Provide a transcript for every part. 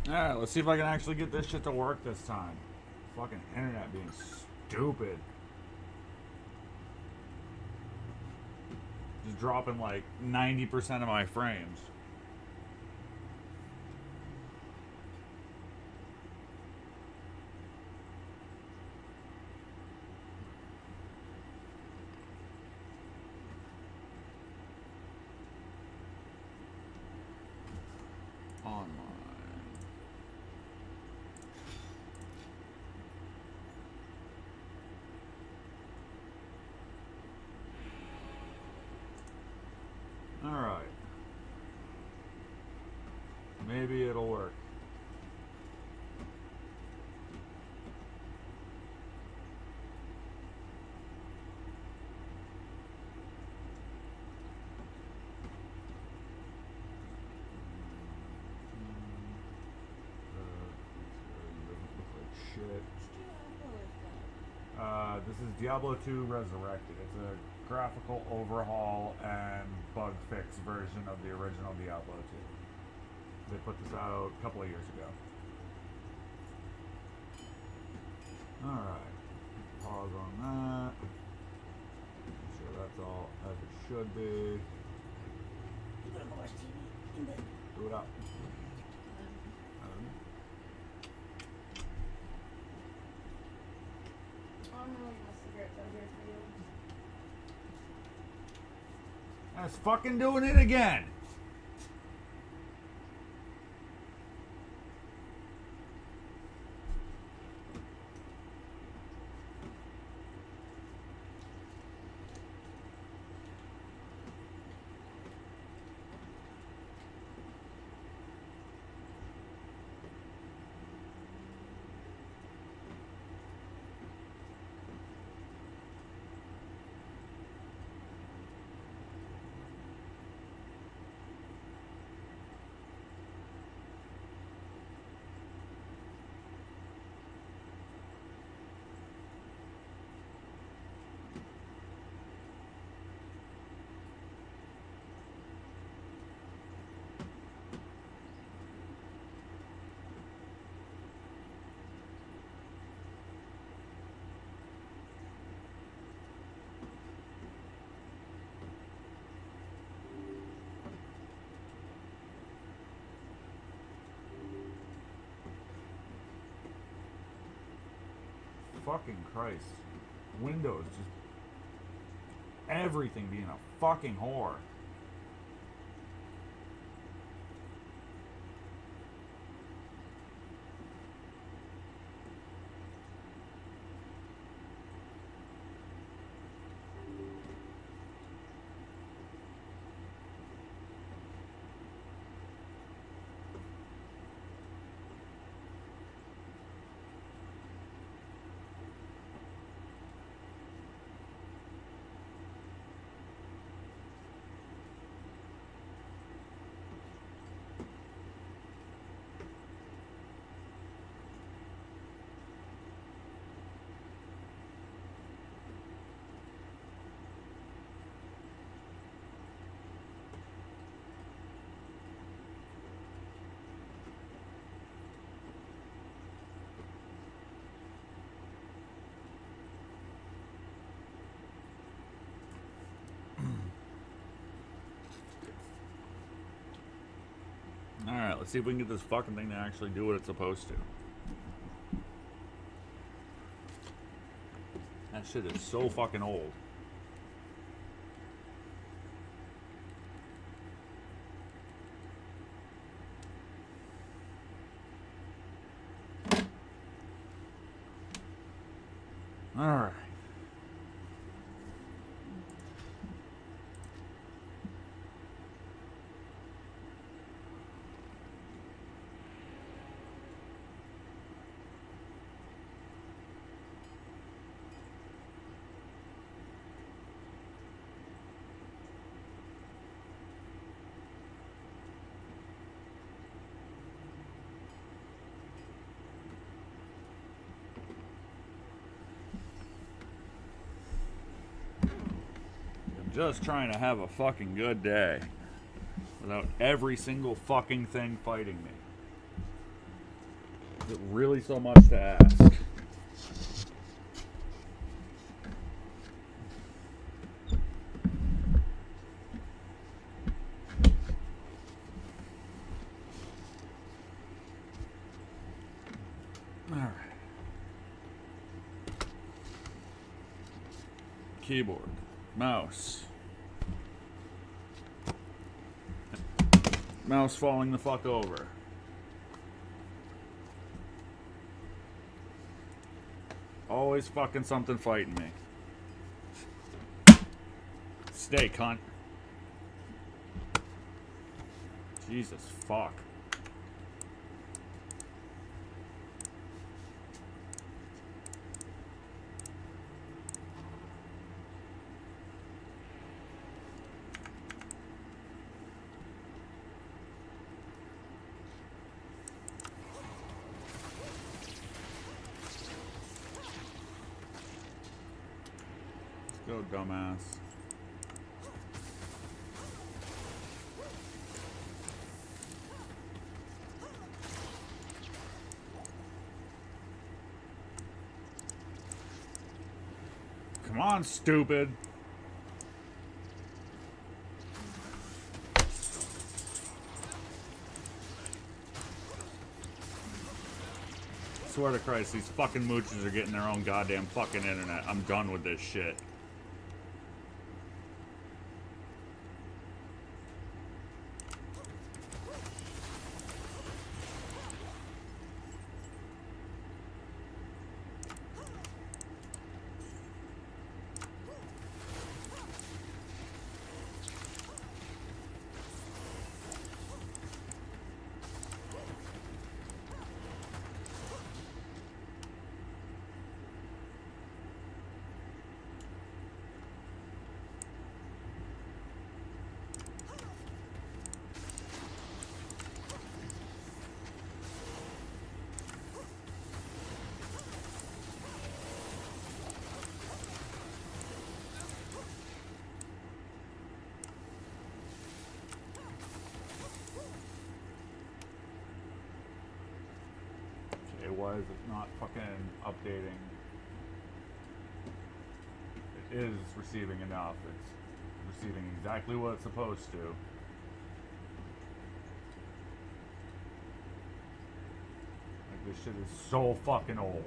Alright, let's see if I can actually get this shit to work this time. Fucking internet being stupid. Just dropping like 90% of my frames. Online. Alright. Maybe it'll work. This is Diablo 2 Resurrected. It's a graphical overhaul and bug fix version of the original Diablo 2. They put this out a couple of years ago. Alright. Pause on that. Make sure that's all as it should be. Do it up. That's fucking doing it again. Fucking Christ. Windows just everything being a fucking whore. Alright, let's see if we can get this fucking thing to actually do what it's supposed to. That shit is so fucking old. Alright. Just trying to have a fucking good day without every single fucking thing fighting me. Is it really so much to ask? Alright. Keyboard. Mouse. Mouse falling the fuck over. Always fucking something fighting me. Stay, cunt. Jesus fuck. Go, dumbass. Come on, stupid. Swear to Christ, these fucking mooches are getting their own goddamn fucking internet. I'm done with this shit. Why is it not fucking updating? It is receiving enough. It's receiving exactly what it's supposed to. Like, this shit is so fucking old.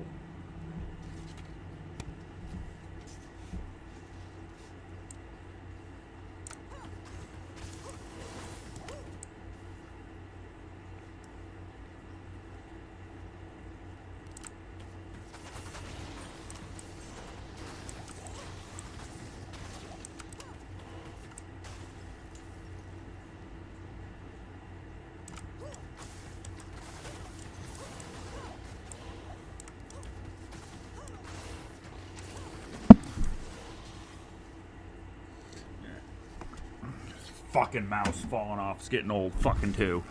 Fucking mouse falling off. It's getting old fucking too.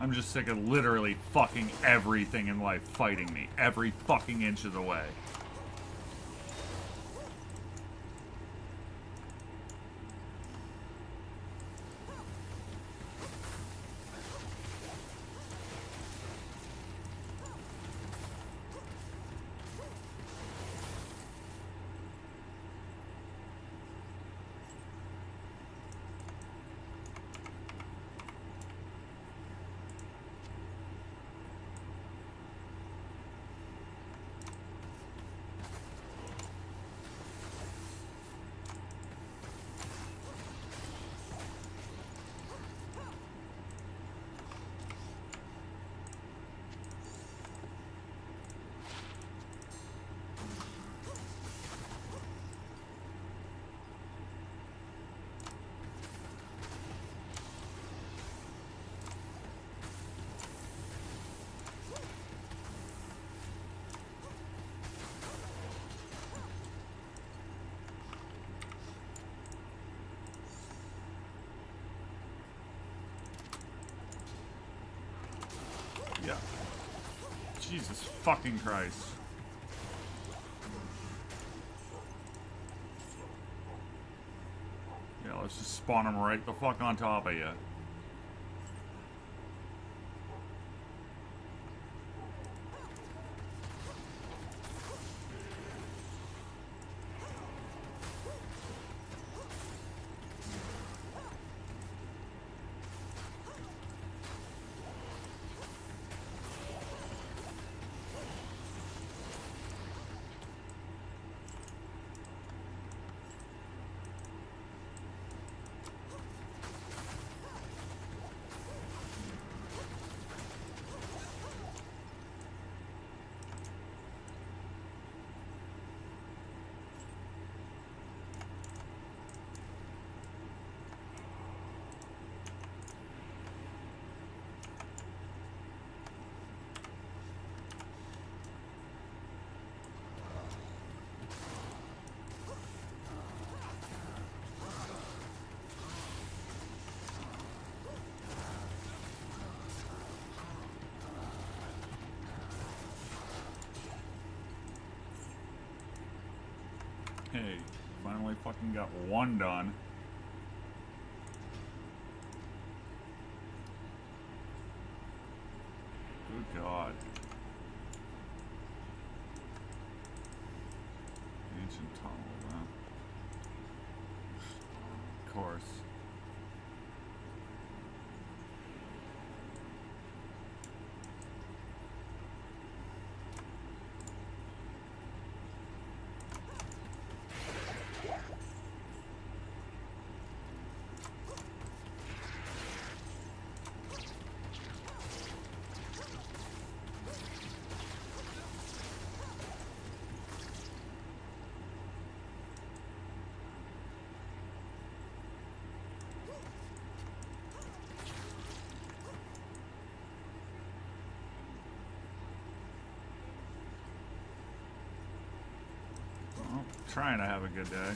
I'm just sick of literally fucking everything in life fighting me. Every fucking inch of the way. Jesus fucking Christ. Yeah, let's just spawn him right the fuck on top of you. Hey, finally fucking got one done. Good God. Ancient tunnel, huh? Of course. Well, trying to have a good day.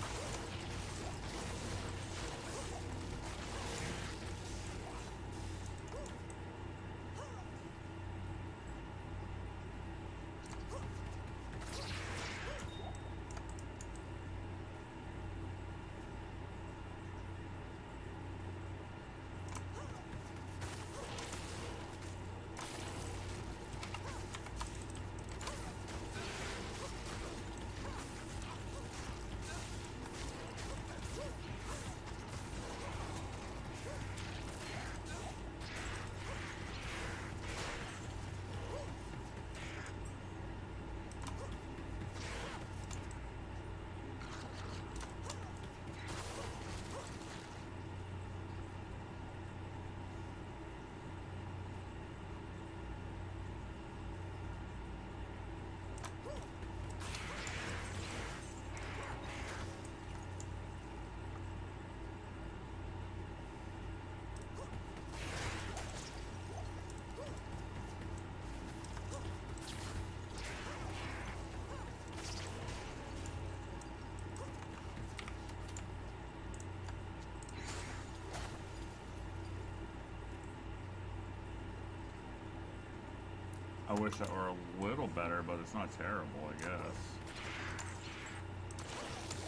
I wish that were a little better, but it's not terrible, I guess.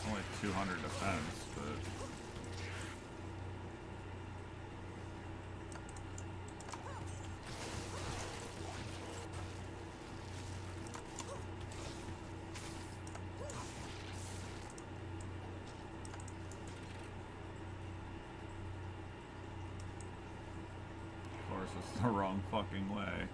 Only 200 defense, but... Of course, it's the wrong fucking way.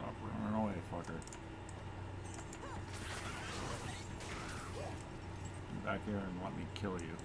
Stop running away, fucker. Get back here and let me kill you.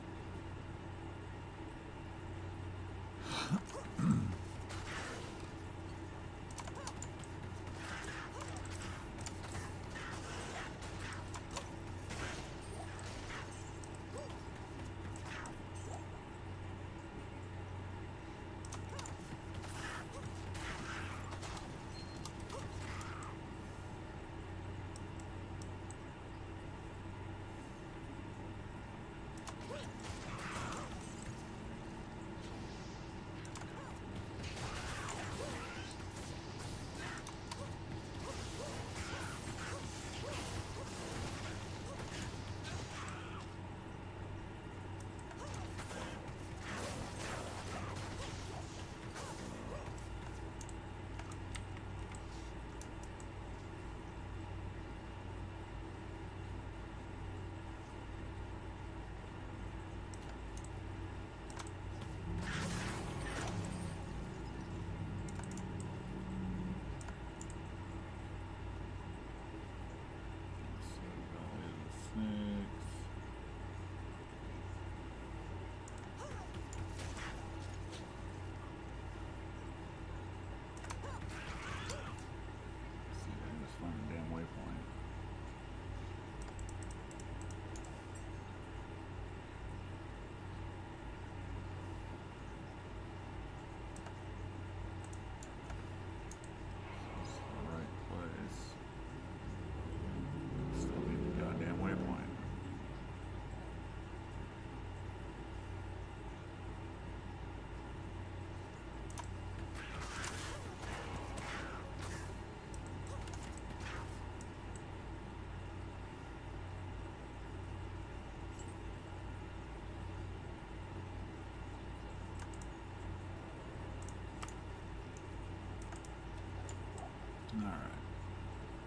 Alright.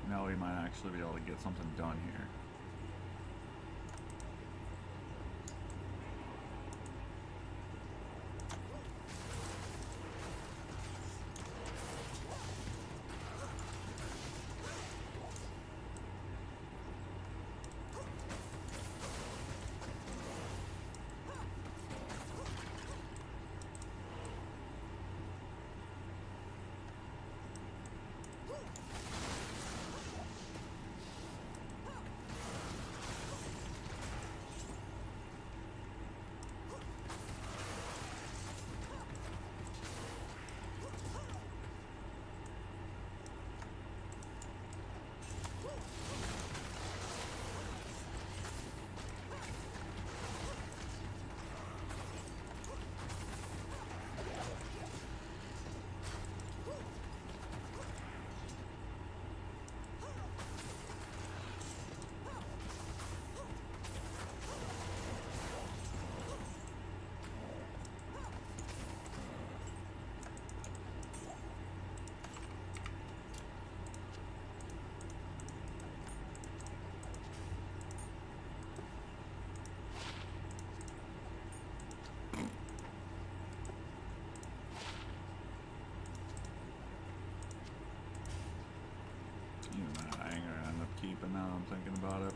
Now we might actually be able to get something done here. Keeping now I'm thinking about it.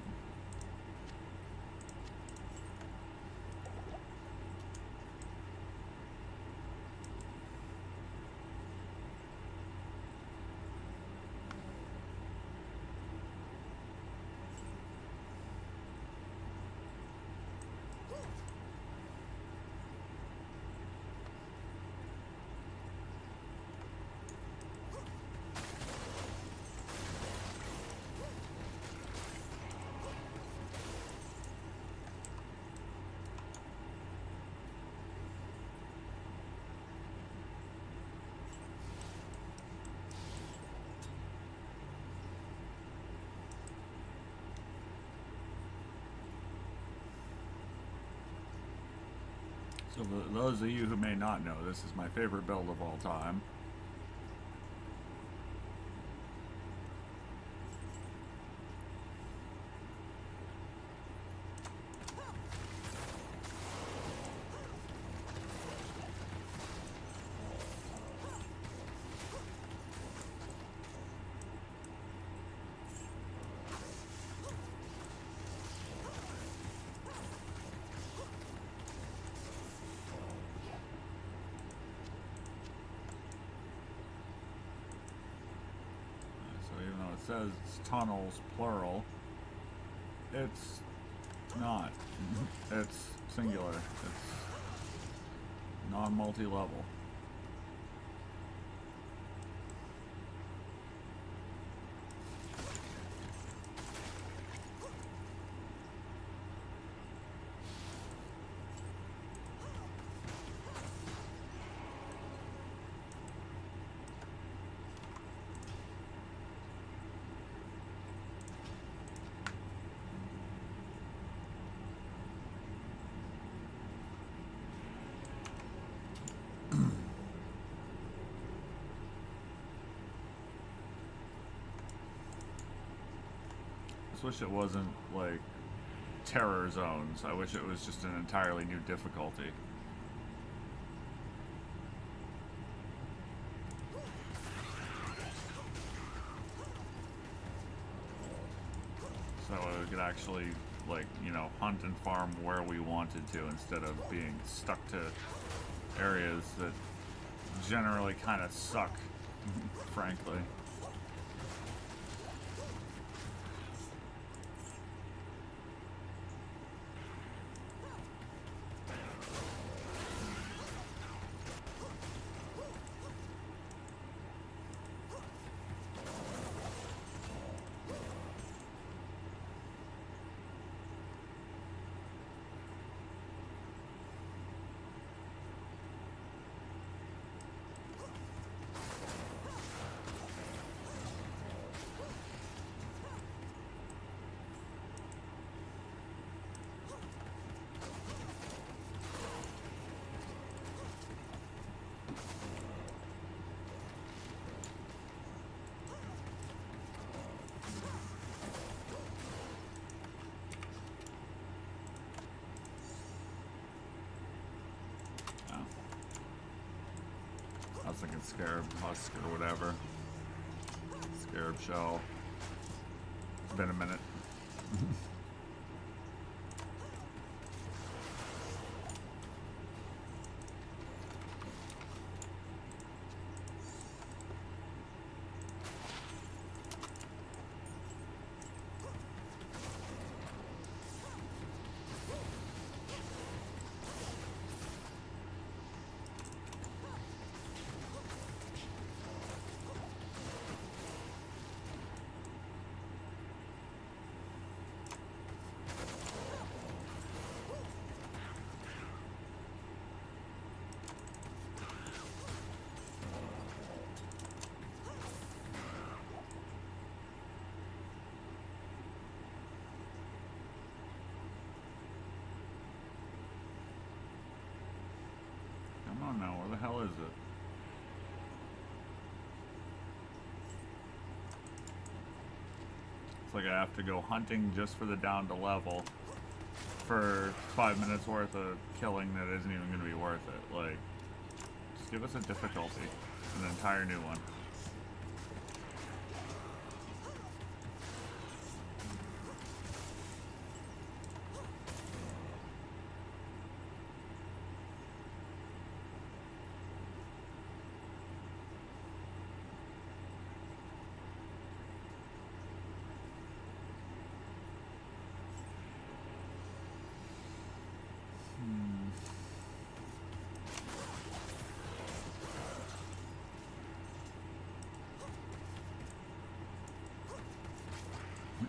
So for those of you who may not know, this is my favorite build of all time. says tunnels, plural. It's not. It's singular. It's non-multi-level. I wish it wasn't like terror zones. I wish it was just an entirely new difficulty. So we could actually, like, you know, hunt and farm where we wanted to instead of being stuck to areas that generally kind of suck, frankly. I was thinking scarab husk or whatever. Scarab shell. It's been a minute. Come on now, where the hell is it? It's like I have to go hunting just for the down to level for 5 minutes worth of killing that isn't even going to be worth it. Like, just give us a difficulty, an entire new one.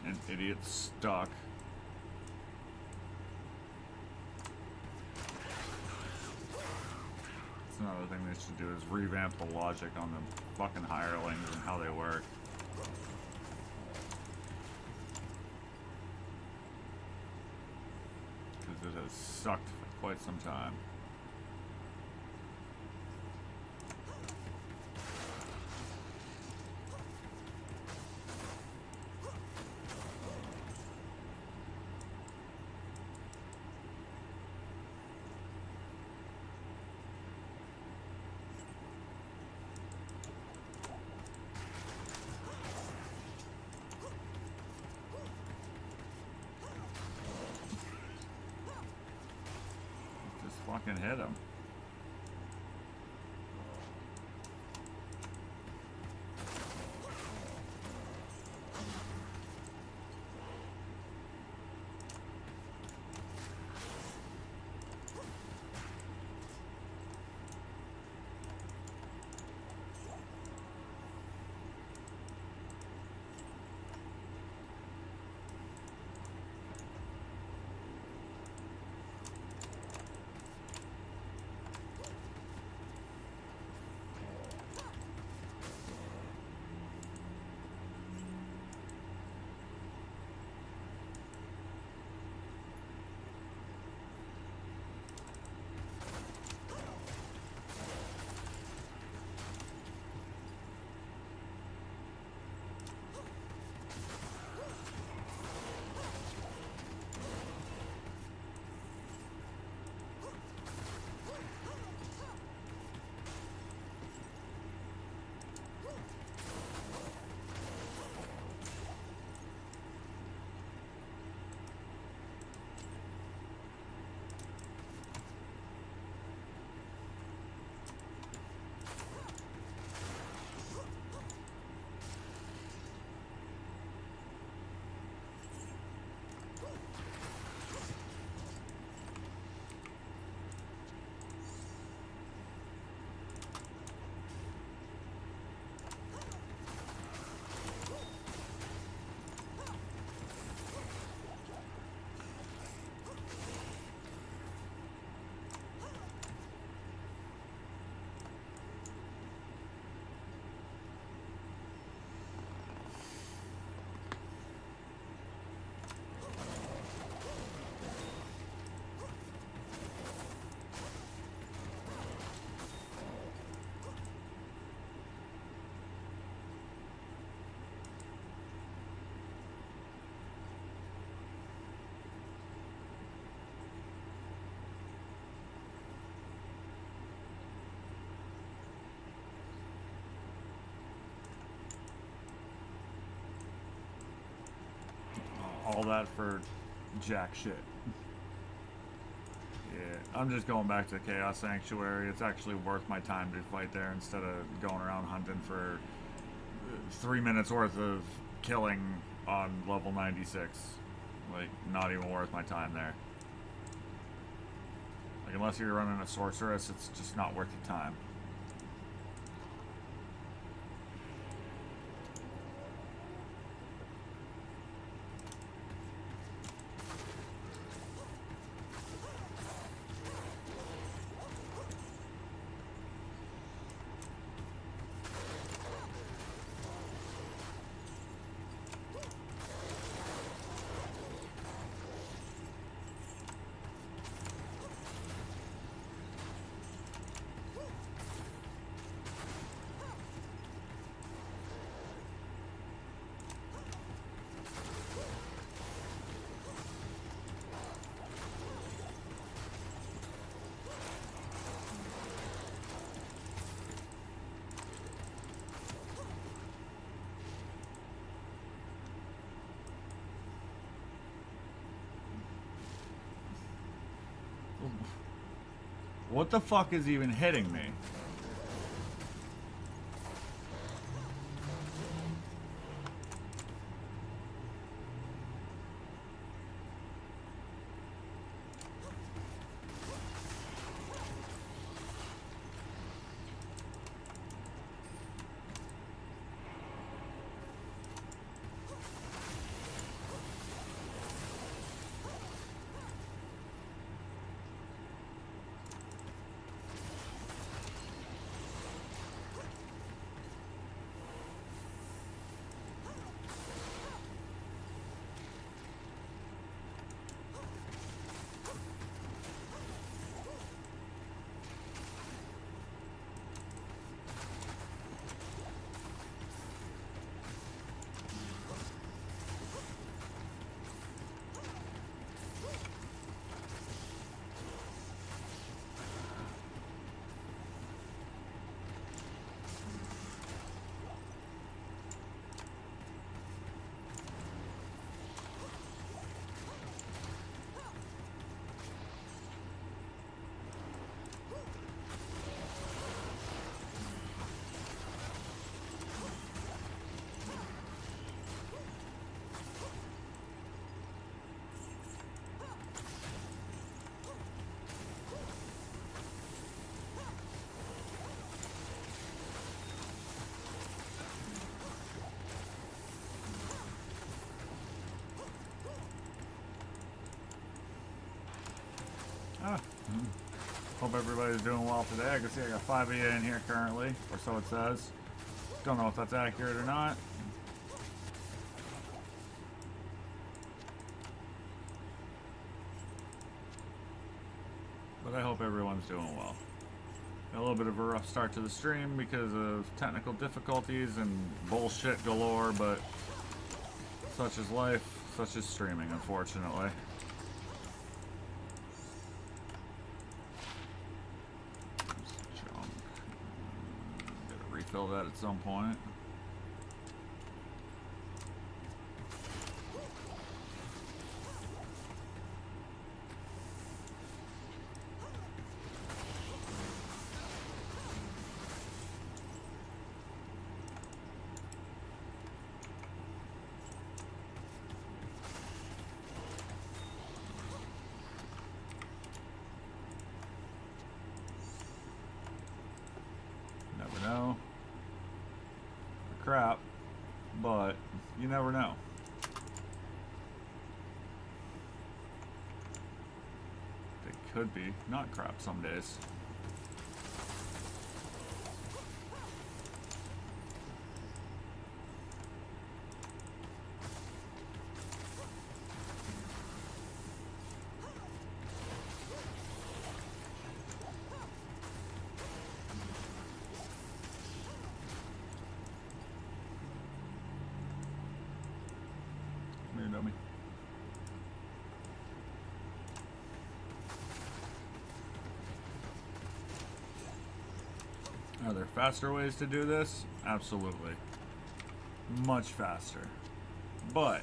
An idiot stuck. That's another thing they should do is revamp the logic on the fucking hirelings and how they work. Because it has sucked for quite some time. Fucking hit him. all that for jack shit. Yeah, I'm just going back to the Chaos Sanctuary. It's actually worth my time to fight there instead of going around hunting for 3 minutes worth of killing on level 96. Like, not even worth my time there. Like, unless you're running a sorceress, it's just not worth the time. What the fuck is even hitting me? Ah. Hope everybody's doing well today. I can see I got 5 of you in here currently, or so it says. Don't know if that's accurate or not. But I hope everyone's doing well. A little bit of a rough start to the stream because of technical difficulties and bullshit galore, but such is life, such is streaming, unfortunately. Refill that at some point. Never know. Crap, but you never know. They could be not crap some days. Are there faster ways to do this? Absolutely. Much faster. But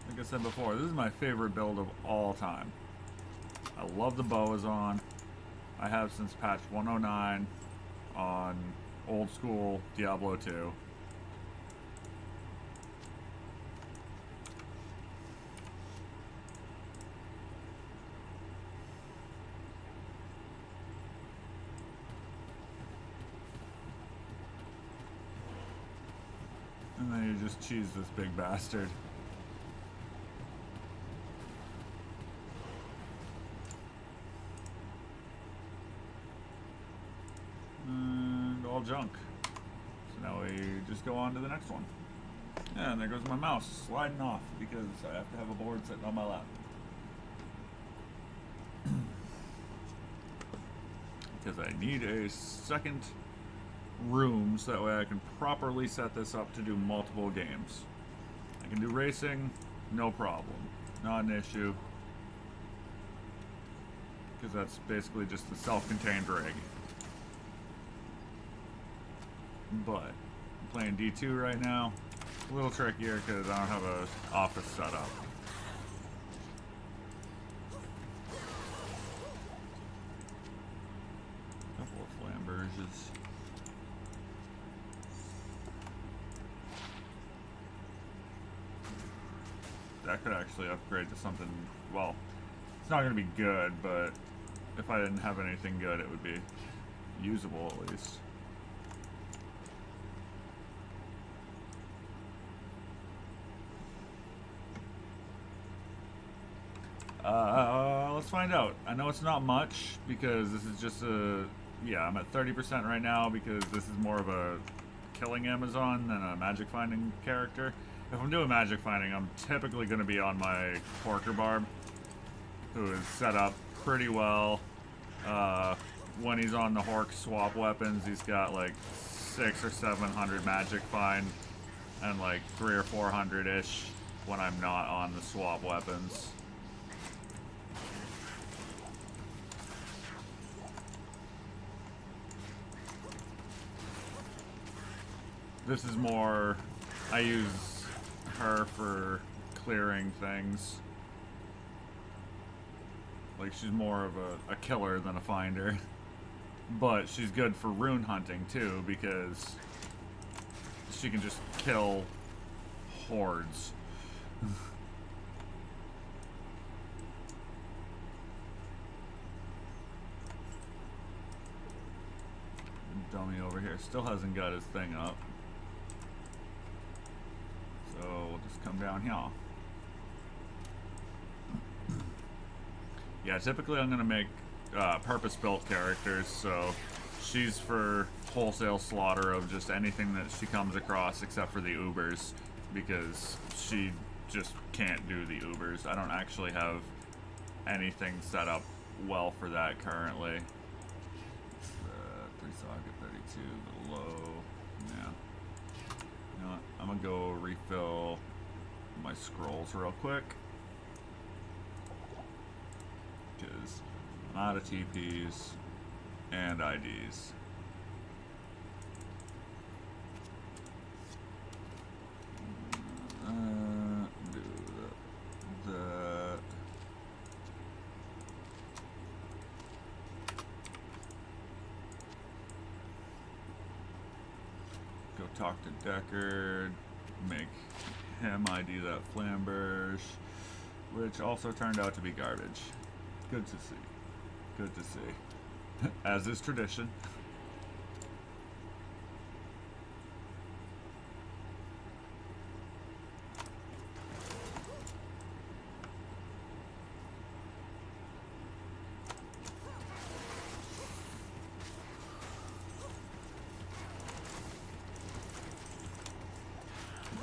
Like I said before, this is my favorite build of all time. I love the bow is on. I have since patch 109 on old school Diablo 2. And then you just cheese this big bastard. And all junk. So now we just go on to the next one. And there goes my mouse sliding off because I have to have a board sitting on my lap. Because I need a second room so that way I can properly set this up to do multiple games. I can do racing, no problem. Not an issue. Because that's basically just the self-contained rig. But I'm playing D2 right now. A little trickier because I don't have an office set up. Couple of flamberges. That could actually upgrade to something, well, it's not going to be good, but if I didn't have anything good, it would be usable at least. Let's find out. I know it's not much because this is just a, yeah, I'm at 30% right now because this is more of a killing Amazon than a magic finding character. If I'm doing magic finding, I'm typically going to be on my Porker Barb, who is set up pretty well. When he's on the Hork swap weapons, he's got like 600 or 700 magic find and like 300 or 400-ish when I'm not on the swap weapons. This is more, I use her for clearing things. Like, she's more of a killer than a finder. But she's good for rune hunting, too, because she can just kill hordes. Dummy over here still hasn't got his thing up. So we'll just come down here. Yeah, typically I'm gonna make purpose-built characters, so she's for wholesale slaughter of just anything that she comes across except for the Ubers, because she just can't do the Ubers. I don't actually have anything set up well for that currently. 3 socket 32, the low. Yeah. You know what? I'm gonna go refill my scrolls real quick. Because I'm out of TPs and IDs. Do the go talk to Deckard, make him ID that flamberge, which also turned out to be garbage. Good to see. Good to see. As is tradition.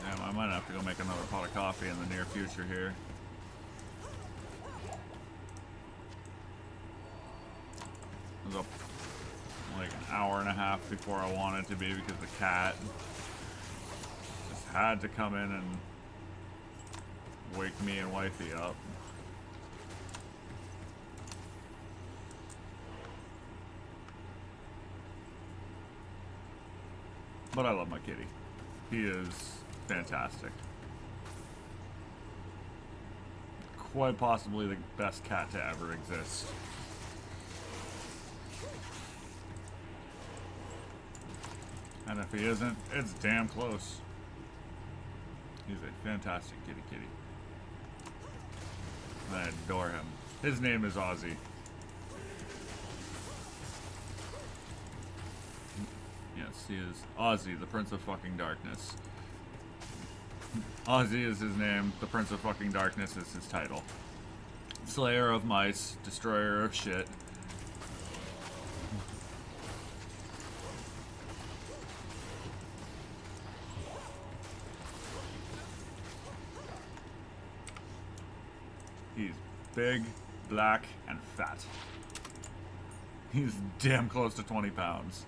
Damn, I might have to go make another pot of coffee in the near future here. I was up like an hour and a half before I wanted to be because the cat just had to come in and wake me and wifey up. But I love my kitty. He is fantastic. quite possibly the best cat to ever exist. And if he isn't, it's damn close. He's a fantastic kitty kitty. I adore him. His name is Ozzy. Yes, he is Ozzy, the Prince of fucking Darkness. Ozzy is his name, the Prince of fucking Darkness is his title. Slayer of mice, destroyer of shit. He's big, black, and fat. He's damn close to 20 pounds.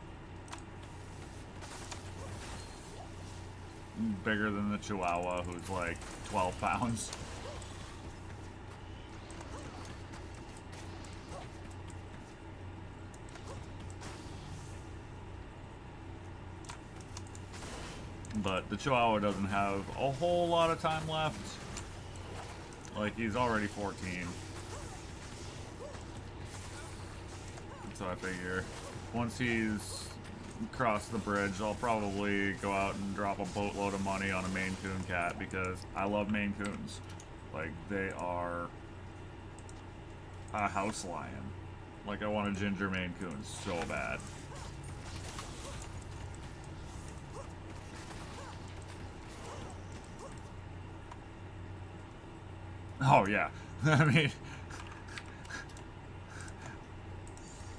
Bigger than the Chihuahua, who's like 12 pounds. But the Chihuahua doesn't have a whole lot of time left. Like, he's already 14. So I figure once he's crossed the bridge, I'll probably go out and drop a boatload of money on a Maine Coon cat because I love Maine Coons. Like, they are a house lion. Like, I want a ginger Maine Coon so bad. Oh, yeah. I mean,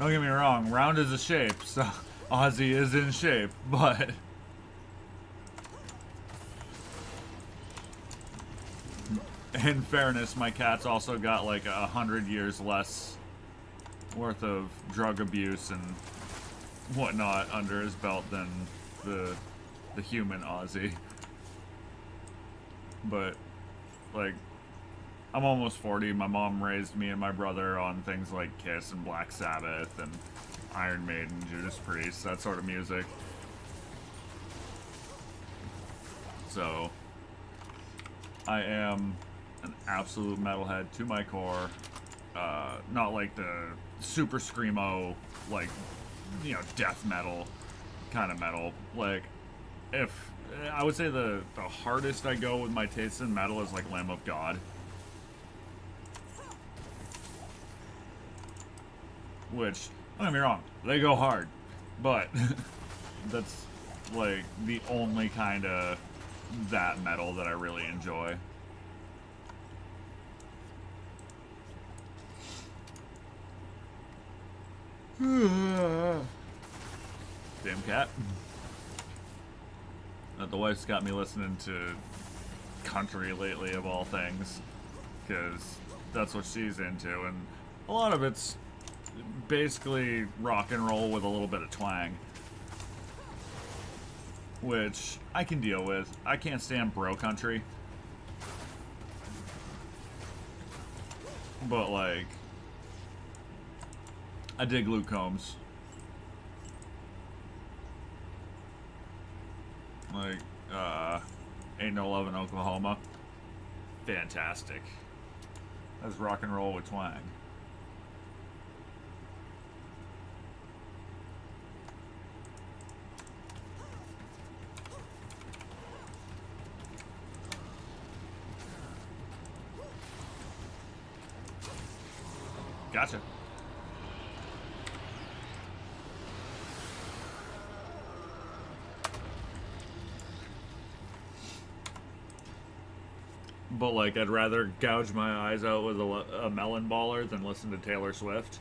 don't get me wrong, round is a shape, so Ozzy is in shape, but in fairness, my cat's also got like 100 years less worth of drug abuse and whatnot under his belt than the human Ozzy. But, like, I'm almost 40. My mom raised me and my brother on things like Kiss and Black Sabbath and Iron Maiden, Judas Priest, that sort of music. So, I am an absolute metalhead to my core. Not like the super screamo, like, you know, death metal kind of metal. Like, if I would say the hardest I go with my taste in metal is like Lamb of God. Which, don't get me wrong, they go hard, but that's like the only kind of that metal that I really enjoy. Damn cat. The wife's got me listening to country lately, of all things, because that's what she's into, and a lot of it's basically rock and roll with a little bit of twang, which I can deal with. I can't stand bro country, but like, I dig Luke Combs. Like, Ain't No Love in Oklahoma. Fantastic. That's rock and roll with twang. Gotcha. But, like, I'd rather gouge my eyes out with a melon baller than listen to Taylor Swift.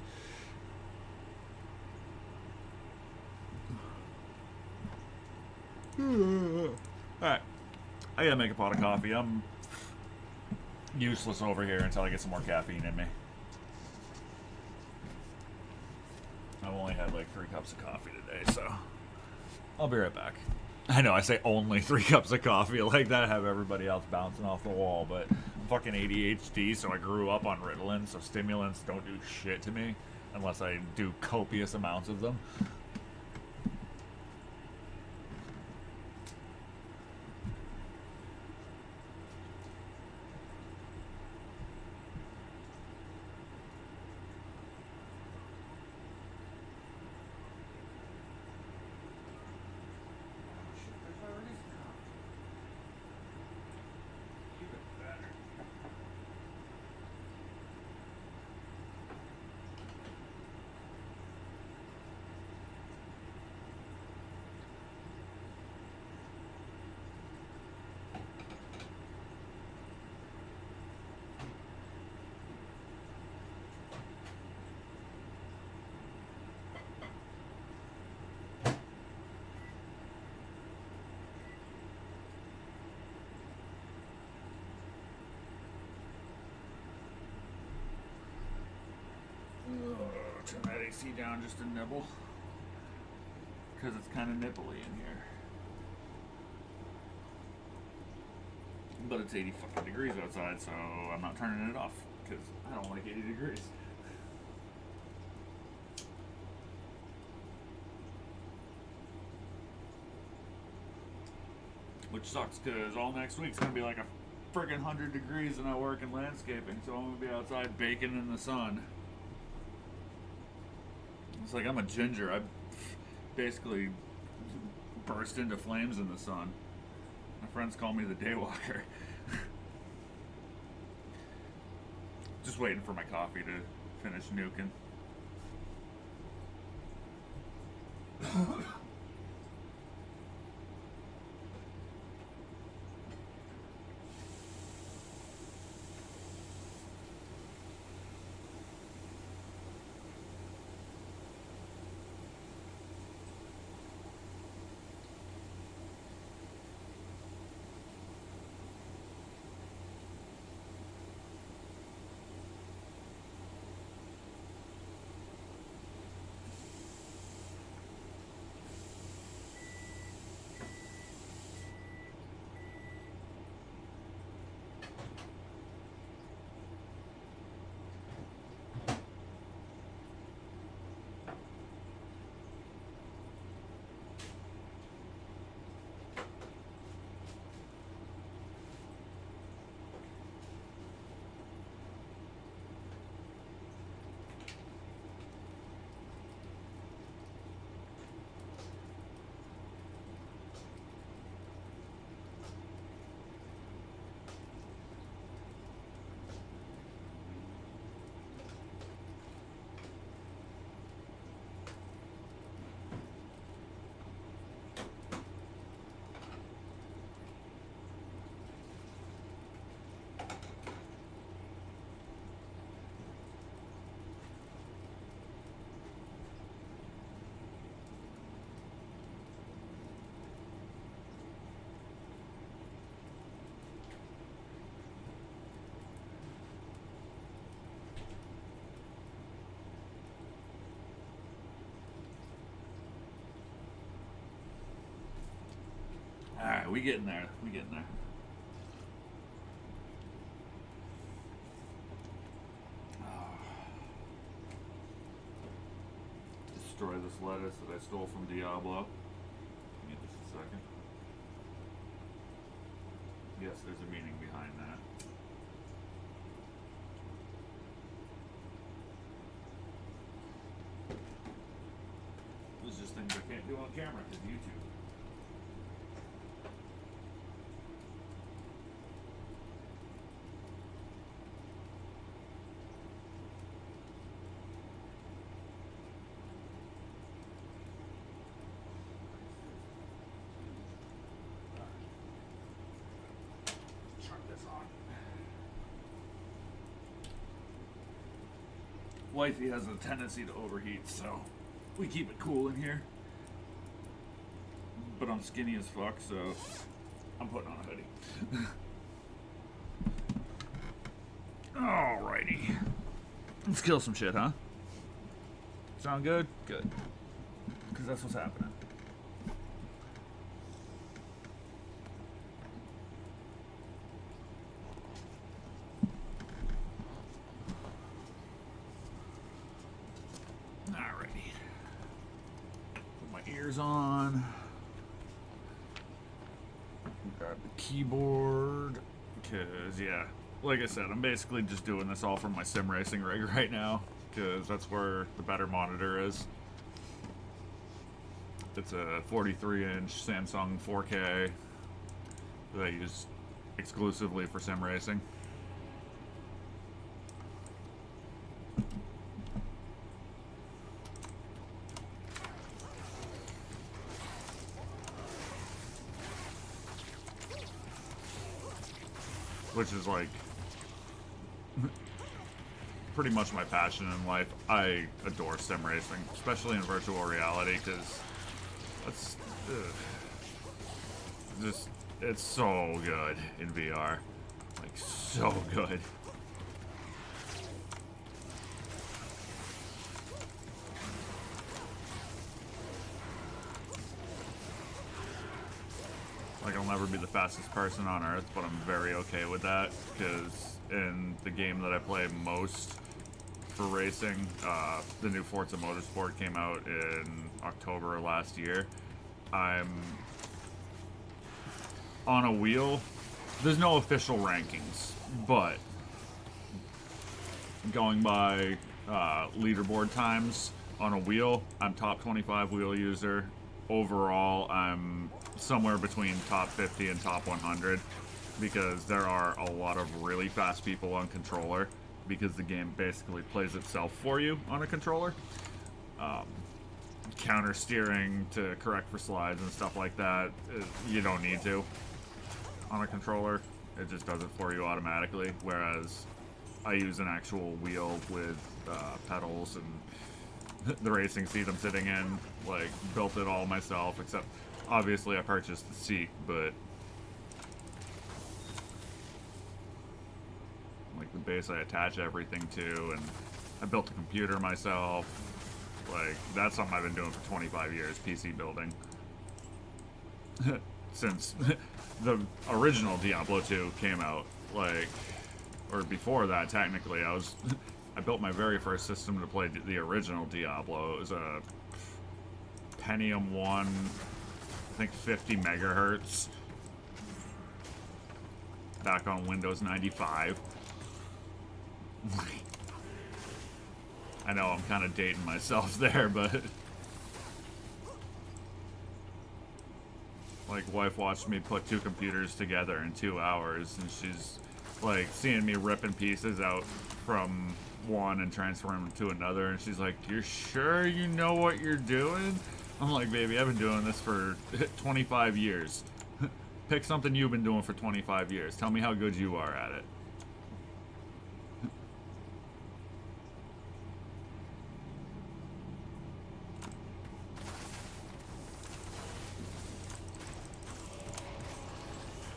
Alright. I gotta make a pot of coffee. I'm useless over here until I get some more caffeine in me. I've only had like 3 cups of coffee today, so I'll be right back. I know, I say only 3 cups of coffee like that, have everybody else bouncing off the wall, but I'm fucking ADHD, so I grew up on Ritalin, so stimulants don't do shit to me unless I do copious amounts of them. AC down just a nibble. Because it's kind of nipply in here. But it's 80 fucking degrees outside, so I'm not turning it off. Because I don't like 80 degrees. Which sucks, because all next week's going to be like a friggin' 100 degrees and I work in landscaping, so I'm going to be outside baking in the sun. It's like I'm a ginger. I basically burst into flames in the sun. My friends call me the daywalker. Just waiting for my coffee to finish nuking. Alright, we getting there. We getting there. Destroy this lettuce that I stole from Diablo. Give me just a second. Yes, there's a meaning behind that. There's just things I can't do on camera because YouTube. Wifey has a tendency to overheat, so we keep it cool in here. But I'm skinny as fuck, so I'm putting on a hoodie. Alrighty. Let's kill some shit, huh? Sound good? Good. Because that's what's happening. On. Grab the keyboard. Because, yeah, like I said, I'm basically just doing this all from my sim racing rig right now. Because that's where the better monitor is. It's a 43-inch Samsung 4K that I use exclusively for sim racing. Which is like pretty much my passion in life. I adore sim racing, especially in virtual reality, because that's just, it's so good in VR, like so good. Like, I'll never be the fastest person on Earth, but I'm very okay with that, because in the game that I play most for racing, the new Forza Motorsport came out in October last year. I'm on a wheel. There's no official rankings, but going by leaderboard times on a wheel, I'm top 25 wheel user. Overall, I'm somewhere between top 50 and top 100, because there are a lot of really fast people on controller, because the game basically plays itself for you on a controller. Counter steering to correct for slides and stuff like that, you don't need to on a controller. It just does it for you automatically, whereas I use an actual wheel with pedals and the racing seat I'm sitting in, like, built it all myself, except obviously I purchased the seat, but like the base I attach everything to, and I built a computer myself. Like, that's something I've been doing for 25 years, PC building. Since the original Diablo 2 came out, like, or before that, technically, I built my very first system to play the original Diablo. It was a Pentium 1, I think 50 megahertz, back on Windows 95. I know I'm kind of dating myself there, but like, wife watched me put two computers together in 2 hours, and she's like seeing me ripping pieces out from one and transferring them to another, and she's like, "You're sure you know what you're doing?" I'm like, "Baby, I've been doing this for 25 years. Pick something you've been doing for 25 years. Tell me how good you are at it."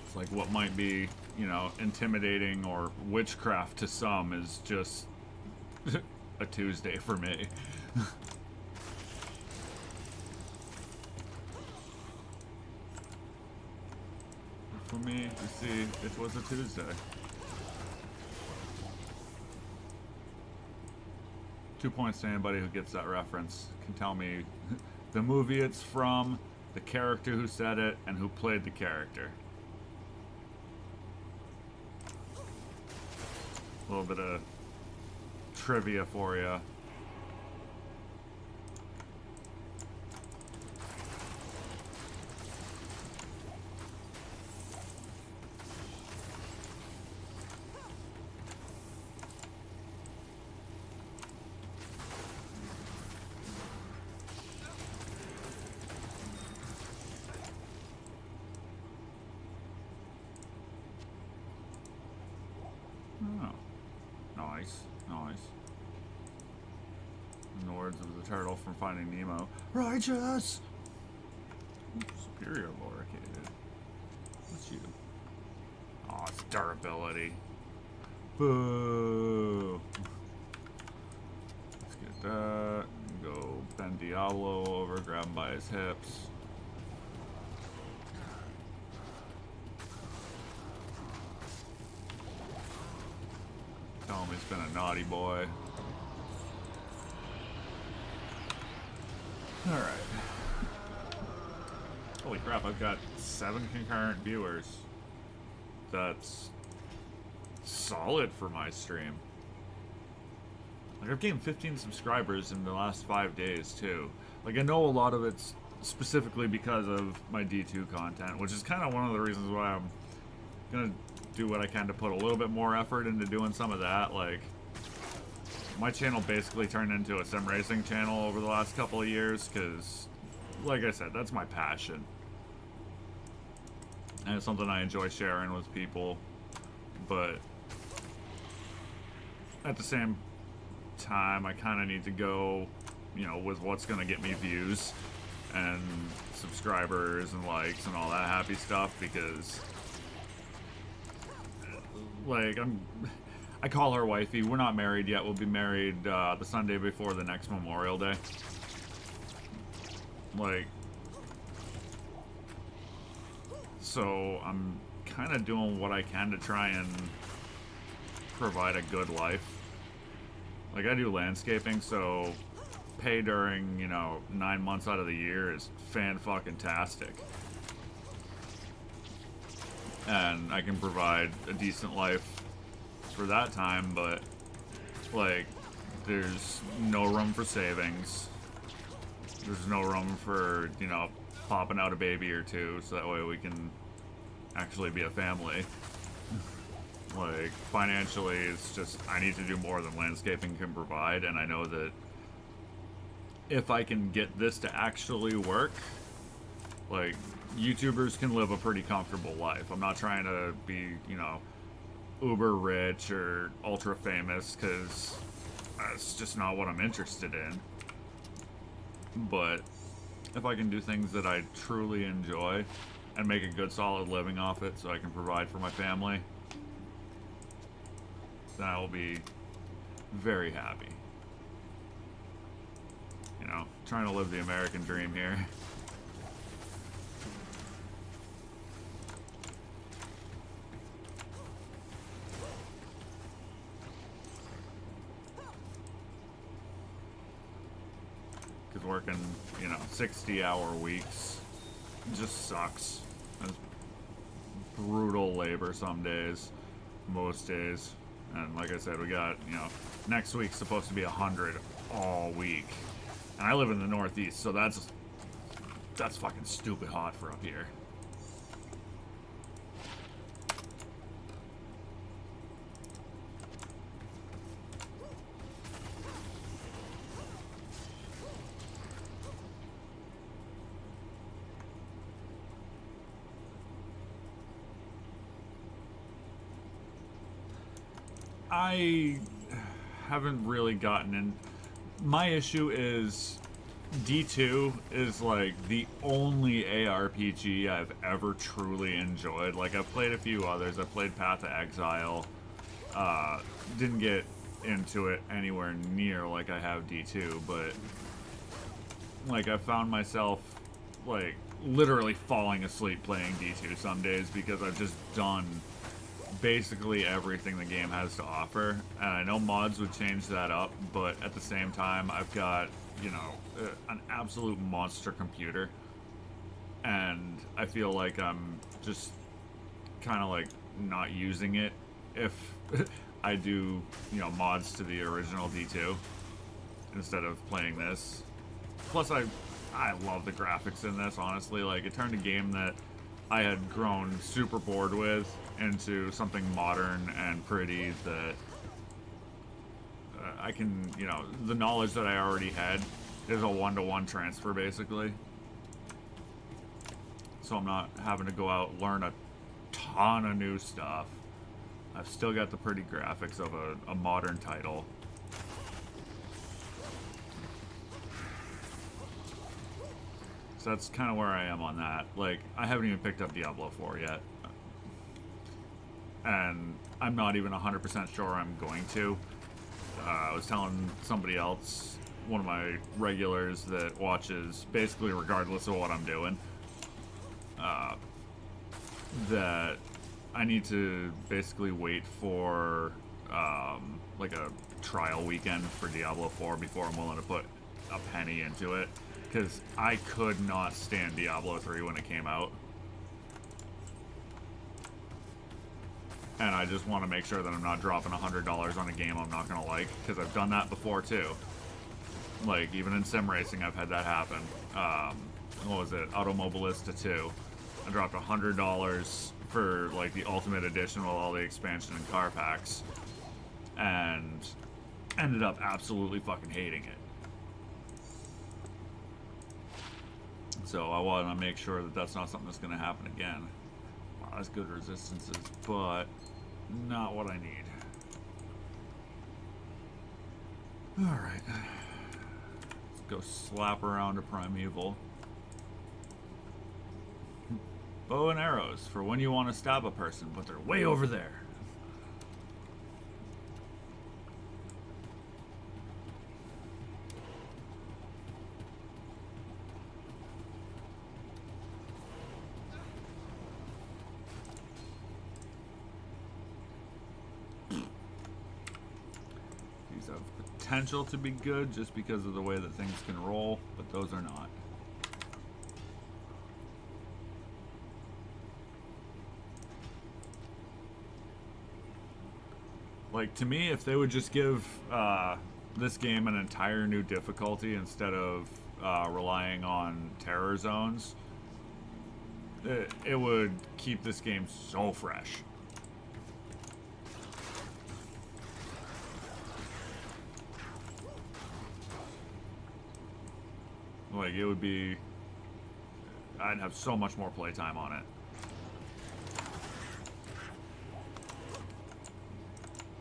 It's like, what might be, you know, intimidating or witchcraft to some is just a Tuesday for me. For me, you see, it was a Tuesday. 2 points to anybody who gets that reference. Can tell me the movie it's from, the character who said it, and who played the character. A little bit of trivia for you. Nice. In the words of the turtle from Finding Nemo, righteous! Superior lowercase. What's you? Oh, it's durability. Boo! Let's get that. Go bend Diablo over, grab him by his hips. Tell him he's been a naughty boy. Alright. Holy crap, I've got 7 concurrent viewers. That's solid for my stream. Like, I've gained 15 subscribers in the last 5 days, too. Like, I know a lot of it's specifically because of my D2 content, which is kind of one of the reasons why I'm gonna do what I can to put a little bit more effort into doing some of that. Like, my channel basically turned into a sim racing channel over the last couple of years, because, like I said, that's my passion. And it's something I enjoy sharing with people. But at the same time, I kind of need to go, you know, with what's going to get me views and subscribers and likes and all that happy stuff, because, like, I call her wifey. We're not married yet. We'll be married the Sunday before the next Memorial Day. Like, So I'm kind of doing what I can to try and provide a good life. Like, I do landscaping, so pay during, 9 months out of the year is fan-fucking-tastic. And I can provide a decent life for that time, but, like, there's no room for savings. There's no room for, popping out a baby or two, so that way we can actually be a family. Like, financially, it's just, I need to do more than landscaping can provide, and I know that if I can get this to actually work, like, YouTubers can live a pretty comfortable life. I'm not trying to be, uber rich or ultra famous, because that's just not what I'm interested in. But if I can do things that I truly enjoy and make a good solid living off it so I can provide for my family, then I will be very happy. Trying to live the American dream here. Because working, 60-hour weeks just sucks. It's brutal labor some days, most days. And like I said, we got, next week's supposed to be 100 all week. And I live in the Northeast, so that's fucking stupid hot for up here. I haven't really gotten in. My issue is D2 is like the only ARPG I've ever truly enjoyed. Like, I've played a few others. I played Path of Exile. Didn't get into it anywhere near like I have D2, but like, I found myself like literally falling asleep playing D2 some days because I've just done basically everything the game has to offer, and I know mods would change that up, but at the same time, I've got, an absolute monster computer, and I feel like I'm just kind of like not using it if I do, mods to the original D2 instead of playing this. Plus, I love the graphics in this, honestly. Like, it turned a game that I had grown super bored with into something modern and pretty that I can, the knowledge that I already had is a one-to-one transfer, basically. So I'm not having to go out and learn a ton of new stuff. I've still got the pretty graphics of a modern title. So that's kind of where I am on that. Like, I haven't even picked up Diablo 4 yet. And I'm not even 100% sure I'm going to. I was telling somebody else, one of my regulars that watches basically regardless of what I'm doing, that I need to basically wait for like a trial weekend for Diablo 4 before I'm willing to put a penny into it. Because I could not stand Diablo 3 when it came out. And I just want to make sure that I'm not dropping $100 on a game I'm not going to like, because I've done that before too. Like, even in sim racing, I've had that happen. What was it? Automobilista 2. I dropped $100 for, like, the Ultimate Edition with all the expansion and car packs. And ended up absolutely fucking hating it. So I want to make sure that that's not something that's going to happen again. Wow, that's good resistances, but not what I need. Alright. Let's go slap around a Primeval. Bow and arrows for when you want to stab a person, but they're way over there. potential to be good just because of the way that things can roll, but those are not. Like, to me, if they would just give this game an entire new difficulty instead of relying on terror zones, it would keep this game so fresh. Like, it would be... I'd have so much more playtime on it.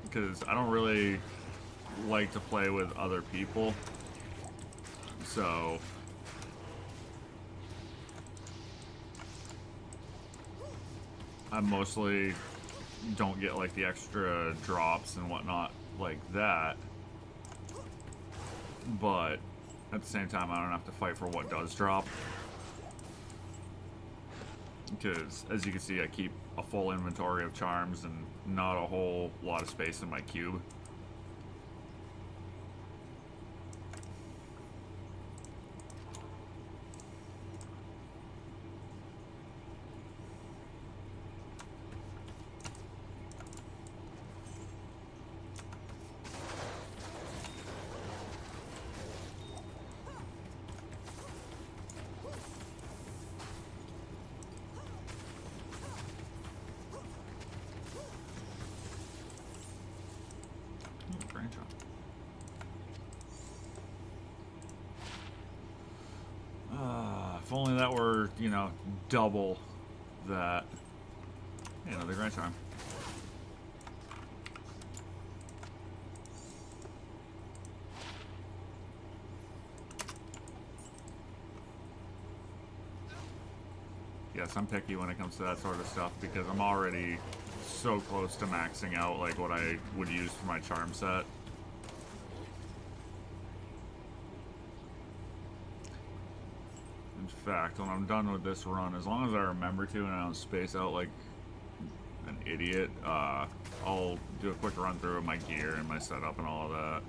Because I don't really like to play with other people. So... I mostly don't get, like, the extra drops and whatnot like that. But... at the same time, I don't have to fight for what does drop. Because, as you can see, I keep a full inventory of charms and not a whole lot of space in my cube. If only that were, you know, double that. Hey, another Grand Charm. Yes, I'm picky when it comes to that sort of stuff because I'm already so close to maxing out like what I would use for my charm set. In fact, when I'm done with this run, as long as I remember to and I don't space out like an idiot, I'll do a quick run through of my gear and my setup and all of that.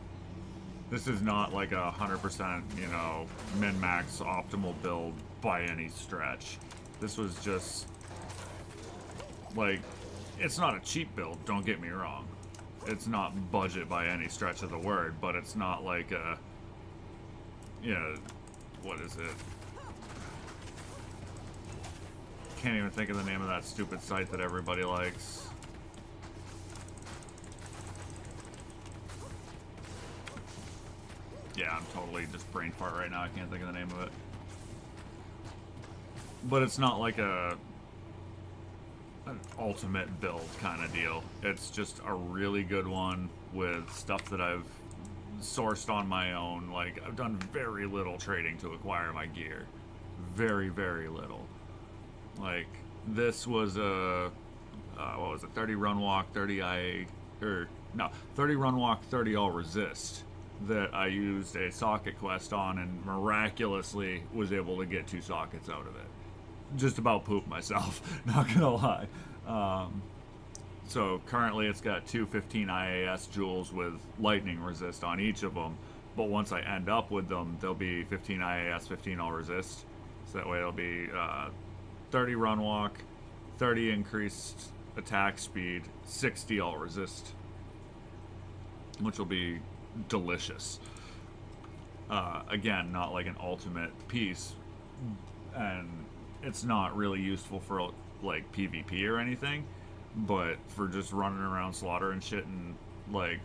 This is not like a 100%, you know, min-max optimal build by any stretch. This was just, like, it's not a cheap build, don't get me wrong. It's not budget by any stretch of the word, but it's not like a, you know, what is it? Can't even think of the name of that stupid site that everybody likes. Yeah, I'm totally just brain fart right now. I can't think of the name of it. But it's not like an ultimate build kind of deal. It's just a really good one with stuff that I've sourced on my own. Like, I've done very little trading to acquire my gear. Very, very little. Like, this was a, what was it, 30 run walk, 30 IA, or, no, 30 run walk, 30 all resist that I used a socket quest on and miraculously was able to get 2 sockets out of it. Just about pooped myself, not gonna lie. So currently it's got 2 15 IAS jewels with lightning resist on each of them, but once I end up with them, they'll be 15 IAS, 15 all resist. So that way it'll be 30 run walk, 30 increased attack speed, 60 all resist, which will be delicious. Again, not like an ultimate piece, and it's not really useful for like PvP or anything, but for just running around slaughter and shit and like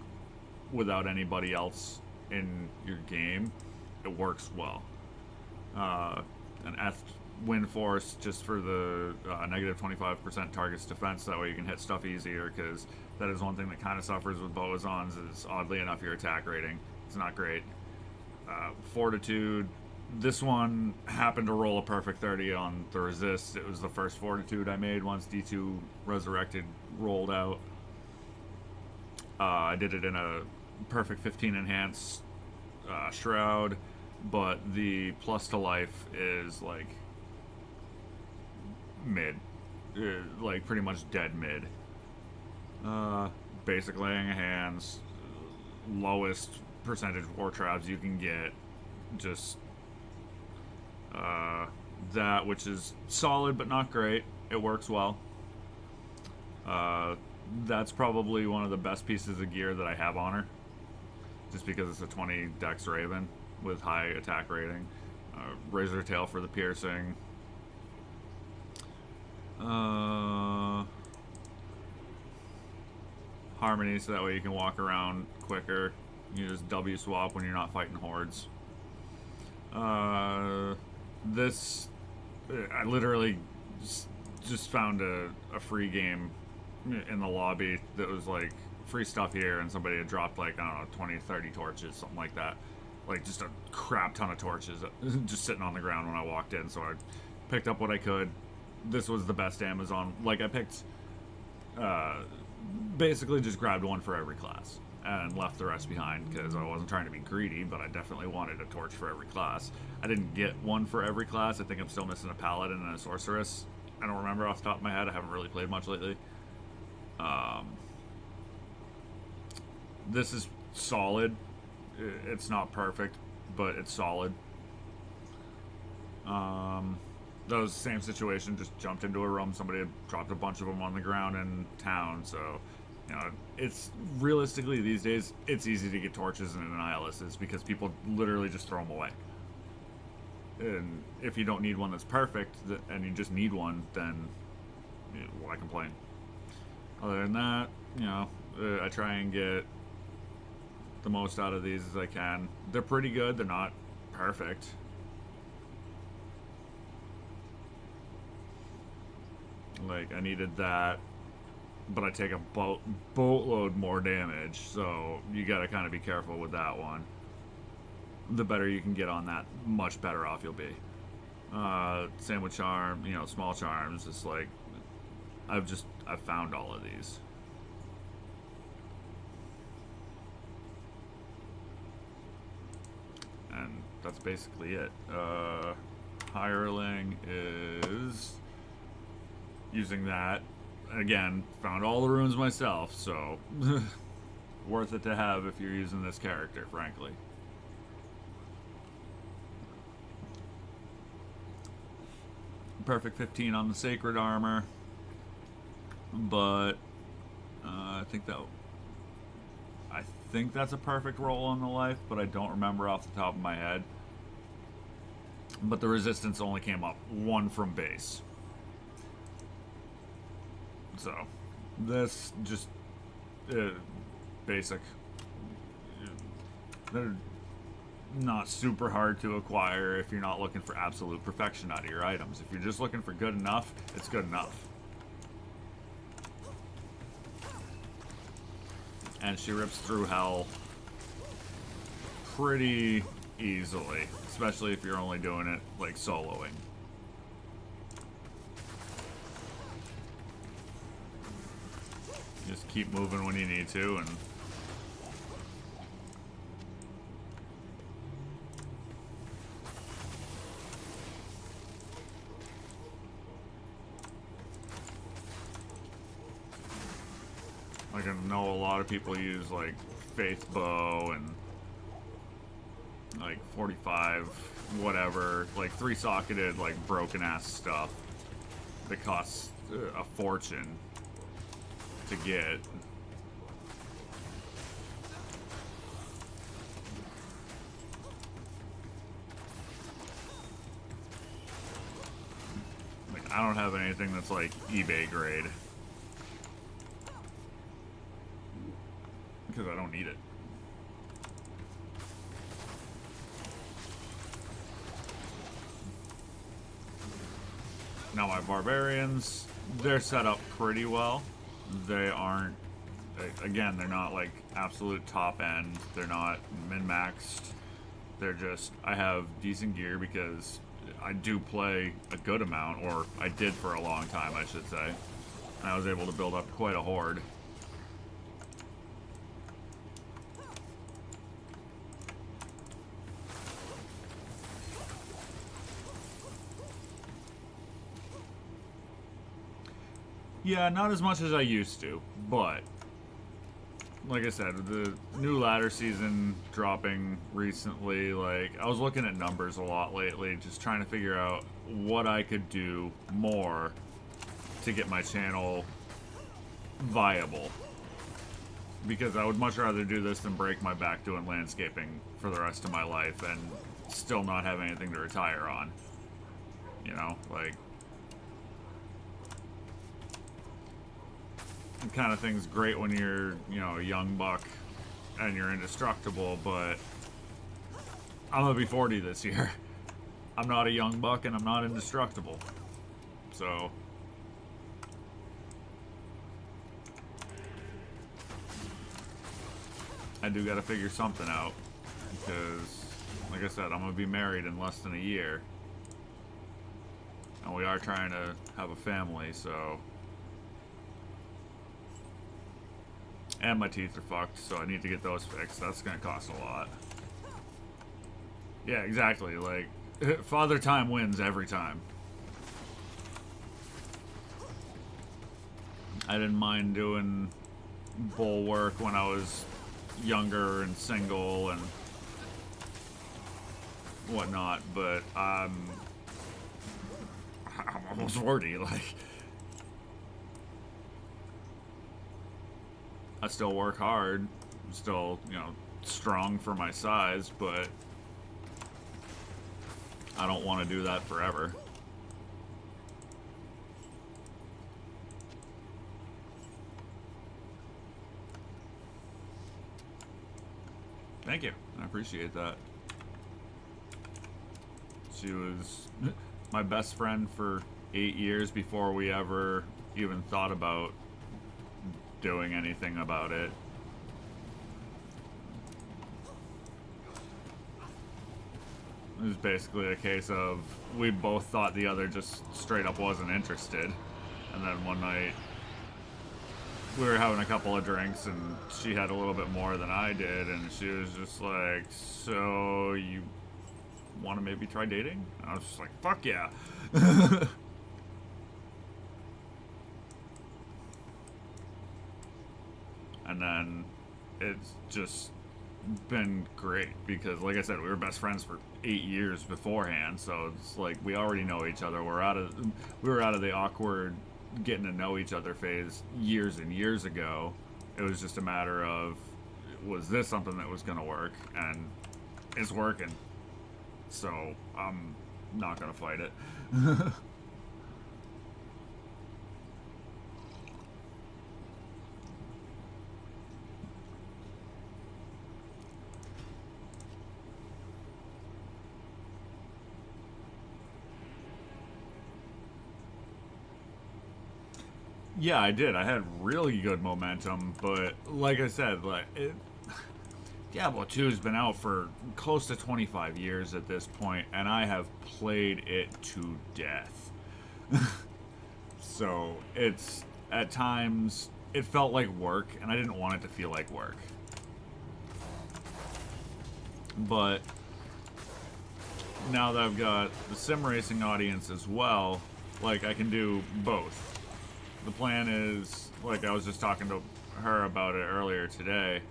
without anybody else in your game, it works well. An F wind force just for the negative 25% target's defense, that way you can hit stuff easier, because that is one thing that kind of suffers with Boazons is oddly enough your attack rating. It's not great. Fortitude, this one happened to roll a perfect 30 on the resist. It was the first Fortitude I made once D2 Resurrected rolled out. I did it in a perfect 15 enhanced Shroud, but the plus to life is like mid. Like pretty much dead mid. Basic laying of hands, lowest percentage war traps you can get. Just that, which is solid but not great. It works well. That's probably one of the best pieces of gear that I have on her, just because it's a 20 dex Raven with high attack rating. Razor tail for the piercing. Harmony, so that way you can walk around quicker. You just W swap when you're not fighting hordes. This, I literally just found a free game in the lobby that was like free stuff here, and somebody had dropped like, I don't know, 20, 30 torches, something like that. Like just a crap ton of torches just sitting on the ground when I walked in, so I picked up what I could. This was the best Amazon. Like I picked, basically just grabbed one for every class and left the rest behind because I wasn't trying to be greedy, but I definitely wanted a torch for every class. I didn't get one for every class. I think I'm still missing a paladin and a sorceress. I don't remember off the top of my head. I haven't really played much lately. This is solid. It's not perfect, but it's solid. That was the same situation. Just jumped into a room. Somebody had dropped a bunch of them on the ground in town. So, you know, it's realistically these days it's easy to get torches and annihilus because people literally just throw them away. And if you don't need one that's perfect and you just need one, then you know, why complain? Other than that, you know, I try and get the most out of these as I can. They're pretty good. They're not perfect. Like, I needed that, but I take a boatload more damage, so you gotta kind of be careful with that one. The better you can get on that, much better off you'll be. Same with charm, you know, small charms. It's like, I've found all of these. And that's basically it. Hireling is using that. Again, found all the runes myself, so worth it to have if you're using this character, frankly. Perfect 15 on the sacred armor, but I think that's a perfect roll on the life, but I don't remember off the top of my head. But the resistance only came up 1 from base. So, this just basic. They're not super hard to acquire if you're not looking for absolute perfection out of your items. If you're just looking for good enough, it's good enough. And she rips through hell pretty easily, especially if you're only doing it like soloing. Just keep moving when you need to, and like I know a lot of people use like faith bow and like 45 whatever, like 3-socketed like broken ass stuff that costs a fortune to get. Like, I don't have anything that's like eBay grade because I don't need it. Now my barbarians, they're set up pretty well. They aren't, again, they're not like absolute top end. They're not min-maxed. They're just, I have decent gear because I do play a good amount, or I did for a long time, I should say. And I was able to build up quite a horde. Yeah, not as much as I used to, but like I said, the new ladder season dropping recently, like, I was looking at numbers a lot lately, just trying to figure out what I could do more to get my channel viable. Because I would much rather do this than break my back doing landscaping for the rest of my life and still not have anything to retire on. You know, like, the kind of thing's great when you're, you know, a young buck and you're indestructible, but I'm gonna be 40 this year. I'm not a young buck and I'm not indestructible. So I do gotta figure something out, because, like I said, I'm gonna be married in less than a year. And we are trying to have a family, so... And my teeth are fucked, so I need to get those fixed. That's gonna cost a lot. Yeah, exactly. Like, Father Time wins every time. I didn't mind doing bull work when I was younger and single and whatnot, but I'm almost 40, like... I still work hard. I'm still, you know, strong for my size, but I don't want to do that forever. Thank you. I appreciate that. She was my best friend for 8 years before we ever even thought about doing anything about it. It was basically a case of we both thought the other just straight up wasn't interested. And then one night we were having a couple of drinks and she had a little bit more than I did, and she was just like, so you want to maybe try dating? And I was just like, fuck yeah. And then it's just been great because, like I said, we were best friends for 8 years beforehand, so it's like we already know each other. We were out of the awkward getting to know each other phase years and years ago. It was just a matter of, was this something that was going to work? And it's working. So I'm not going to fight it. Yeah, I did. I had really good momentum, but like I said, Diablo 2 has been out for close to 25 years at this point, and I have played it to death. So it's, at times, it felt like work, and I didn't want it to feel like work. But now that I've got the sim racing audience as well, like, I can do both. The plan is, like I was just talking to her about it earlier today,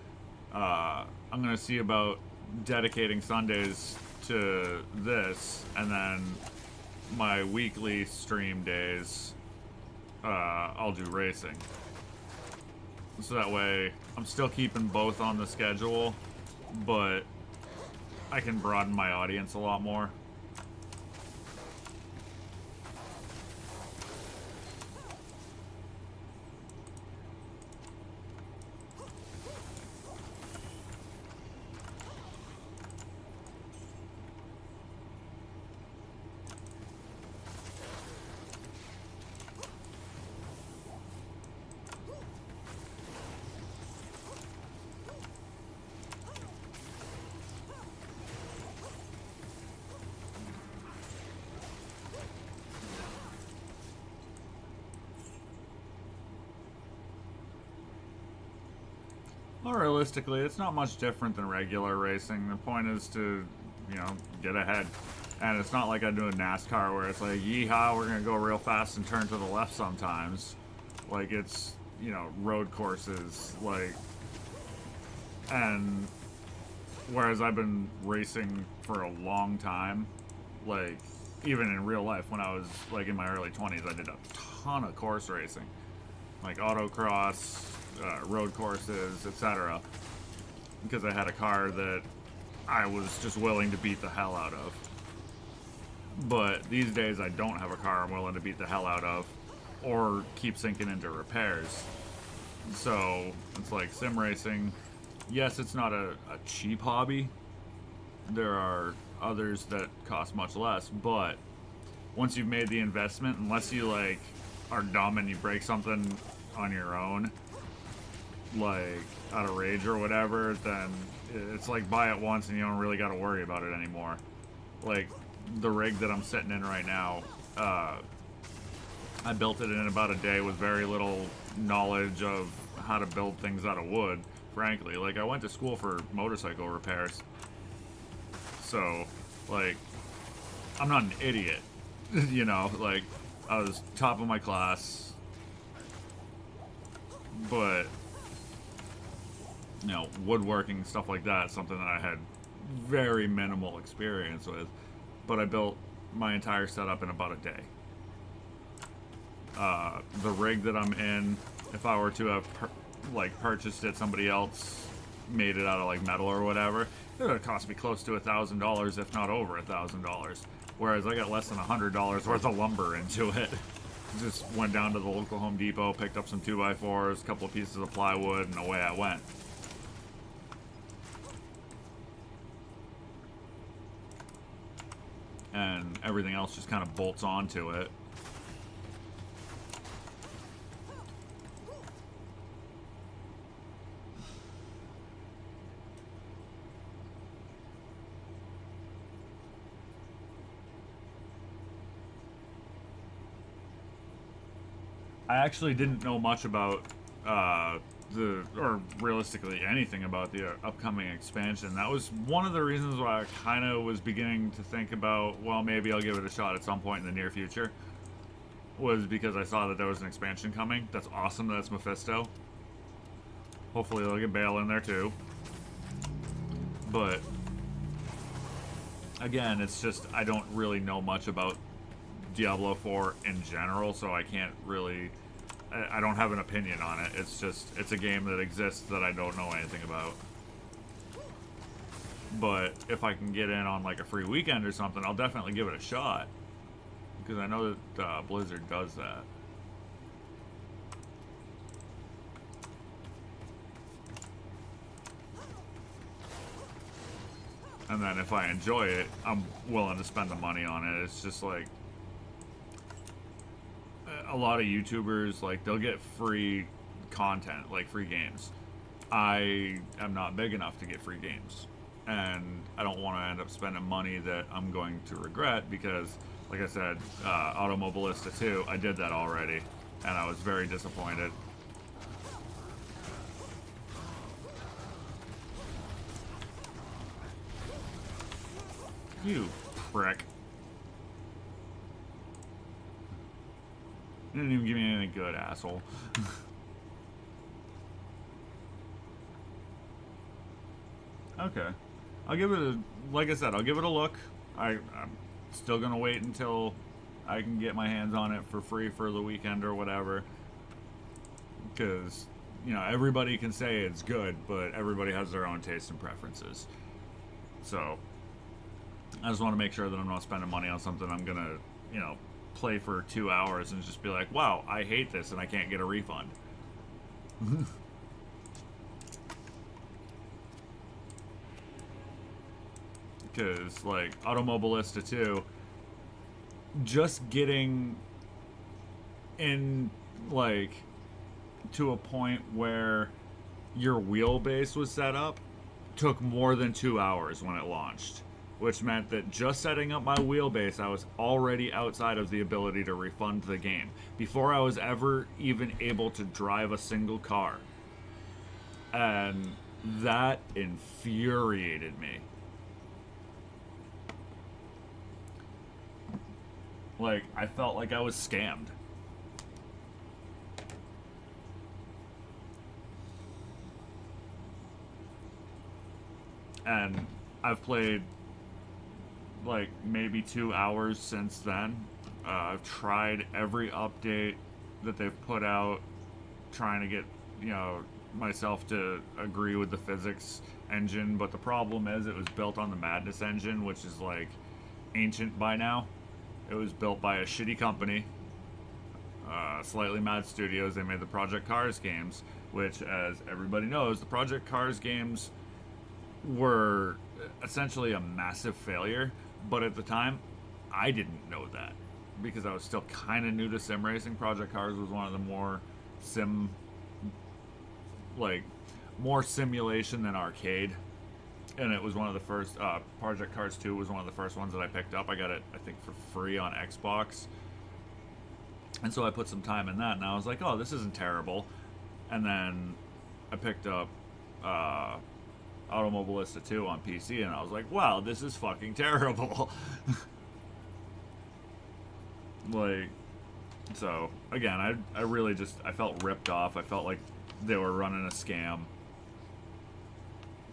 I'm going to see about dedicating Sundays to this, and then my weekly stream days, I'll do racing. So that way, I'm still keeping both on the schedule, but I can broaden my audience a lot more. Well, realistically, it's not much different than regular racing. The point is to, you know, get ahead. And it's not like I do a NASCAR where it's like, yeehaw, we're going to go real fast and turn to the left sometimes. Like, it's, you know, road courses. Like, And whereas I've been racing for a long time, like even in real life when I was like in my early 20s, I did a ton of course racing, like autocross, road courses, etc. Because I had a car that I was just willing to beat the hell out of. But these days I don't have a car I'm willing to beat the hell out of or keep sinking into repairs. So it's like sim racing. Yes, it's not a cheap hobby. There are others that cost much less, but once you've made the investment, unless you like are dumb and you break something on your own, like out of rage or whatever, then it's like buy it once and you don't really got to worry about it anymore. Like the rig that I'm sitting in right now, I built it in about a day with very little knowledge of how to build things out of wood, frankly. Like I went to school for motorcycle repairs, so like I'm not an idiot. You know, like I was top of my class, but you know, woodworking, stuff like that, something that I had very minimal experience with. But I built my entire setup in about a day. The rig that I'm in, if I were to have purchased it, somebody else made it out of like metal or whatever, it would have cost me close to $1,000, if not over $1,000. Whereas I got less than $100 worth of lumber into it. Just went down to the local Home Depot, picked up some 2x4s, a couple of pieces of plywood, and away I went. And everything else just kind of bolts onto it. I actually didn't know much about or realistically anything about the upcoming expansion. That was one of the reasons why I kind of was beginning to think about, well, maybe I'll give it a shot at some point in the near future. Was because I saw that there was an expansion coming. That's awesome. That's Mephisto. Hopefully they'll get Bale in there too. But again, it's just I don't really know much about Diablo 4 in general, so I can't really... I don't have an opinion on it. It's just, it's a game that exists that I don't know anything about. But if I can get in on like a free weekend or something, I'll definitely give it a shot. Because I know that Blizzard does that. And then if I enjoy it, I'm willing to spend the money on it. It's just like... a lot of YouTubers, like, they'll get free content, like free games. I am not big enough to get free games. And I don't want to end up spending money that I'm going to regret because, like I said, Automobilista 2, I did that already. And I was very disappointed. You prick. You didn't even give me anything good, asshole. Okay. I'll give it a... like I said, I'll give it a look. I'm still gonna wait until I can get my hands on it for free for the weekend or whatever. Because, you know, everybody can say it's good, but everybody has their own tastes and preferences. So, I just want to make sure that I'm not spending money on something I'm gonna, you know, play for 2 hours and just be like, wow, I hate this and I can't get a refund. Because, like, Automobilista 2, just getting in, like, to a point where your wheelbase was set up took more than 2 hours when it launched. Which meant that just setting up my wheelbase, I was already outside of the ability to refund the game before I was ever even able to drive a single car. And that infuriated me. Like, I felt like I was scammed. and I've played like maybe 2 hours since then. I've tried every update that they've put out, trying to get, you know, myself to agree with the physics engine, but the problem is it was built on the Madness engine, which is like ancient by now. It was built by a shitty company, Slightly Mad Studios. They made the Project Cars games, which, as everybody knows, the Project Cars games were essentially a massive failure. But at the time, I didn't know that because I was still kind of new to sim racing. Project Cars was one of the more sim, like, more simulation than arcade. And it was one of the first, Project Cars 2 was one of the first ones that I picked up. I got it, I think, for free on Xbox. And so I put some time in that, and I was like, oh, this isn't terrible. And then I picked up Automobilista 2 on PC, and I was like, wow, this is fucking terrible. Like, so, again, I really just, I felt ripped off. I felt like they were running a scam.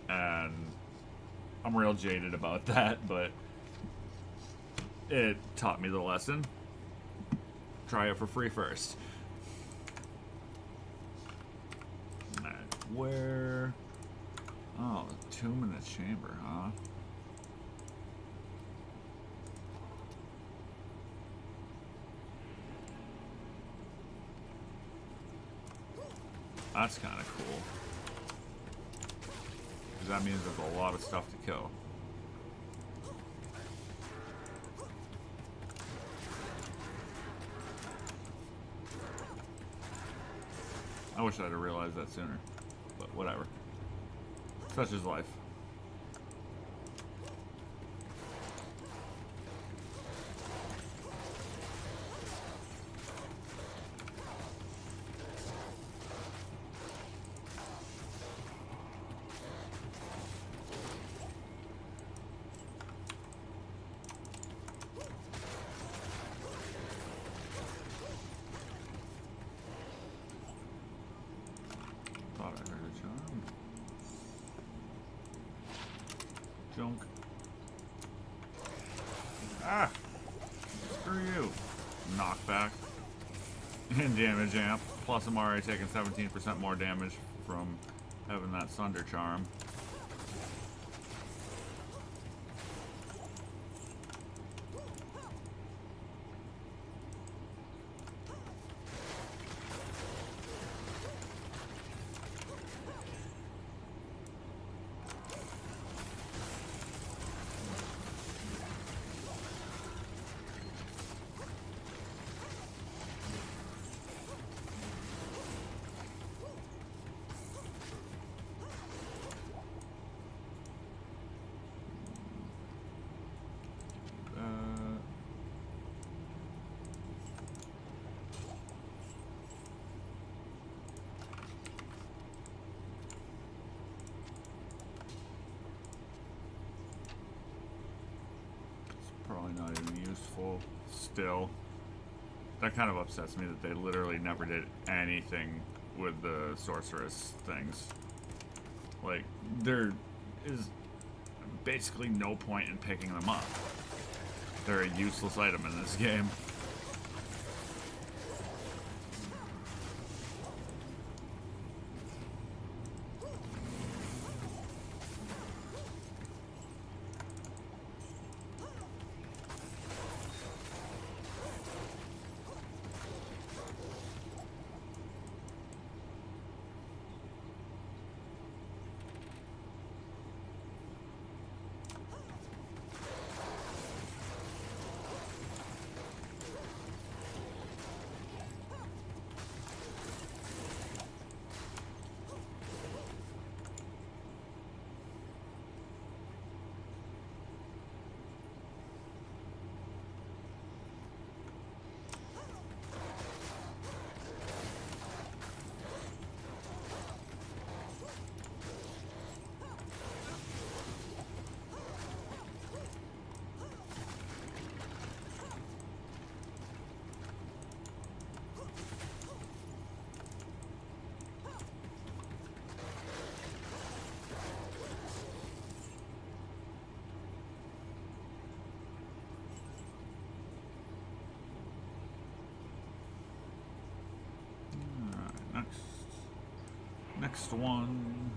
And I'm real jaded about that, but it taught me the lesson. Try it for free first. Alright, where... Oh, the tomb in the chamber, huh? That's kind of cool. Because that means there's a lot of stuff to kill. I wish I'd have realized that sooner, but whatever. Such is life. Junk. Ah! Screw you. Knockback. And damage amp. Plus I'm already taking 17% more damage from having that Sunder Charm. Probably not even useful still. That kind of upsets me that they literally never did anything with the sorceress things. Like, there is basically no point in picking them up. They're a useless item in this game. Next one.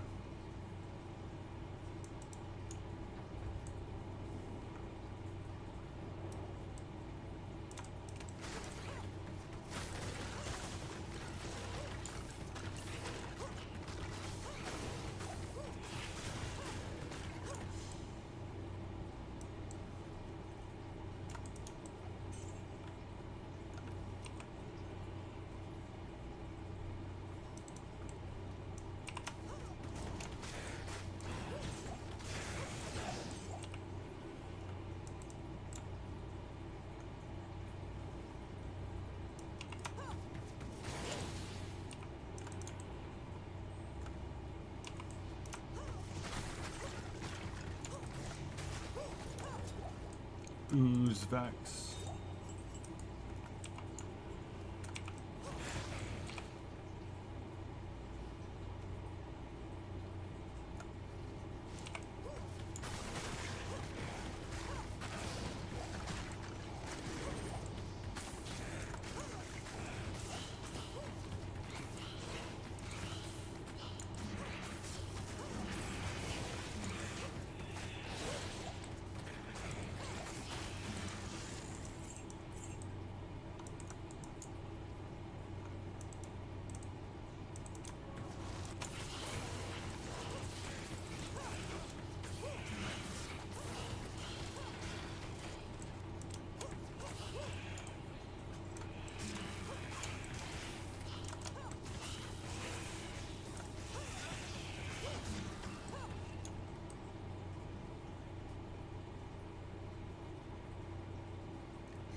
Ooze Vex.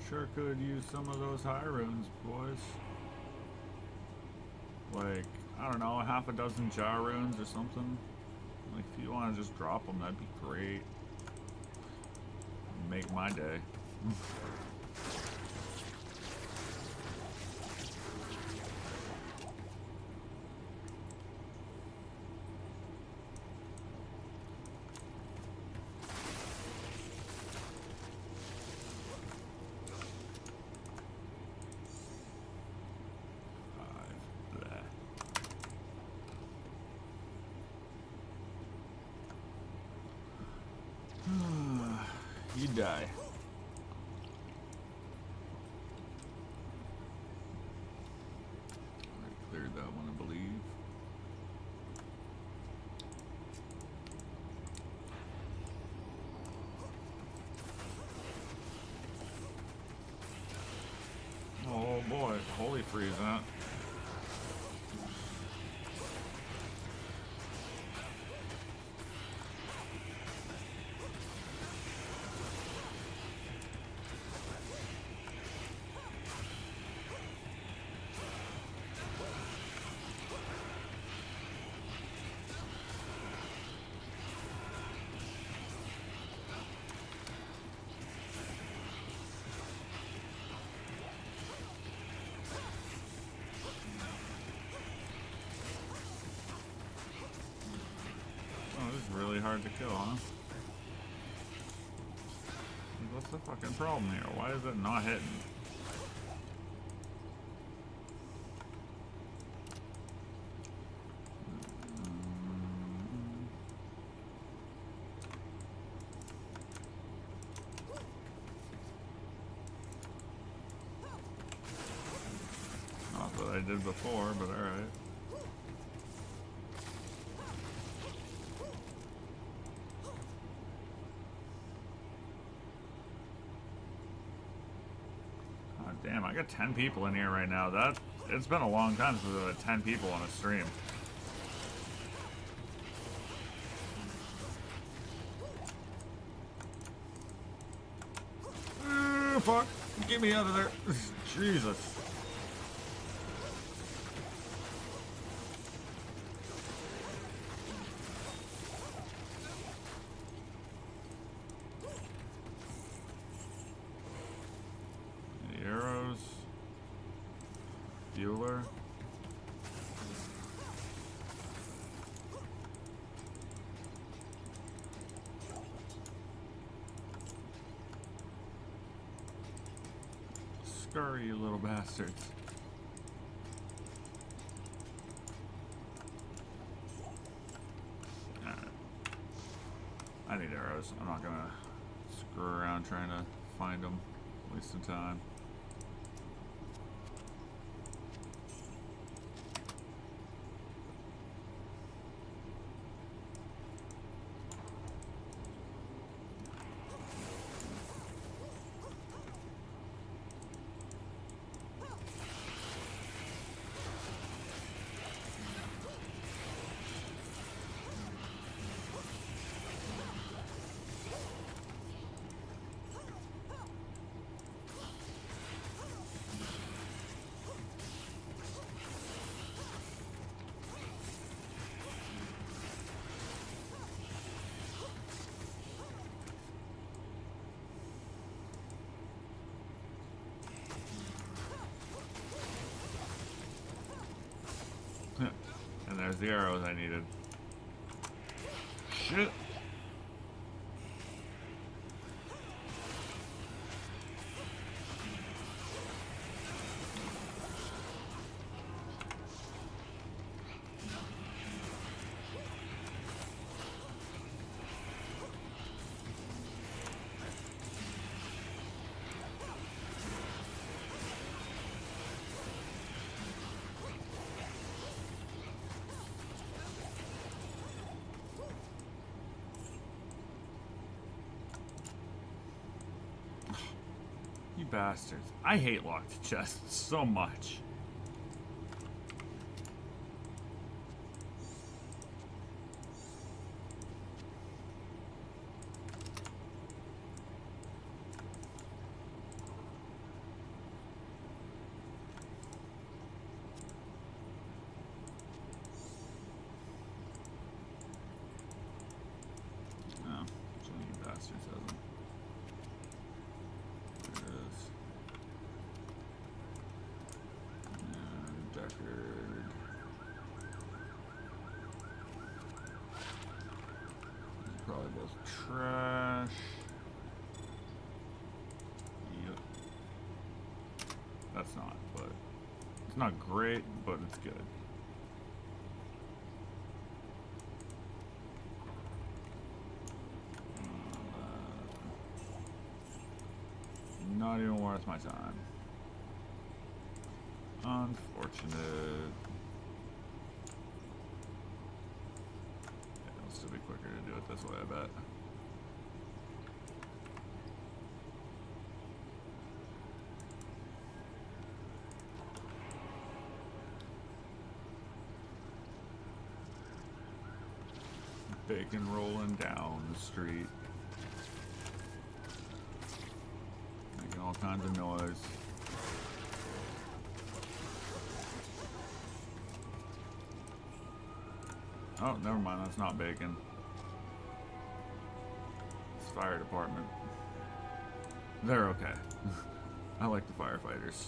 Sure could use some of those high runes, boys. Like, I don't know, half a dozen jar runes or something. Like, if you want to just drop them, that'd be great. Make my day. You die. I cleared that one, I believe. Oh boy, holy freeze that. Really hard to kill, huh? What's the fucking problem here? Why is it not hitting? Not what I did before, but alright. Damn, I got 10 people in here right now. It's been a long time since I've had 10 people on a stream. Fuck! Get me out of there! Jesus. Scurry, you little bastards. need arrows. I'm not gonna screw around trying to find them. Wasting time. And there's the arrows I needed. Shit! You bastards. I hate locked chests so much. Oh, so you bastards has them. Deckard. These are probably both trash. Yep. That's not, but it's not great, but it's good. Not even worth my time. Unfortunate. Yeah, it'll still be quicker to do it this way, I bet. Bacon rolling down the street. Making all kinds of noise. Oh, never mind, that's not bacon. It's fire department. They're okay. I like the firefighters.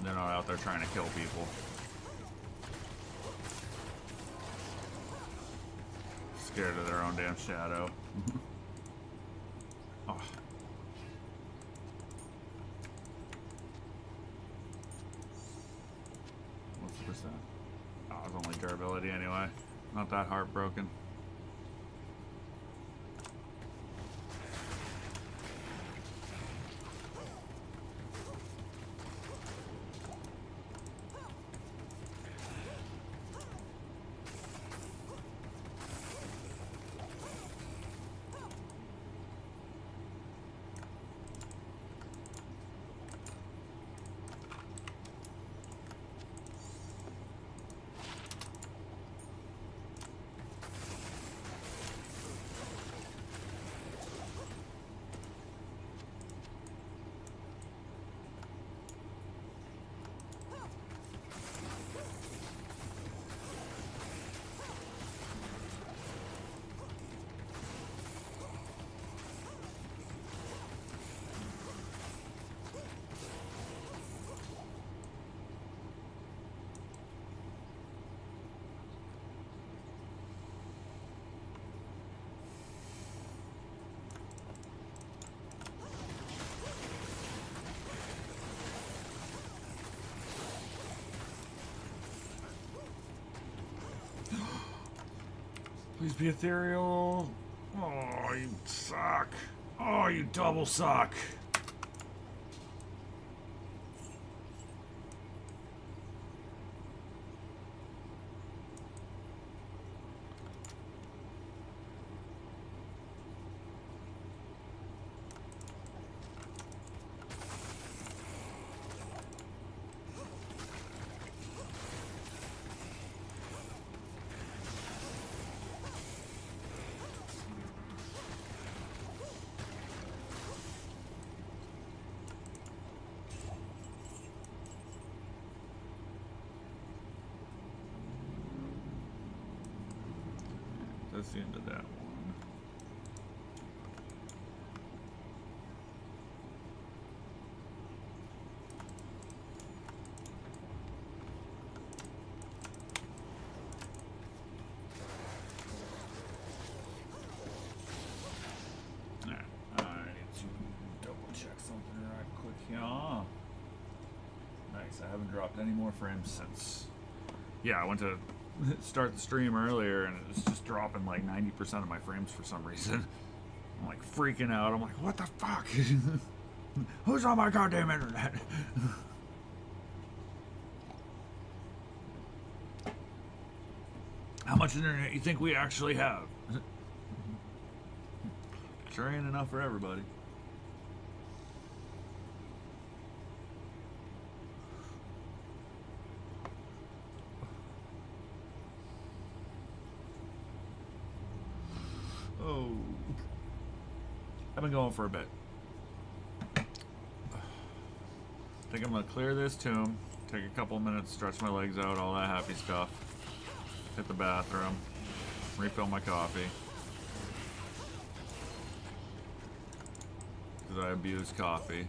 They're not out there trying to kill people. Scared of their own damn shadow. Oh. What's the percent? Oh, it's only durability anyway. Not that heartbroken. Please be ethereal. Oh, you suck. Oh, you double suck. That's the end of that one. Alright, I need to double check something right quick here. Nice, I haven't dropped any more frames since. Yeah, I went to start the stream earlier and it was just dropping like 90% of my frames for some reason. I'm like freaking out. I'm like, what the fuck? Who's on my goddamn internet? How much internet you think we actually have? Sure ain't enough for everybody. Oh, I've been going for a bit. I think I'm gonna clear this tomb, take a couple minutes, stretch my legs out, all that happy stuff. Hit the bathroom, refill my coffee. Because I abuse coffee.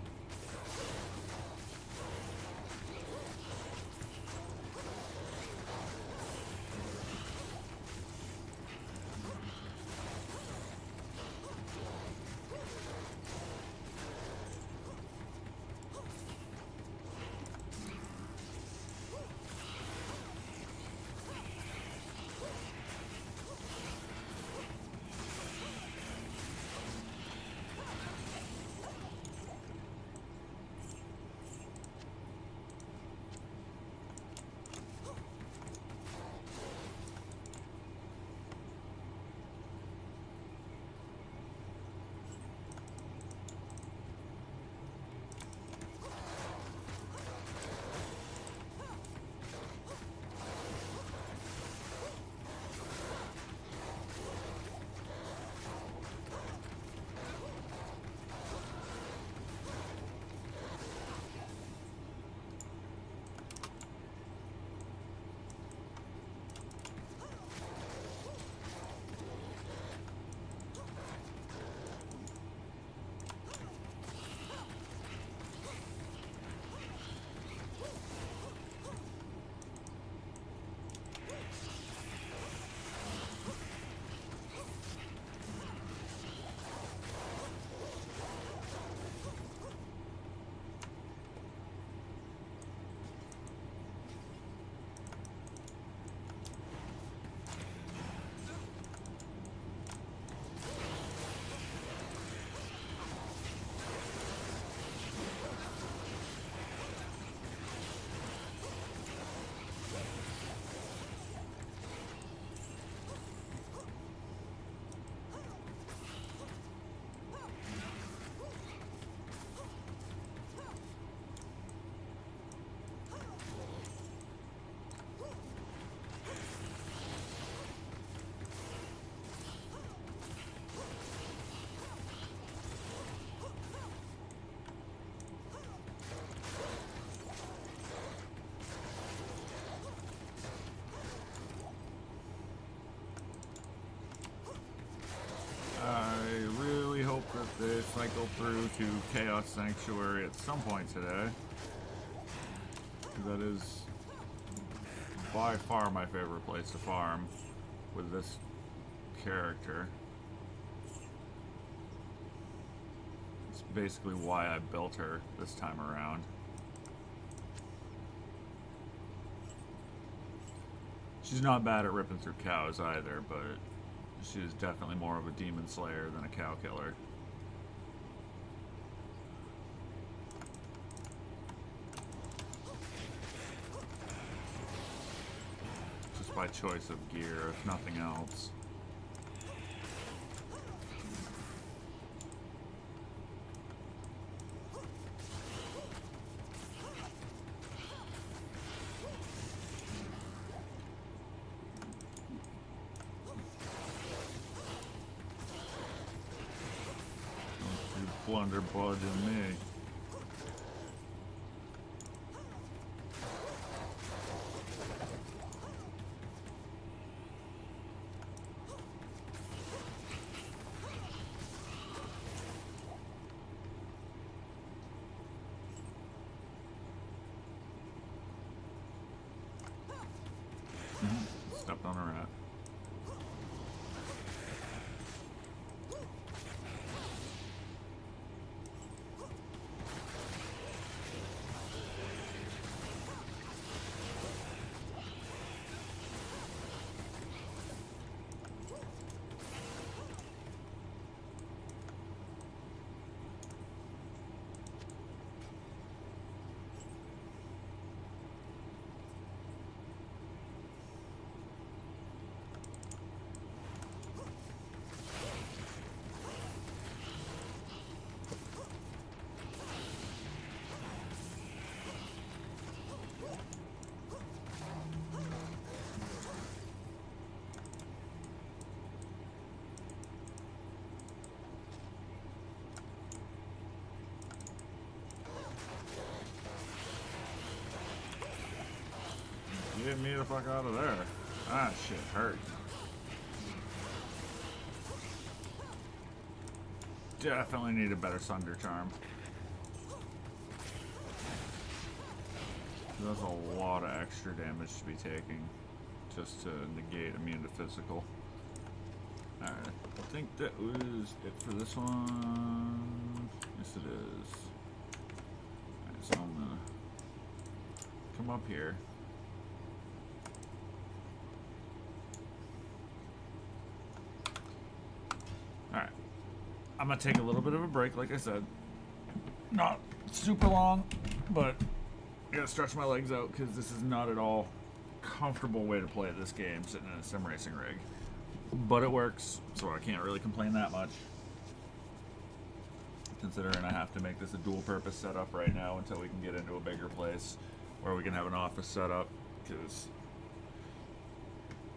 They cycle through to Chaos Sanctuary at some point today. That is by far my favorite place to farm with this character. It's basically why I built her this time around. She's not bad at ripping through cows either, but She is definitely more of a demon slayer than a cow killer. Just by choice of gear, if nothing else. Blunderbud in me. Stepped on a rat. Get me the fuck out of there. Ah, shit hurt. Definitely need a better Sunder Charm. That's a lot of extra damage to be taking just to negate immune to physical. Alright, I think that was it for this one. Yes, it is. Alright, so I'm gonna come up here. Alright. I'm gonna take a little bit of a break, like I said. Not super long, but I gotta stretch my legs out because this is not at all comfortable way to play this game sitting in a sim racing rig. But it works, so I can't really complain that much. Considering I have to make this a dual purpose setup right now until we can get into a bigger place where we can have an office set up, because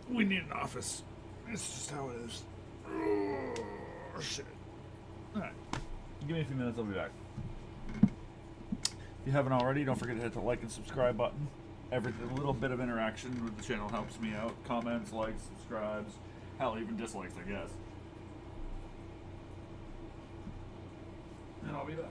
we need an office. It's just how it is. Oh, shit. Alright. Give me a few minutes, I'll be back. If you haven't already, don't forget to hit the like and subscribe button. Every little bit of interaction with the channel helps me out. Comments, likes, subscribes, hell, even dislikes, I guess. And I'll be back.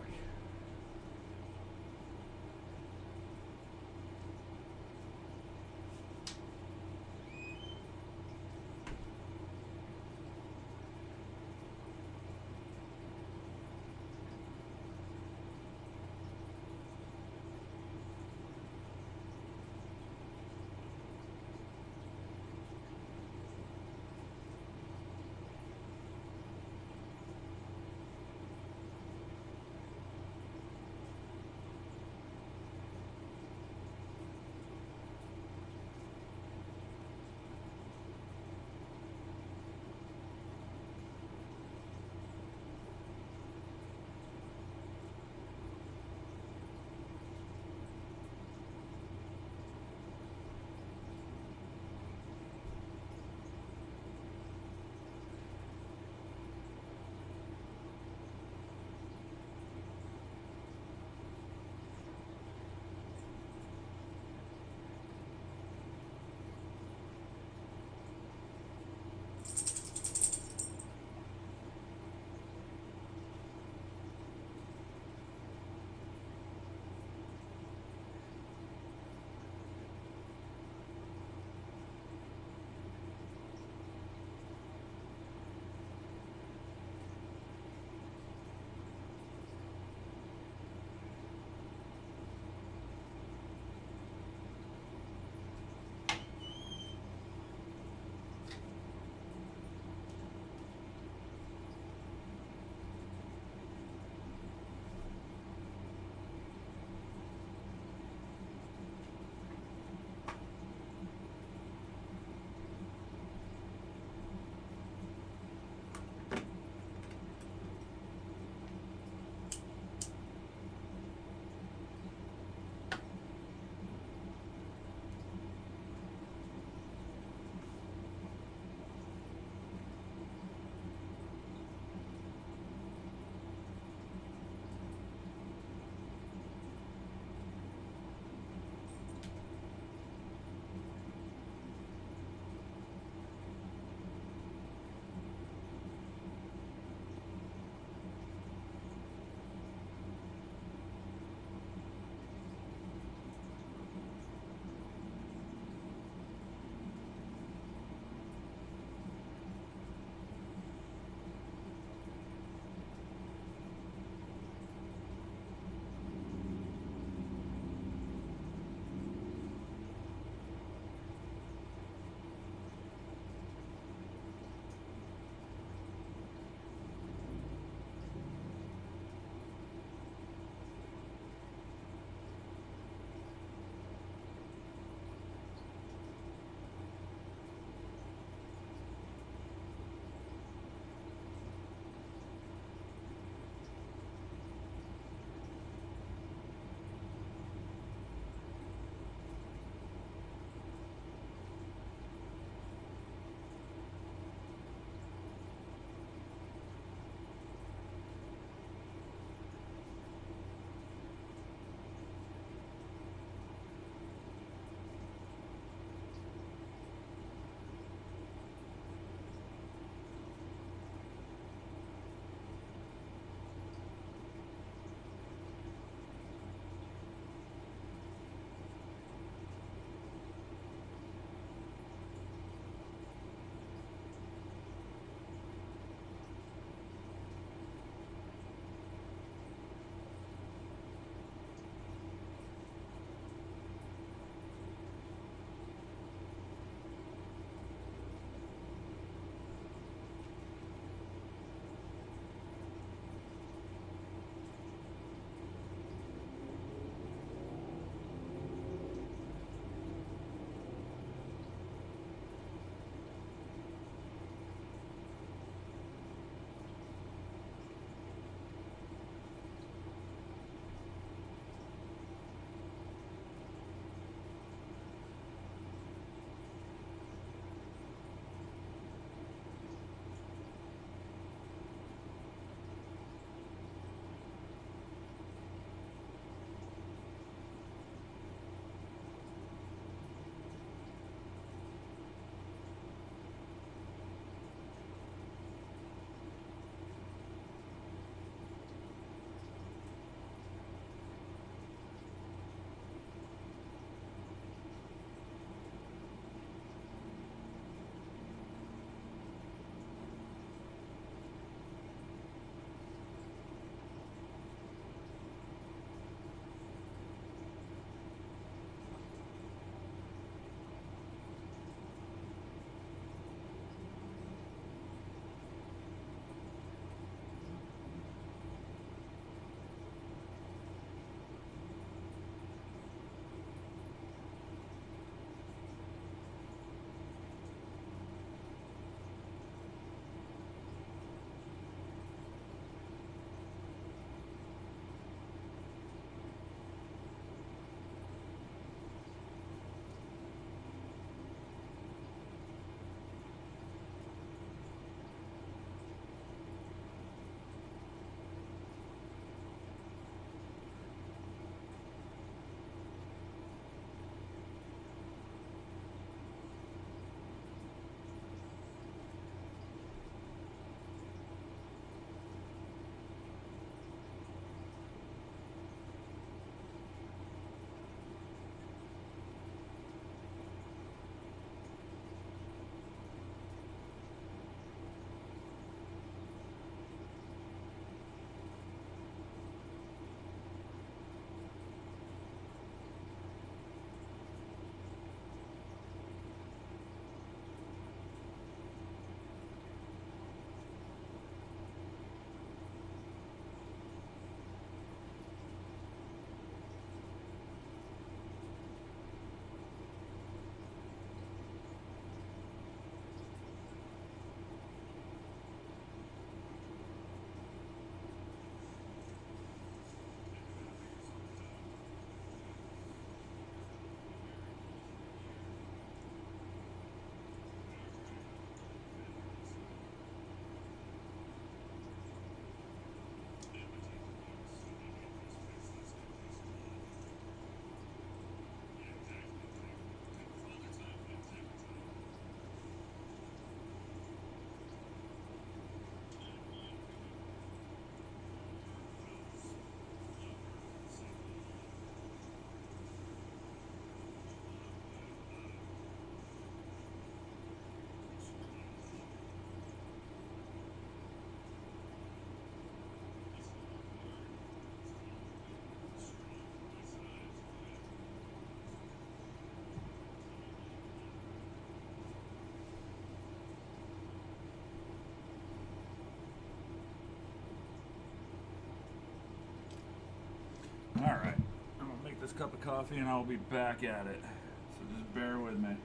last cup of coffee and I'll be back at it. So just bear with me.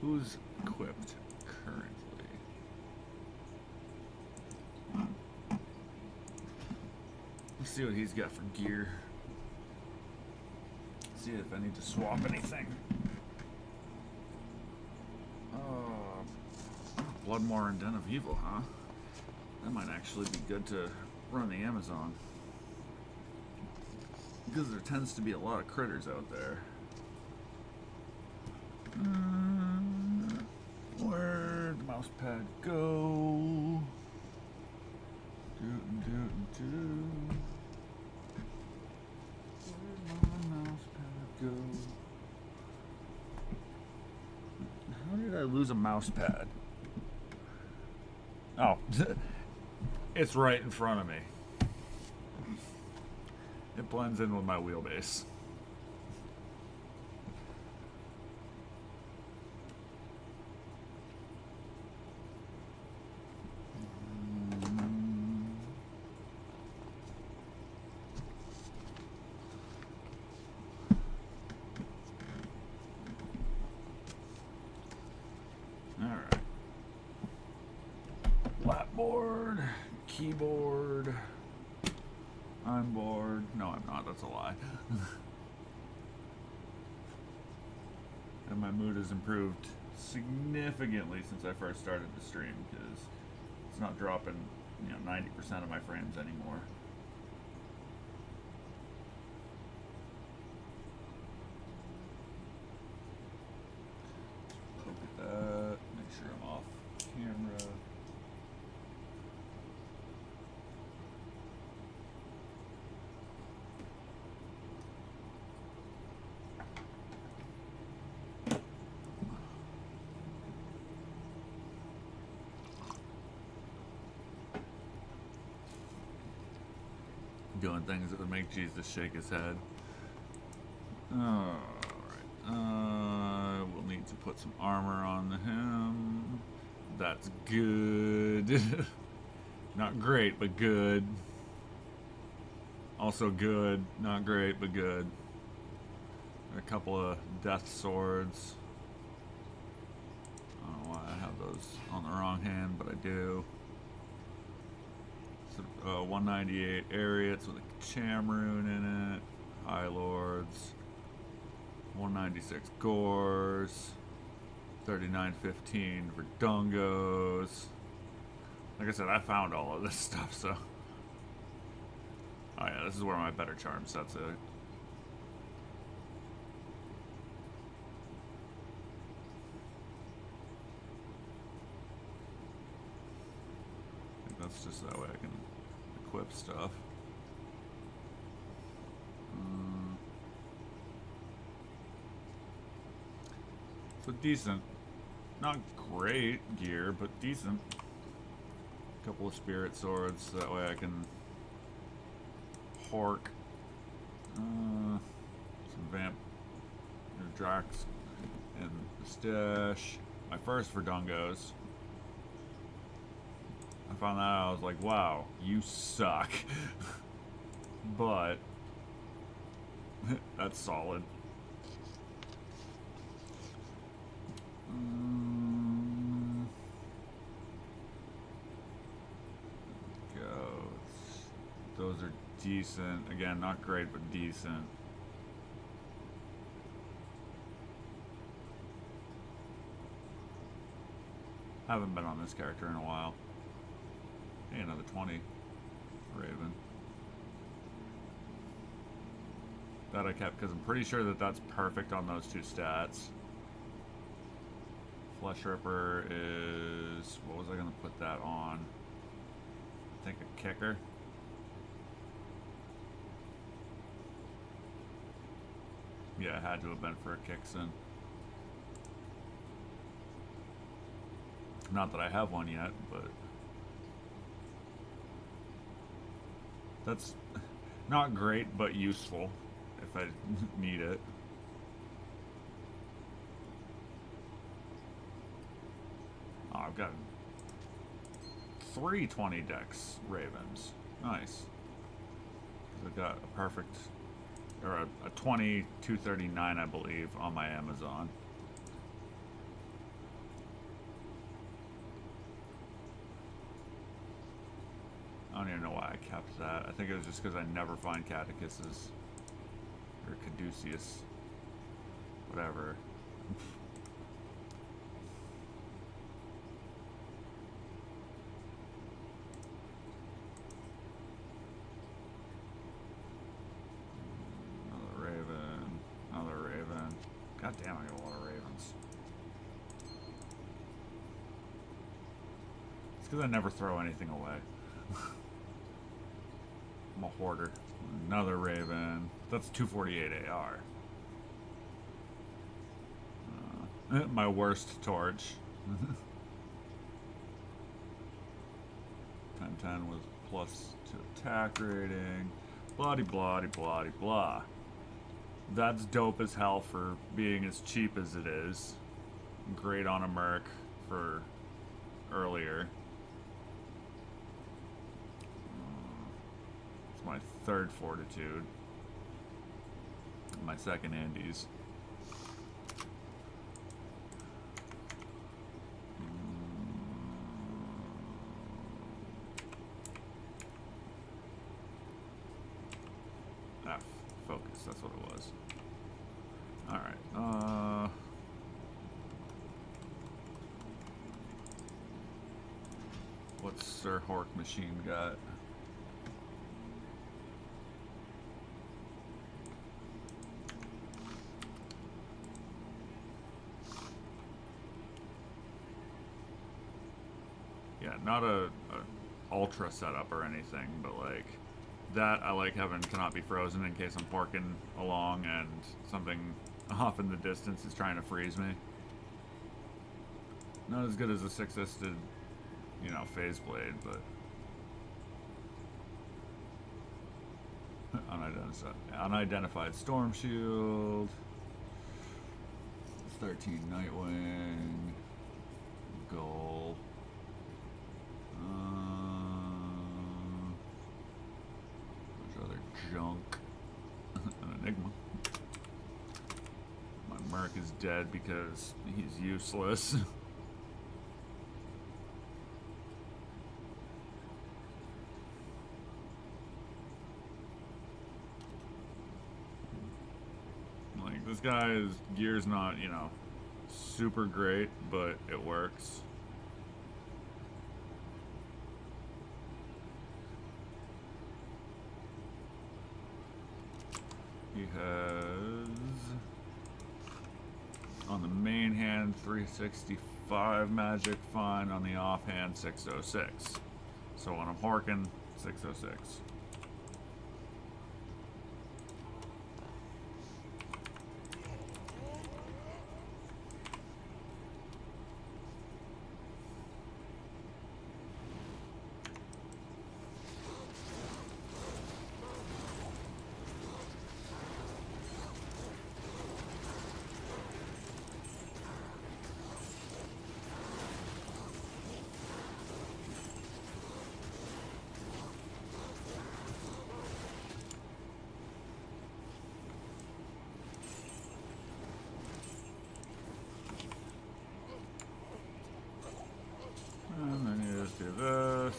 Who's equipped currently? Let's see what he's got for gear. See if I need to swap anything. Bloodmore and Den of Evil, huh? That might actually be good to run the Amazon. Because there tends to be a lot of critters out there. Where'd the mouse pad go? Where'd my mouse pad go? How did I lose a mouse pad? Oh, it's right in front of me. It blends in with my wheelbase. Board, keyboard. I'm bored. No, I'm not. That's a lie. And my mood has improved significantly since I first started the stream because it's not dropping, 90% of my frames anymore. Look at that. Make sure I'm off camera. Doing things that would make Jesus shake his head. Alright. We'll need to put some armor on him. That's good. Not great, but good. Also good, not great, but good. A couple of death swords. I don't know why I have those on the wrong hand, but I do. So, 198 Ariats with a Chamroon in it. High Lords. 196 Gores. 3915 Verdungos. Like I said, I found all of this stuff, so. Oh yeah, this is where my better charm sets it. I think that's just that way I can equip stuff. So decent. Not great gear, but decent. A couple of spirit swords, that way I can hork some vamp Drax in the stash. My first Verdungos. I found that out, I was like, wow, you suck. But that's solid. Those are decent. Again, not great, but decent. Haven't been on this character in a while. Hey, another 20. Raven. That I kept because I'm pretty sure that that's perfect on those two stats. Flesh Ripper is... What was I going to put that on? I think a kicker. Yeah, it had to have been for a kicksin. Not that I have one yet, but... That's not great, but useful if I need it. Oh, I've got 320 Dex Ravens. Nice. I've got a perfect... Or a 20, 239, I believe, on my Amazon. I don't even know why I kept that. I think it was just because I never find Catechuses. Or Caduceus. Whatever. God damn, I got a lot of ravens. It's because I never throw anything away. I'm a hoarder. Another raven. That's 248 AR. My worst torch. 1010 with plus to attack rating. Bloody, bloody, bloody, blah. That's dope as hell for being as cheap as it is. Great on a Merc for earlier. It's my third Fortitude. My second Andes. Focus, that's what it was. Alright, what's Sir Hork Machine got? Yeah, not a ultra setup or anything, but like that I like having cannot be frozen in case I'm porking along and something off in the distance is trying to freeze me. Not as good as a six-isted, you know, phase blade, but unidentified storm shield, 13 Nightwing, Gull. Which other junk. An enigma. My Merc is dead because he's useless. Like, this guy's gear's not, you know, super great, but it works. He has, on the main hand, 365 magic, fine. On the offhand, 606. So when I'm horking, 606. And then you just do this.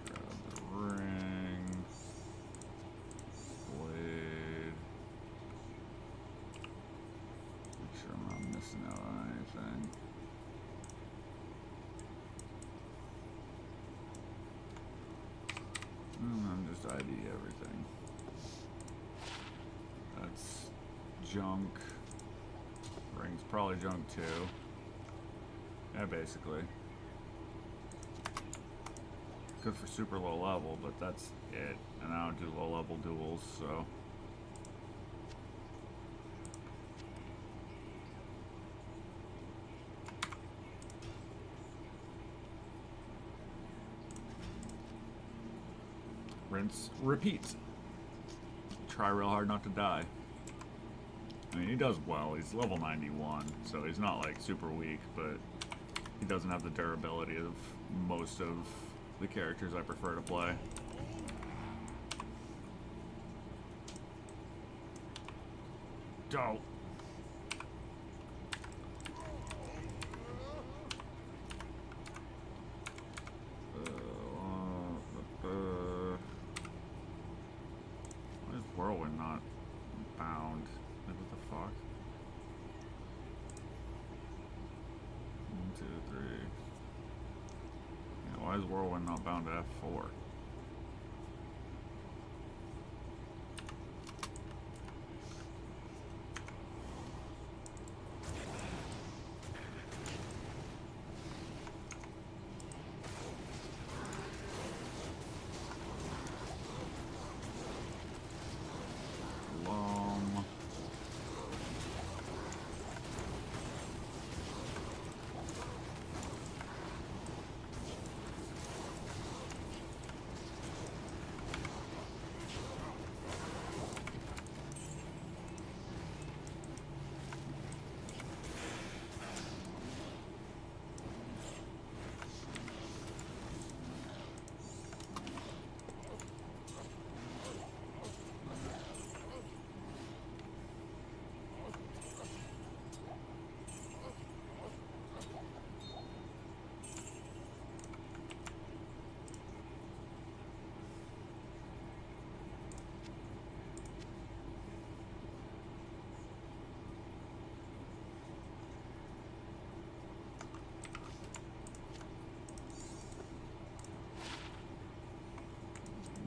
Grab the ring. Blade. Make sure I'm not missing out on anything. And then just ID everything. That's junk. Ring's probably junk too. Yeah, basically. Good for super low level, but that's it. And I don't do low level duels, so. Rinse, repeat. Try real hard not to die. I mean, he does well. He's level 91, so he's not like super weak, but he doesn't have the durability of most of the characters I prefer to play. Dope. Why is Whirlwind not bound? Like, what the fuck? 1, 2, 3. Yeah, why is Whirlwind not bound to F4?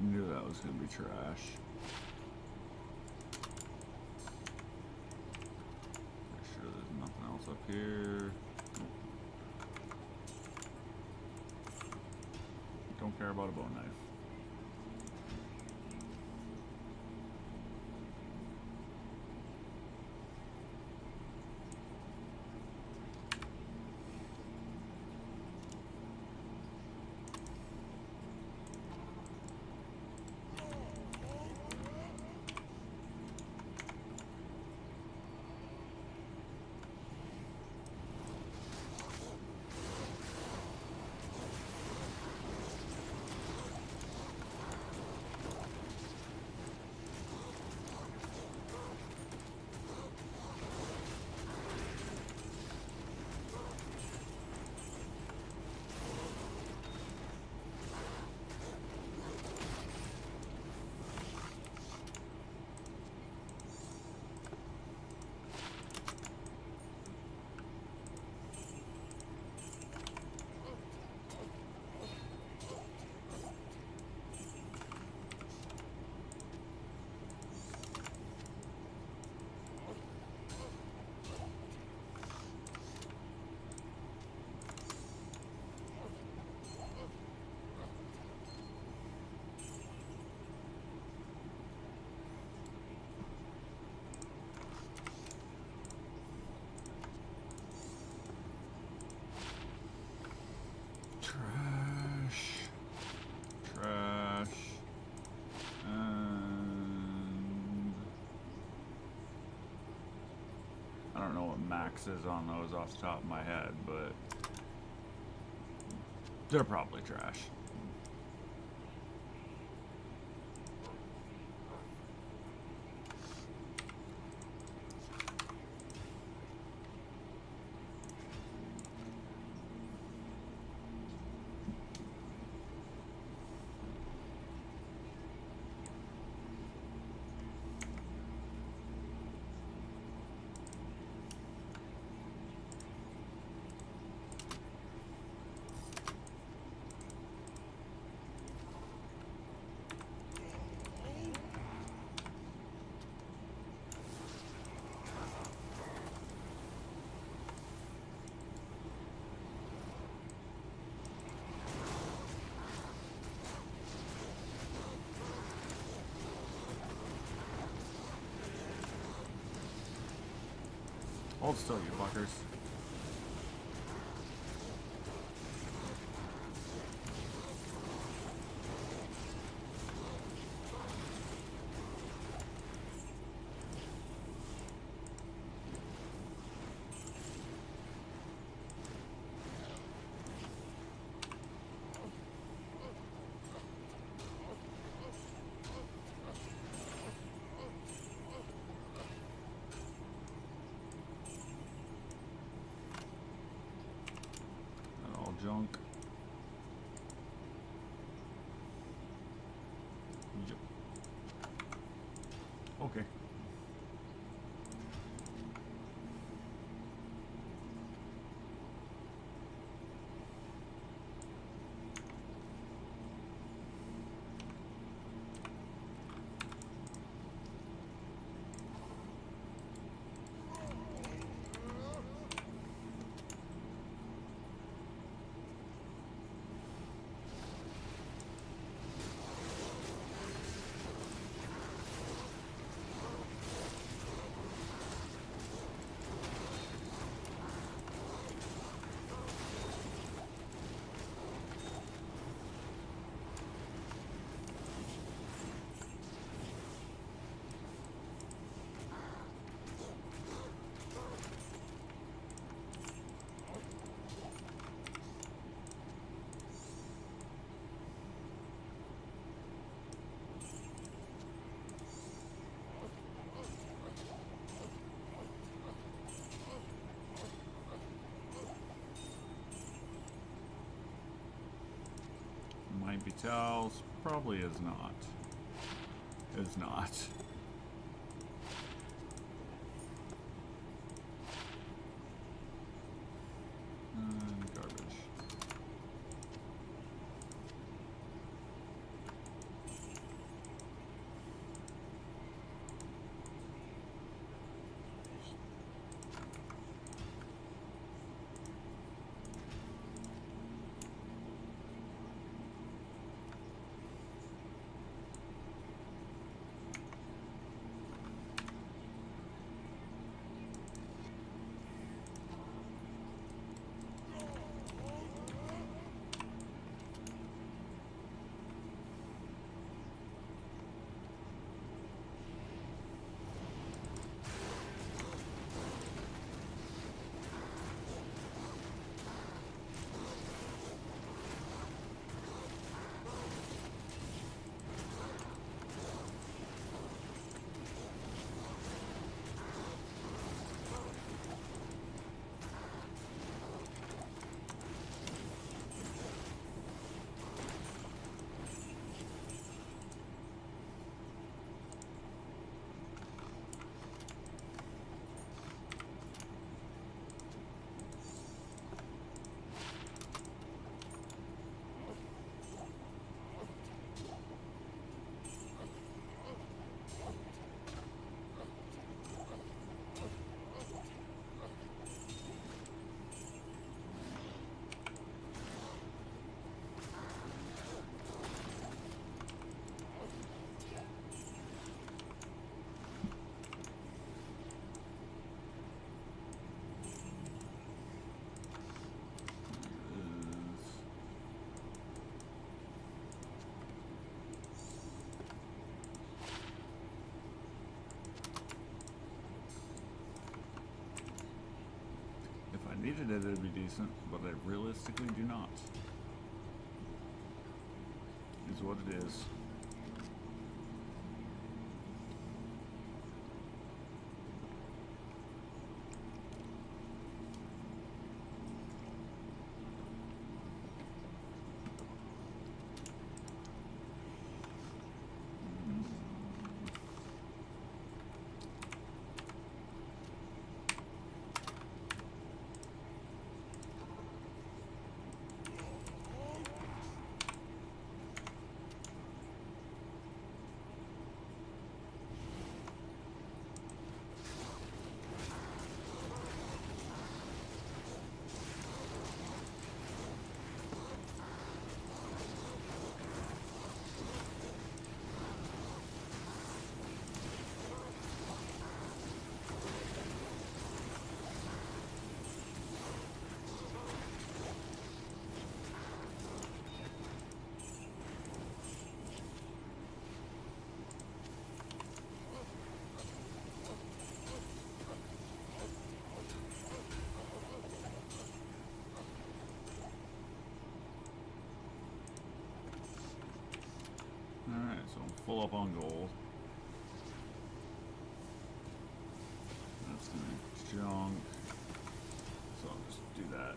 Knew that was gonna be trash. Make sure there's nothing else up here. Nope. Don't care about a bone knife. boxes on those off the top of my head, but they're probably trash. Hold still, you fuckers. Junk. Yep. Okay. Might be towels. Probably is not. Is not. Garbage. they did, it'd be decent, but they realistically do not. Is what it is. Alright, so I'm full up on gold. That's gonna be junk. So I'll just do that.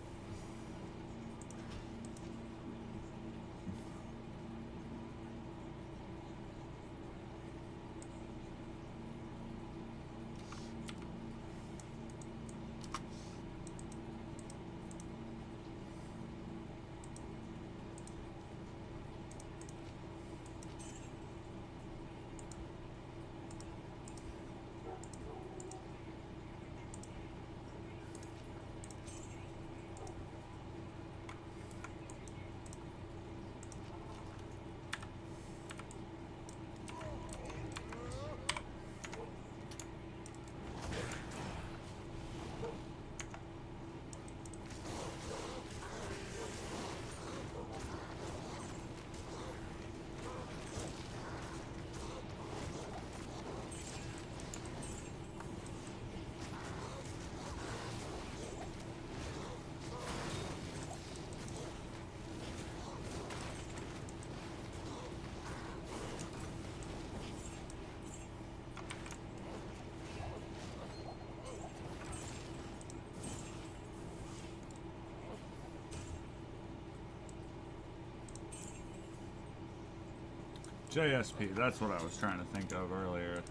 JSP, that's what I was trying to think of earlier.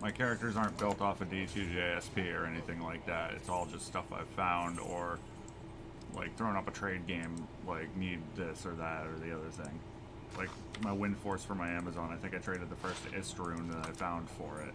My characters aren't built off of D2 JSP or anything like that. It's all just stuff I've found or like throwing up a trade game, like need this or that or the other thing. Like my Wind Force for my Amazon, I think I traded the first Ist rune that I found for it.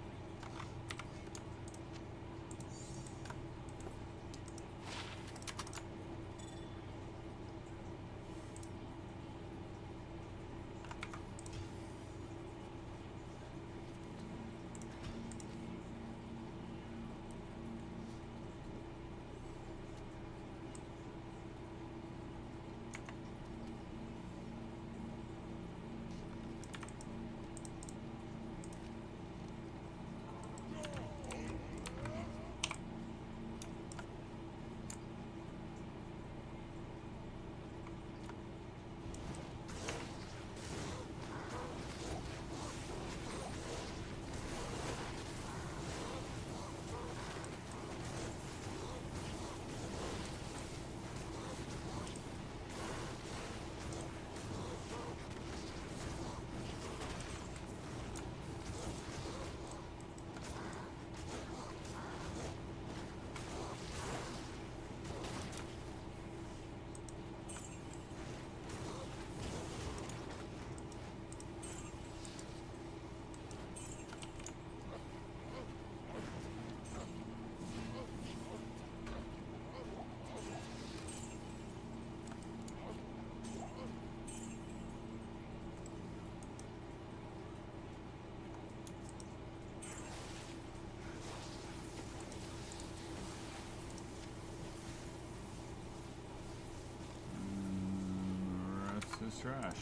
Is trash.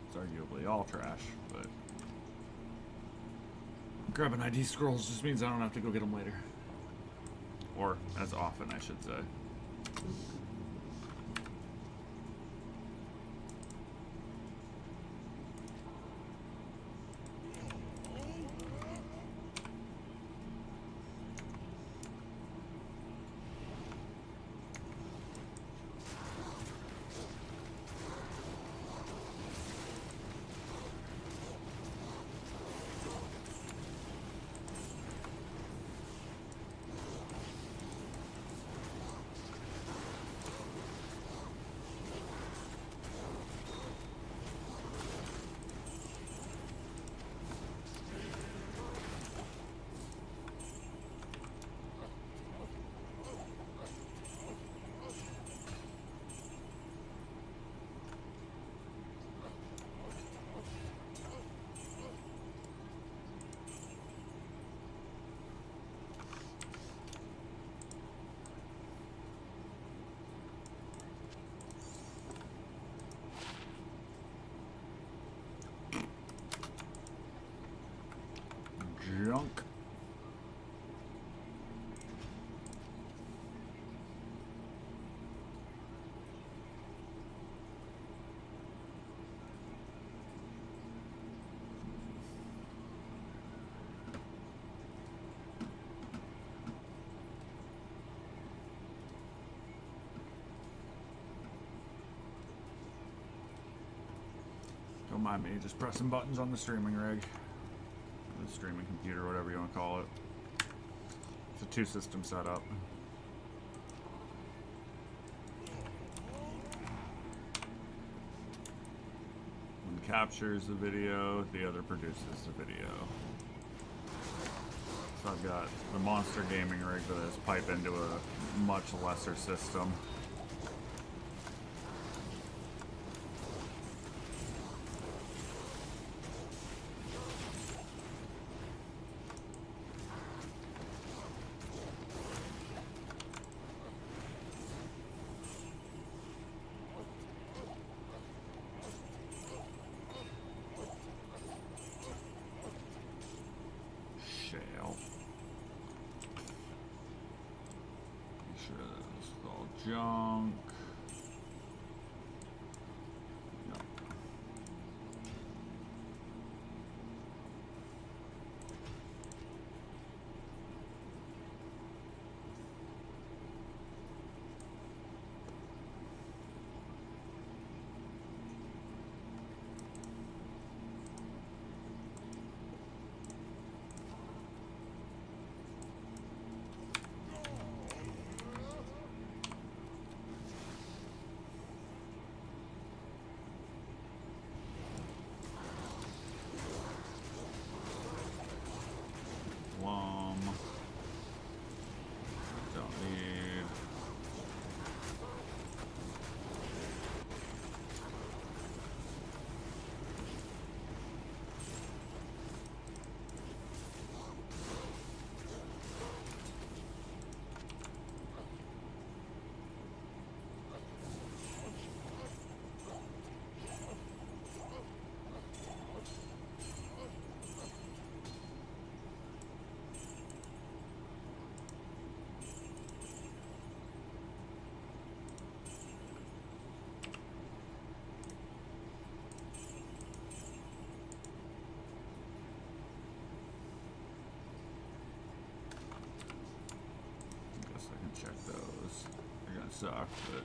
It's arguably all trash, but grabbing ID scrolls just means I don't have to go get them later. or as often, I should say. Junk. Don't mind me, just pressing buttons on the streaming rig. The streaming computer, whatever you want to call it. It's a two-system setup. One captures the video, the other produces the video. So I've got the monster gaming rig that is pipe into a much lesser system. Junk. Yep. Check those. They're gonna suck, but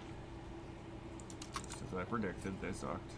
just as I predicted, they sucked.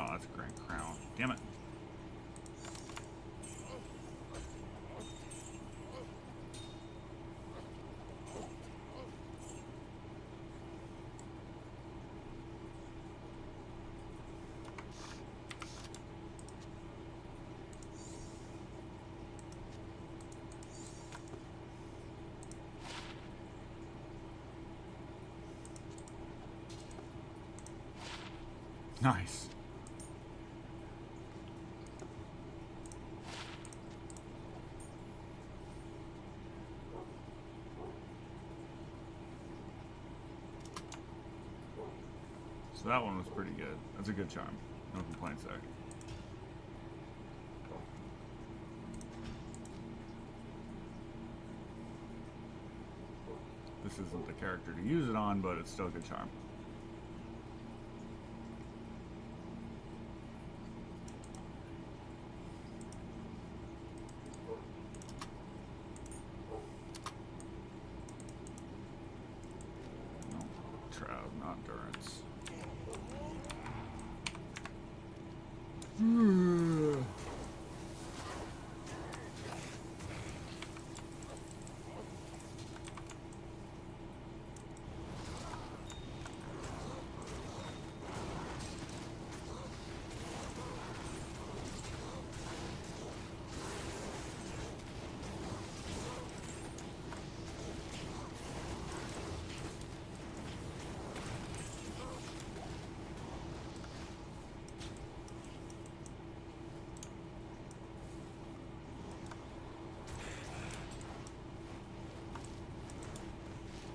Oh, that's a great crown. Damn it. Nice. So that one was pretty good. That's a good charm. No complaints there. This isn't the character to use it on, but it's still a good charm. No, Trout, not Durance.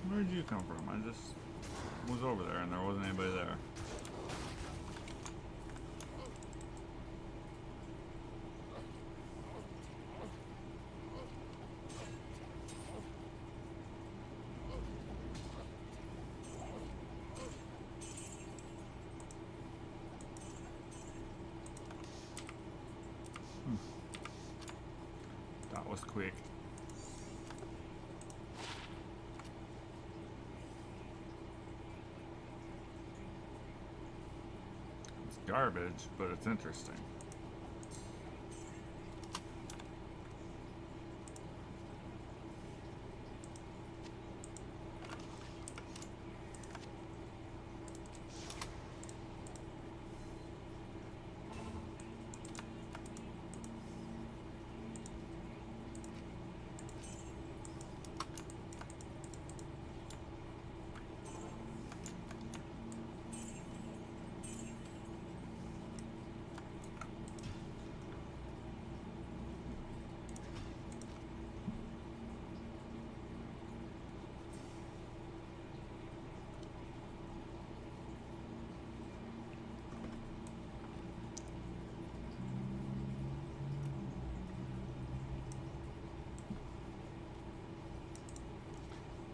Where'd you come from? I just was over there and there wasn't anybody there. That was quick. Garbage, but it's interesting.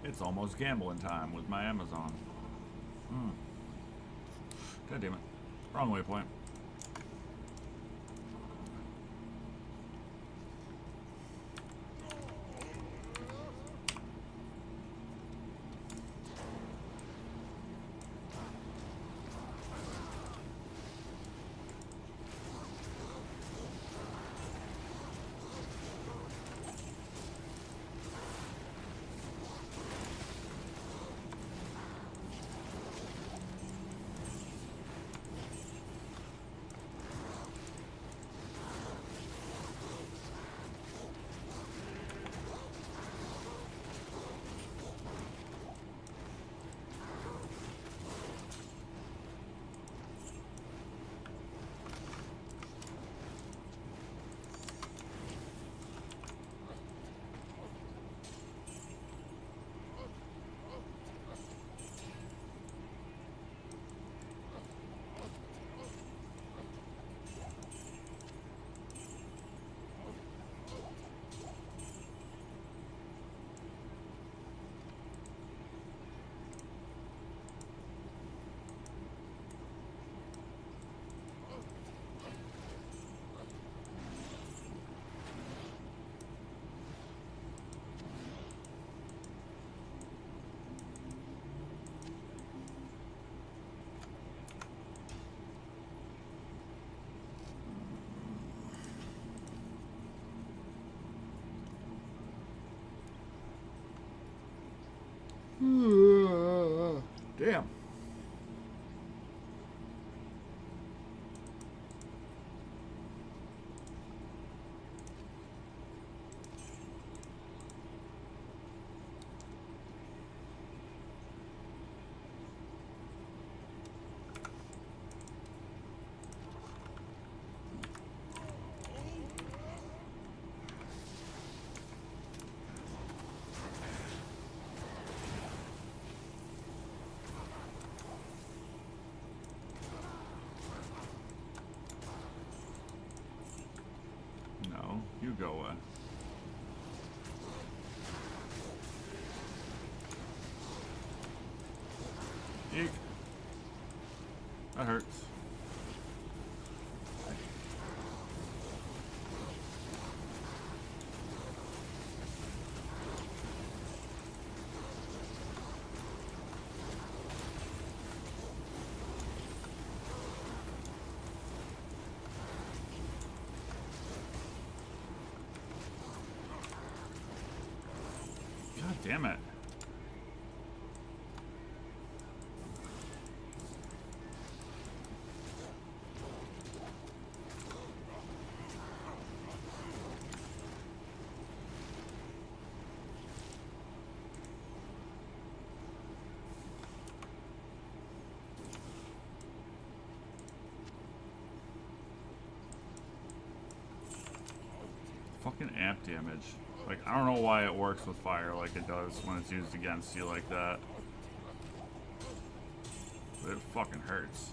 It's almost gambling time with my Amazon. God damn it. Wrong waypoint. You go away. Eek. That hurts. God damn it. Fucking amp damage. Like, I don't know why it works with fire like it does when it's used against you like that. But it fucking hurts.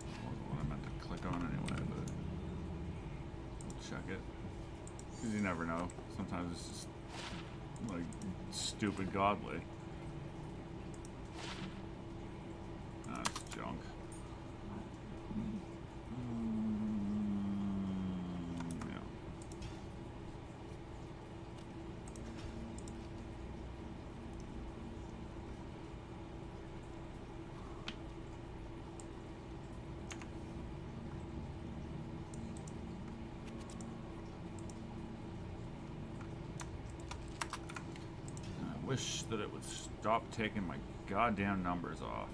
That wasn't what I meant to click on anyway, but we'll check it. Because you never know. Sometimes it's just, like, stupid godly. That's junk. Wish that it would stop taking my goddamn numbers off.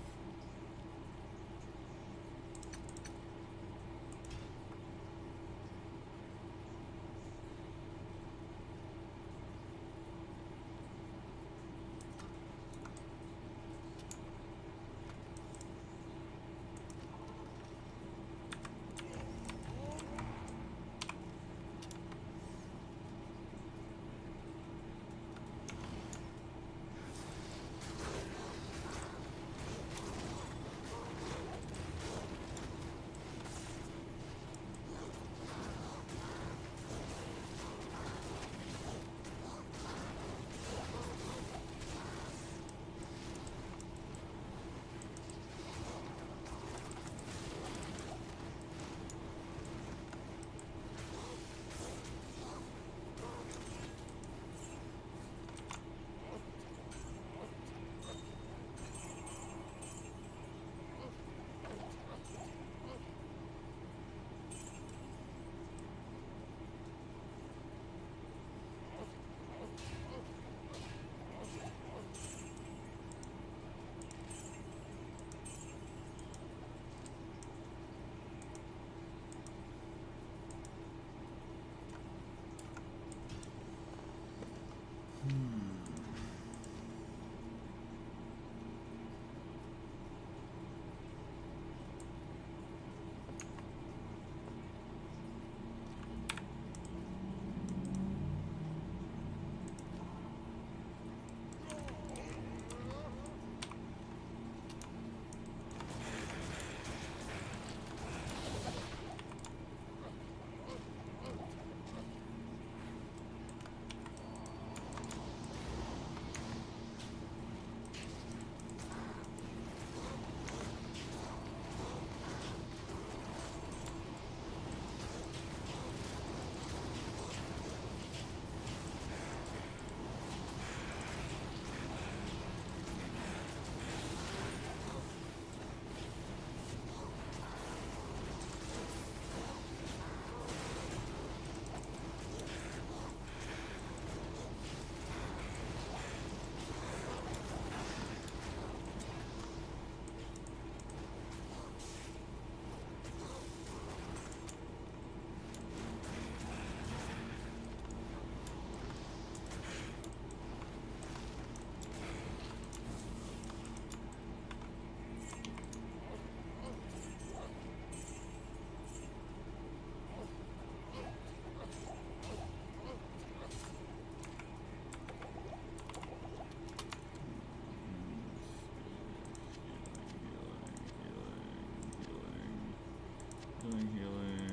Healing.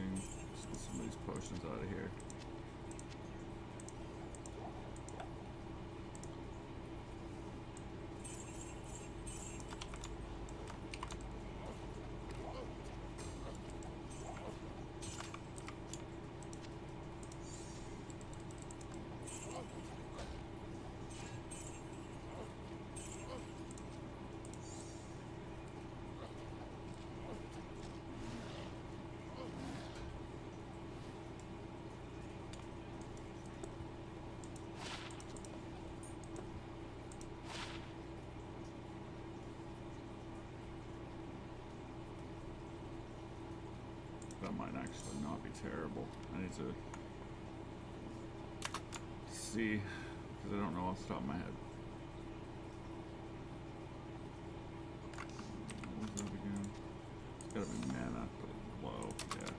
that might actually not be terrible. I need to see, because I don't know off the top of my head. What was that again? It's gotta be mana, but low, yeah.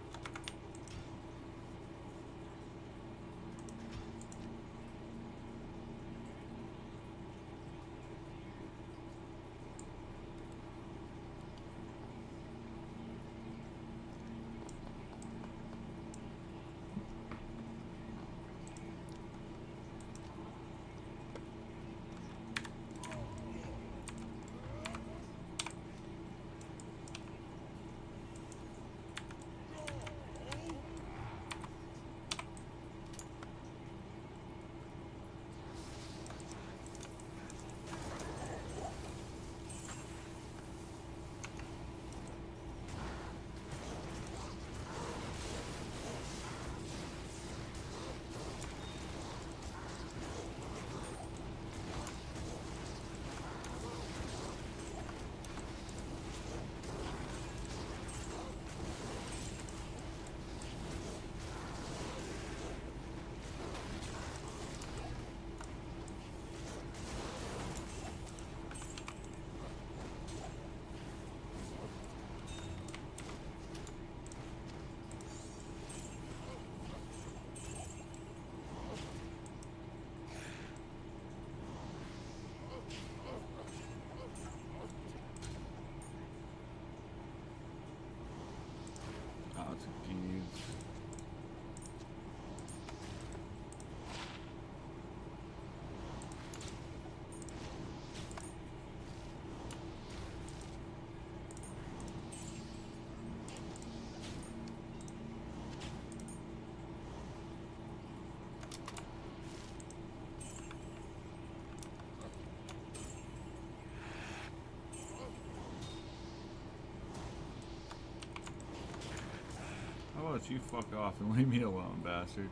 How about you fuck off and leave me alone, bastard?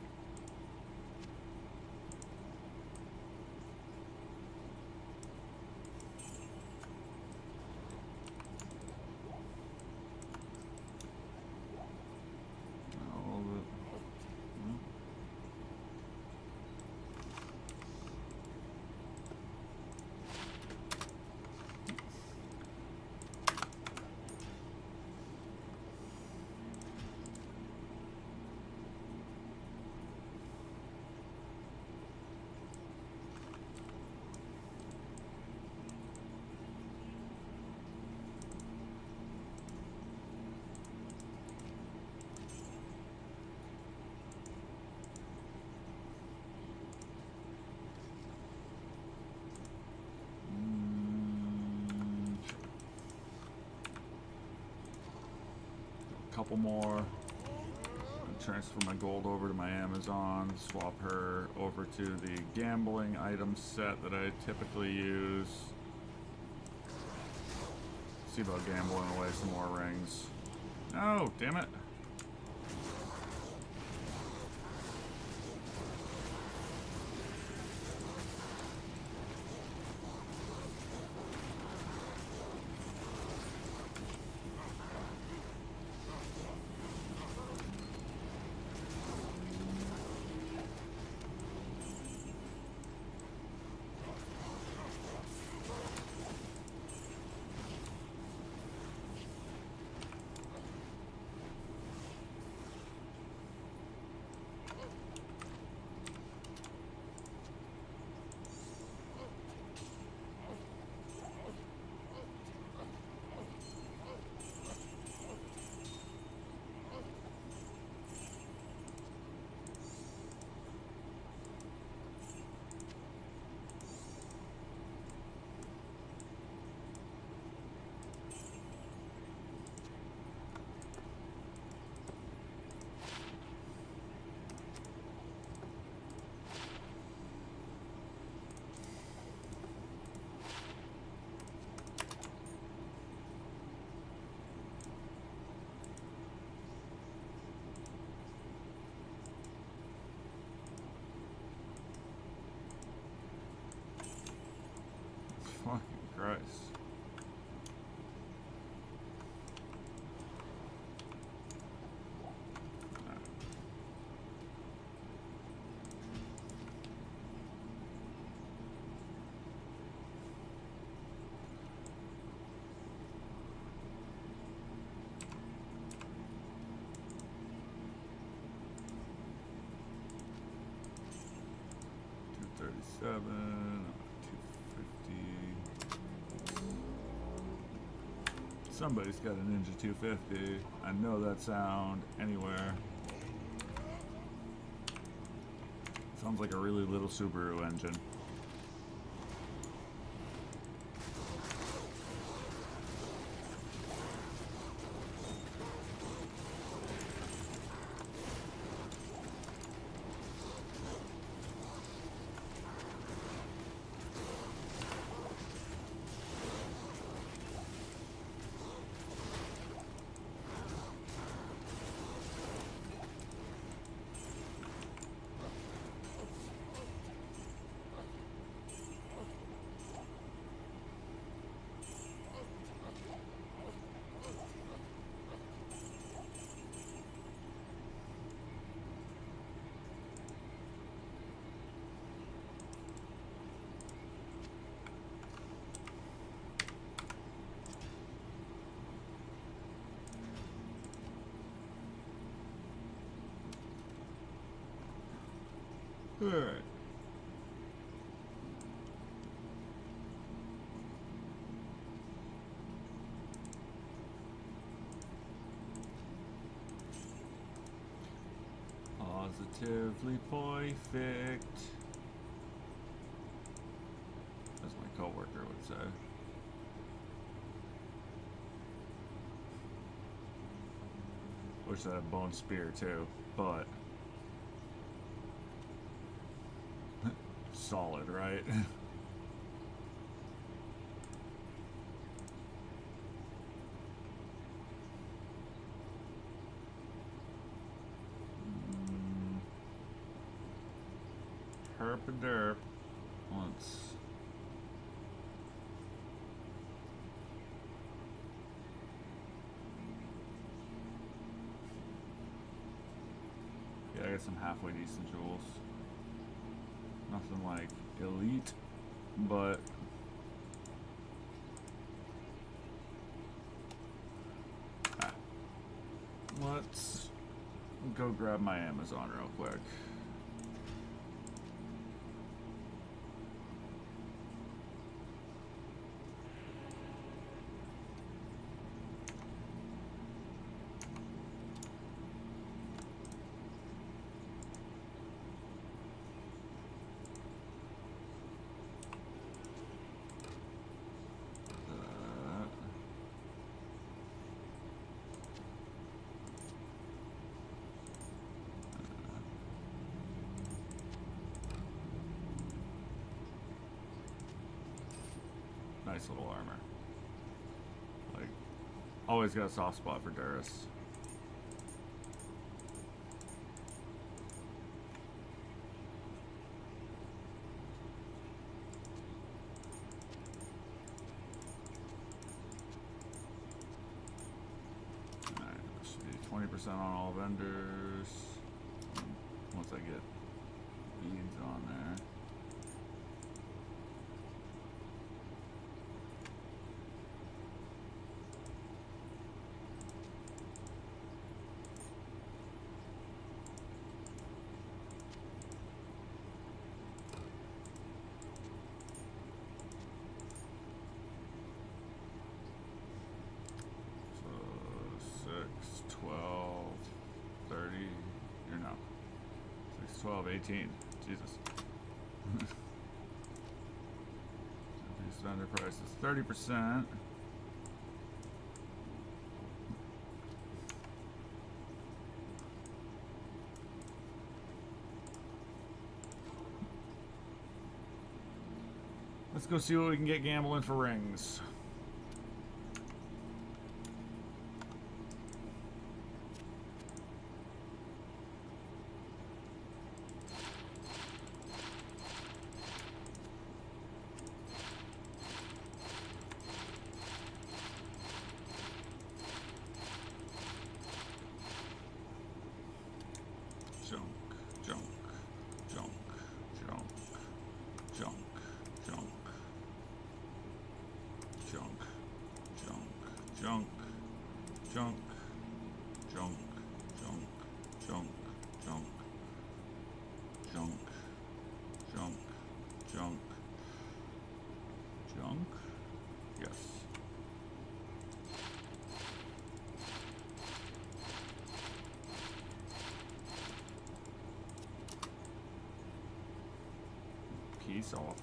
All of it. No. Couple more. Transfer my gold over to my Amazon, swap her over to the gambling item set that I typically use. See about gambling away some more rings. No, damn it. Fucking Christ. 250. Somebody's got a Ninja 250. I know that sound anywhere. Sounds like a really little Subaru engine. Alright. Positively perfect. As my coworker would say. Wish I had a bone spear too, but solid, right? Herp and derp. Let's. Yeah, I got some halfway decent jewels. Nothing like elite, but let's go grab my Amazon real quick. Nice little armor. Like, always got a soft spot for Durus. Alright, should be 20% on all vendors. Once I get beads on there. So 6, 12, 30, you're no. 6, 12, 18. Jesus. These vendor prices 30%. Let's go see what we can get gambling for rings. Junk. Peace off.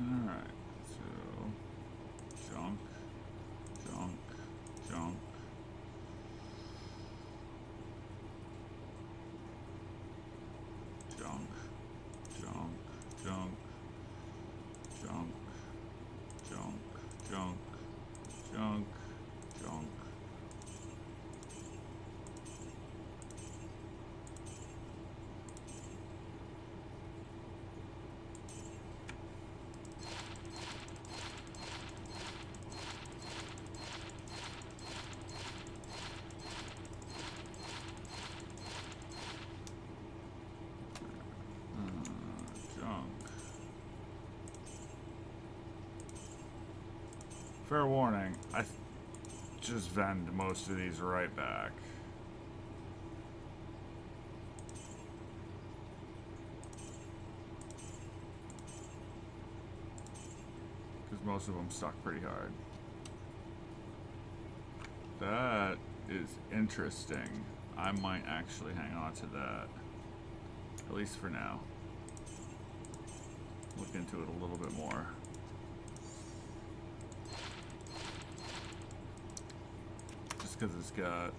Alright, so junk, junk, junk. Junk, junk, junk, junk, junk, junk, junk, junk. Junk. Fair warning, I just vend most of these right back. Because most of them suck pretty hard. That is interesting. I might actually hang on to that. At least for now. Look into it a little bit more. Just because it's got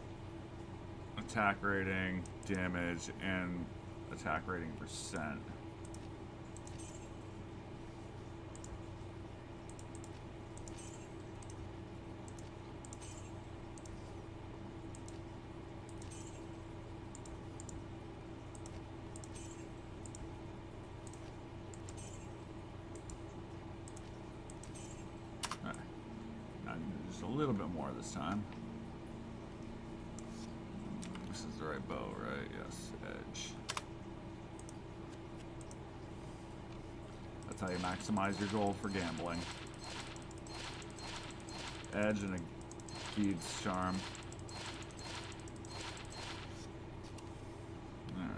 attack rating, damage, and attack rating percent. Just a little bit more this time. This is the right bow, right? Yes, edge. That's how you maximize your gold for gambling. Edge and a Keyd's charm. Alright.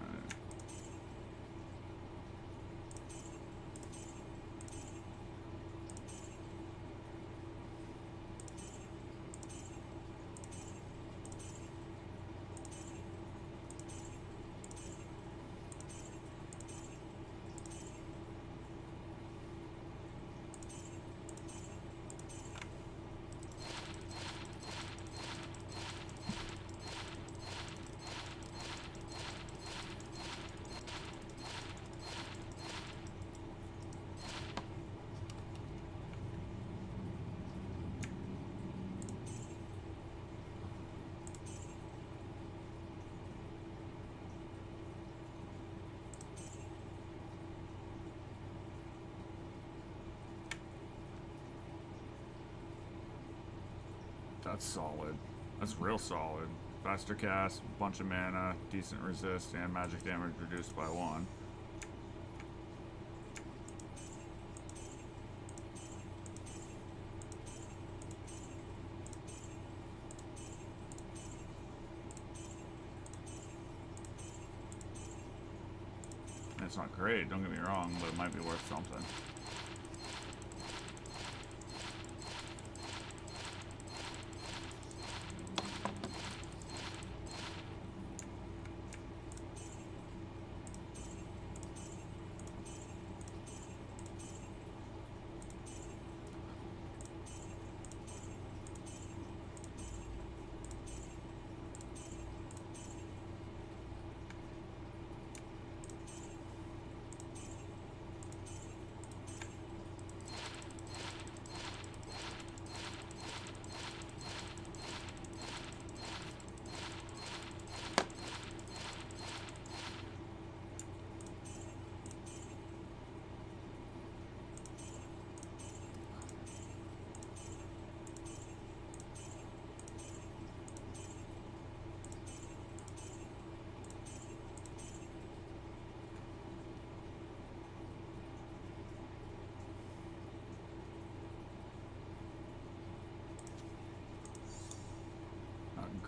That's solid. That's real solid. Faster cast, bunch of mana, decent resist, and magic damage reduced by 1. And it's not great, don't get me wrong, but it might be worth something.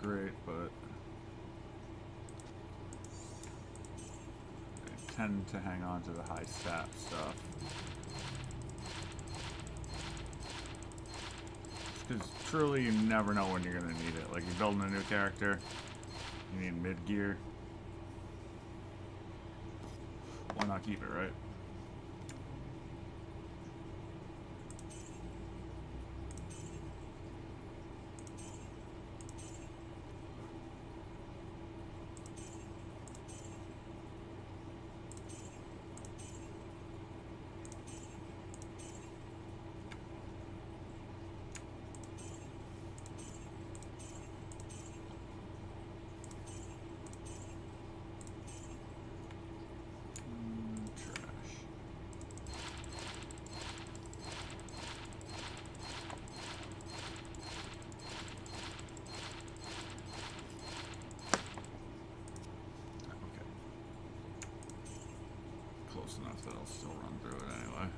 Great, but tend to hang on to the high stat stuff. Because truly you never know when you're going to need it. Like, you're building a new character, you need mid-gear. Why not keep it, right? Close enough that I'll still run through it anyway.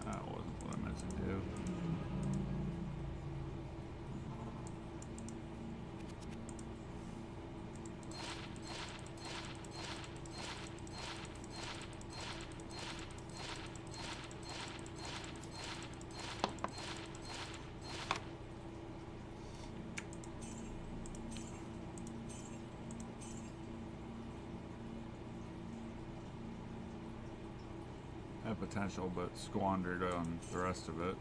That wasn't what I meant to do. Had potential, but squandered on the rest of it.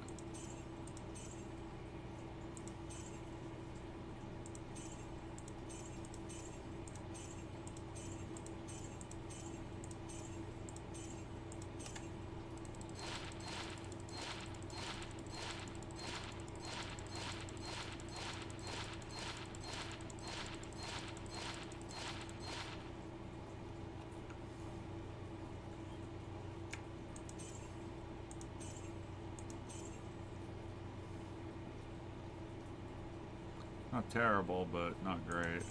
Not terrible, but not great.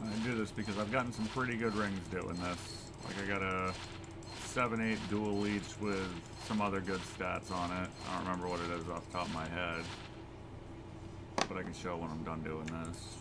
I do this because I've gotten some pretty good rings doing this. Like, I got a 7-8 dual leech with some other good stats on it. I don't remember what it is off the top of my head, but I can show when I'm done doing this.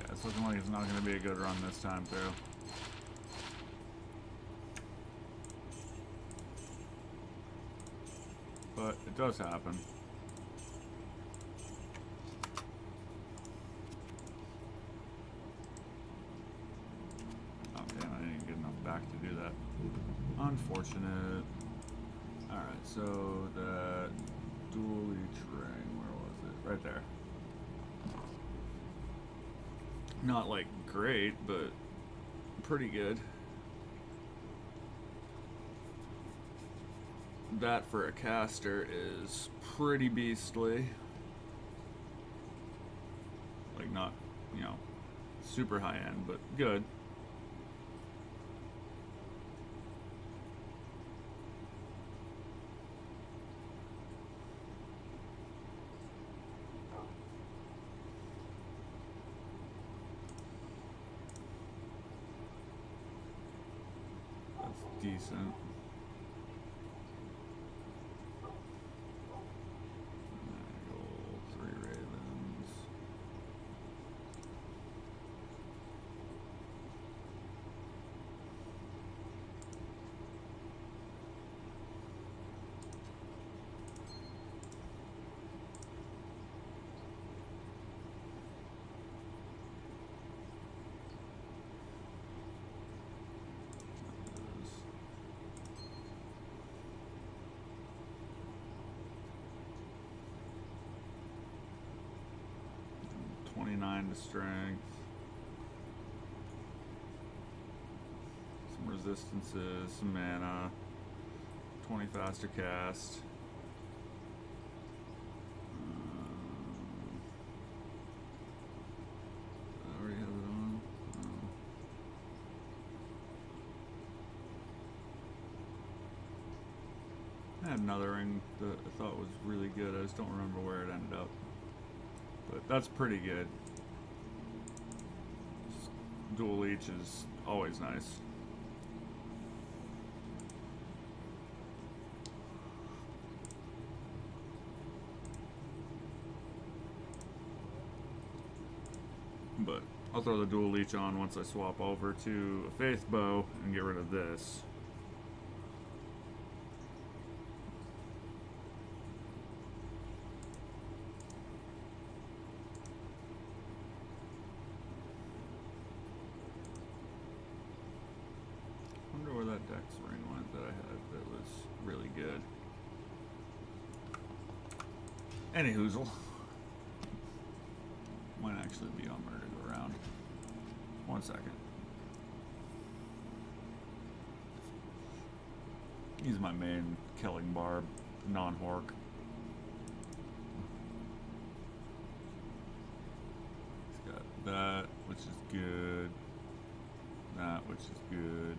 It's looking like it's not going to be a good run this time through. does happen. Oh damn, I didn't get enough back to do that. Unfortunate. Alright, so that dual leech ring, where was it? Right there. Not like great, but pretty good. That for a caster is pretty beastly. Like not, you know, super high end, but good. That's decent. To strength, some resistances, some mana, 20 faster cast. I already have it on. I had another ring that I thought was really good. I just don't remember where it ended up, but that's pretty good. Dual leech is always nice. But I'll throw the dual leech on once I swap over to a faith bow and get rid of this. Dex ring went that I had that was really good. Any hoozle. Might actually be on where to go around. 1 second. He's my main killing barb, non-hork. He's got that, which is good. That, which is good.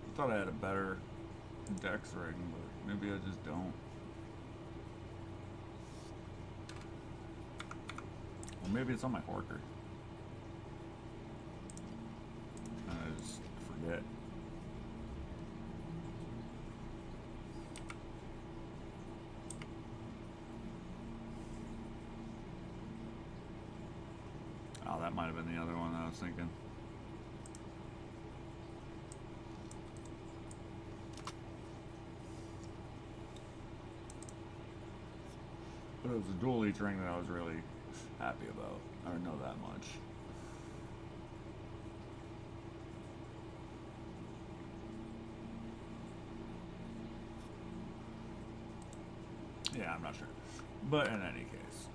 I thought I had a better dex ring, but maybe I just don't. Or maybe it's on my horker. And I just forget. Oh, that might have been the other one I was thinking. But it was a dual leech ring that I was really happy about. I don't know that much. Yeah, I'm not sure. But in any case.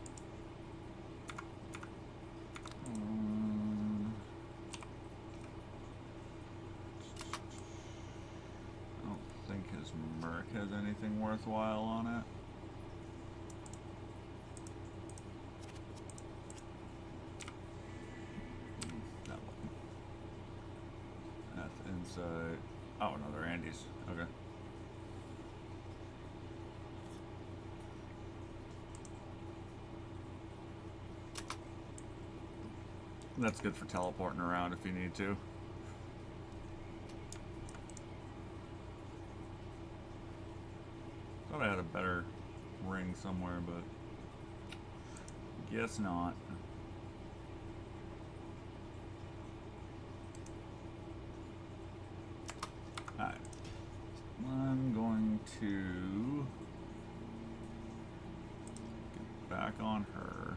I don't think his Merc has anything worthwhile on it. Oh, another Andes. Okay. That's good for teleporting around if you need to. Thought I had a better ring somewhere, but guess not. Alright. I'm going to get back on her.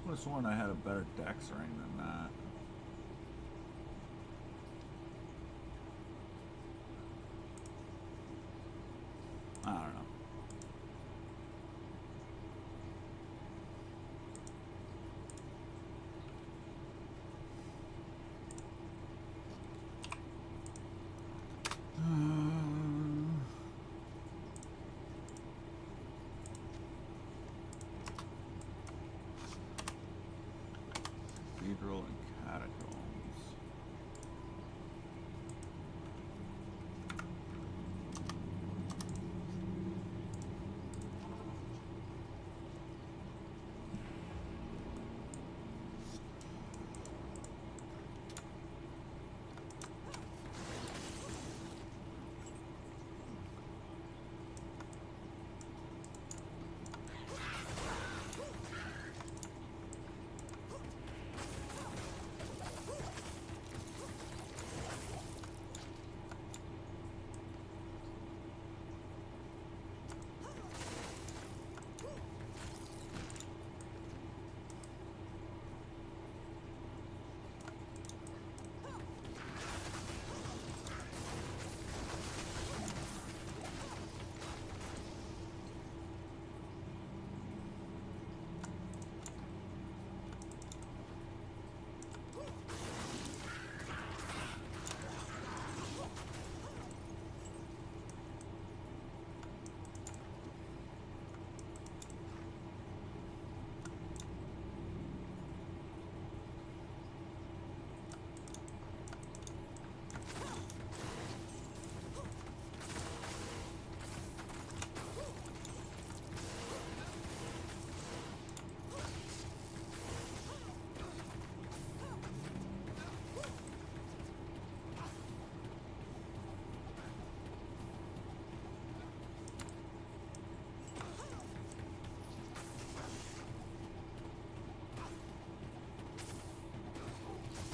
I was sworn I had a better dex ring than that. I don't know. Cathedral and catacombs.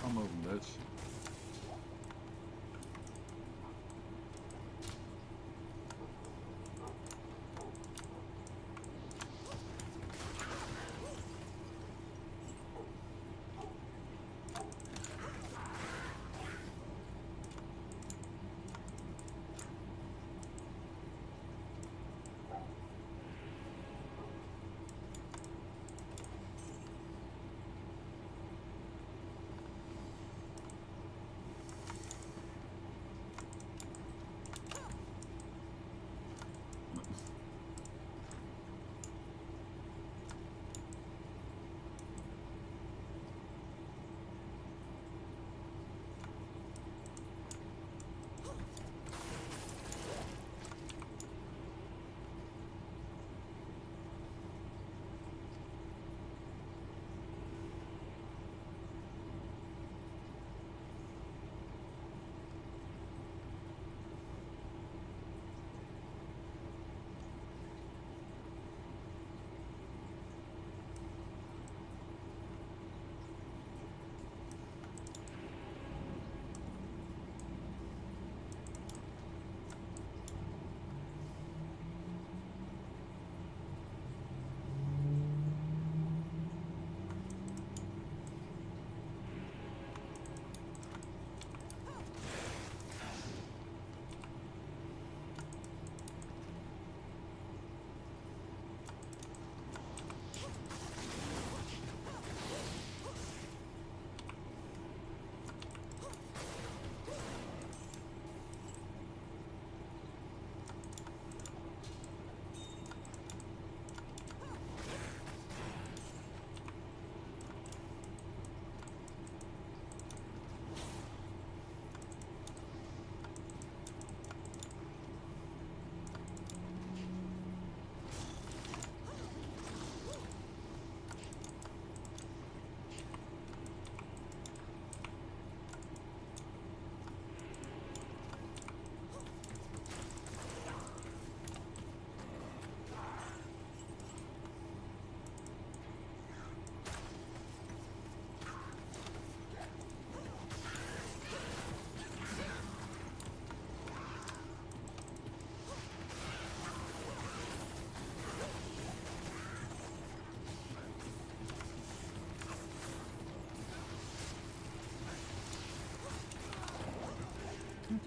I'm moving, bitch.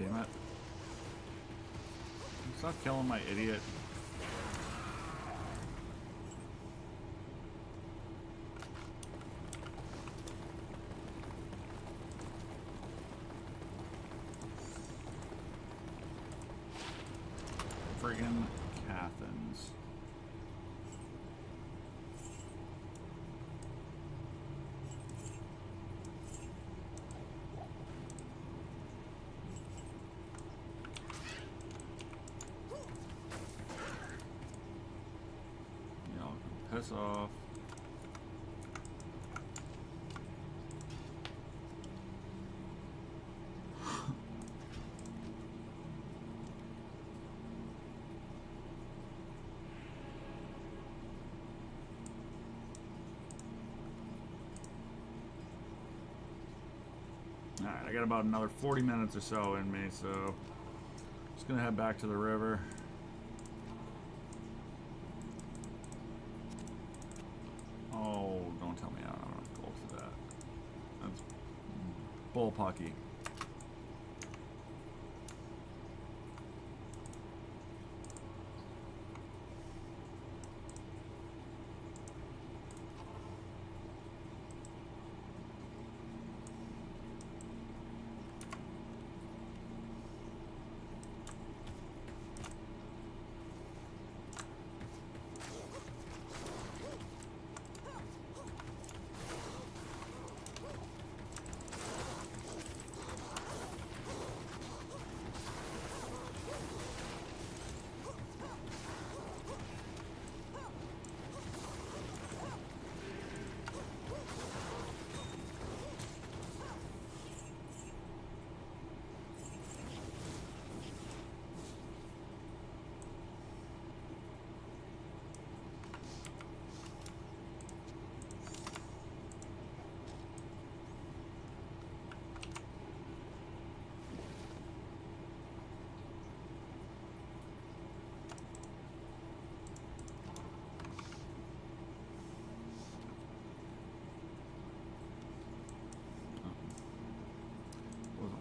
damn it. Stop killing my idiot. Friggin' Cathans. Y'all can piss off. Alright, I got about another 40 minutes or so in me, so just gonna head back to the river. Oh, don't tell me I don't have enough gold for that. That's bullpucky.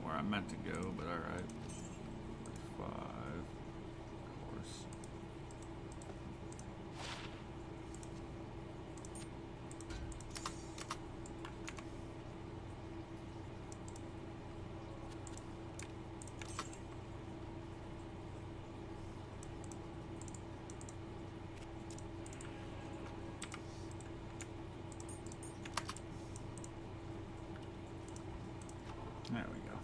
Where I meant to go, but alright. 5, of course. There we go.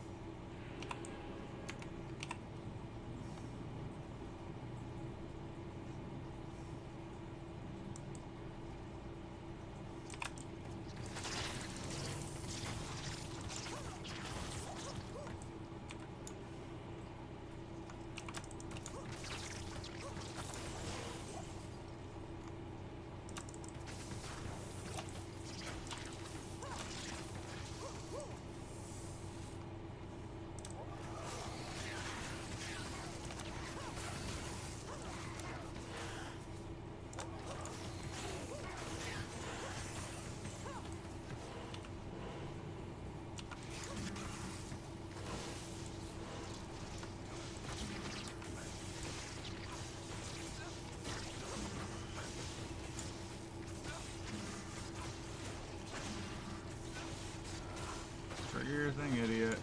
Trigger your thing, idiot.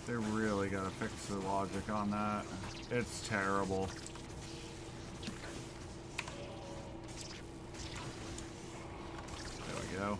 They really gotta fix the logic on that. It's terrible. There we go.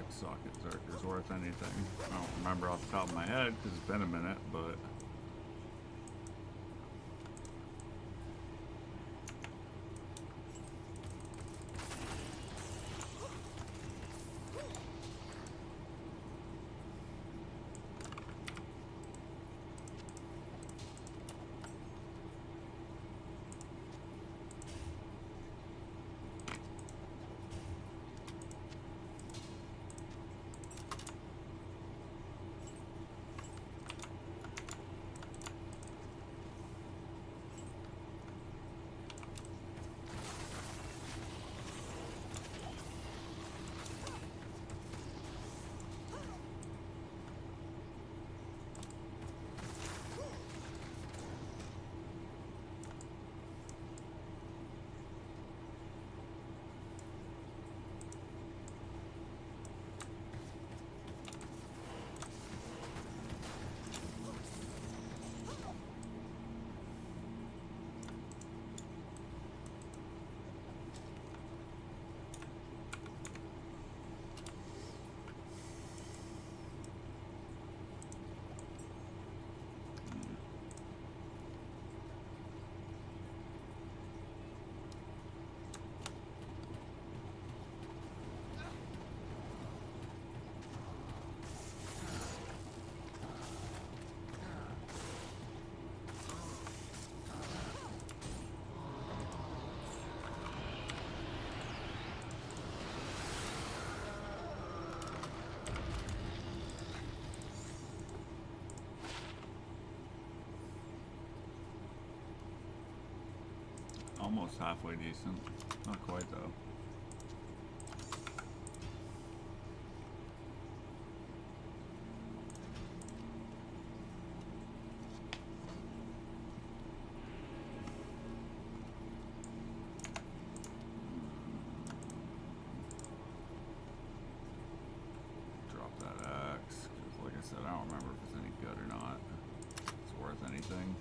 socket Zerker's worth anything. I don't remember off the top of my head because it's been a minute, but... Almost halfway decent. Not quite though. Drop that axe, 'cause like I said, I don't remember if it's any good or not. If it's worth anything.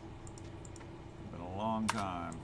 It's been a long time.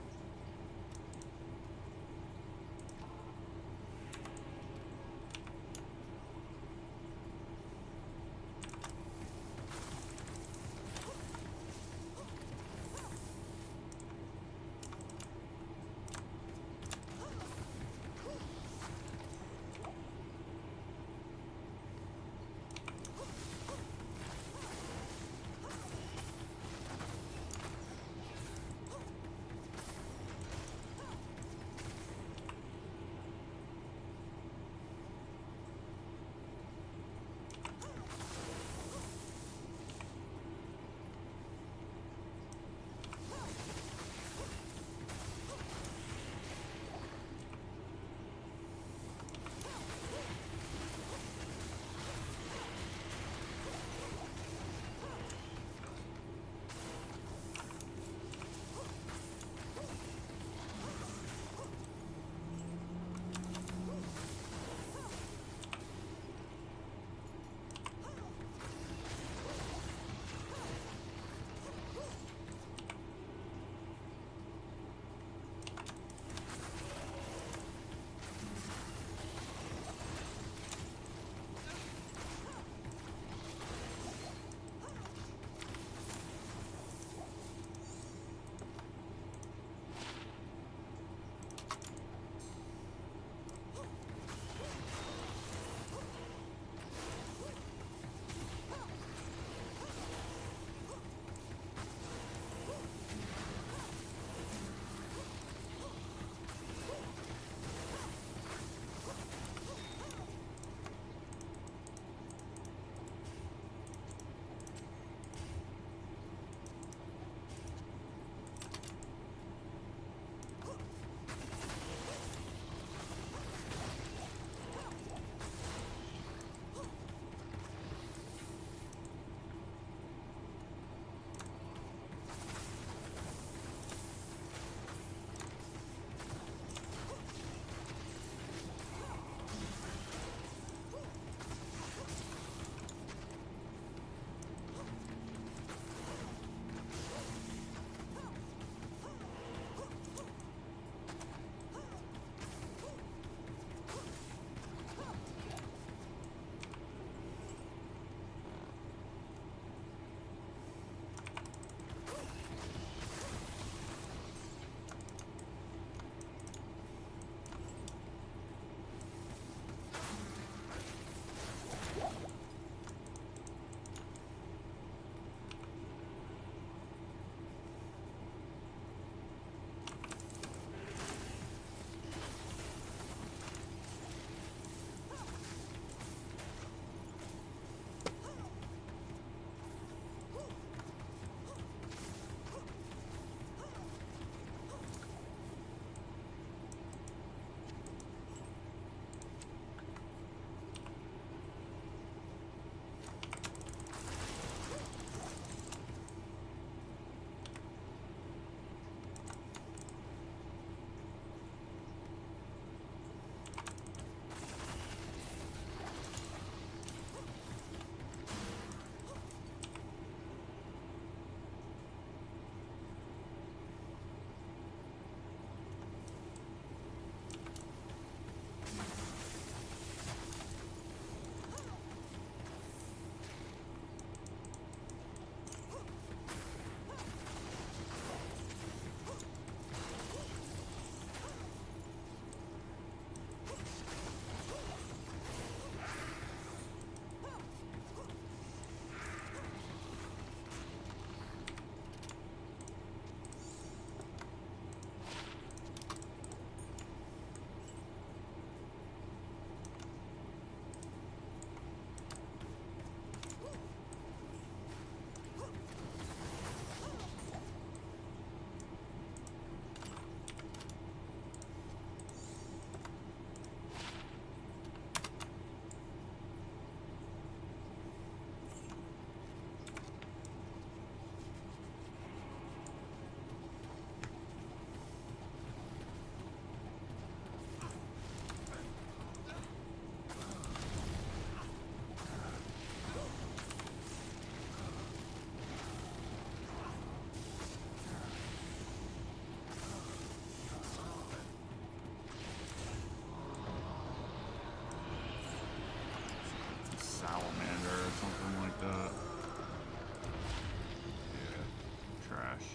trash.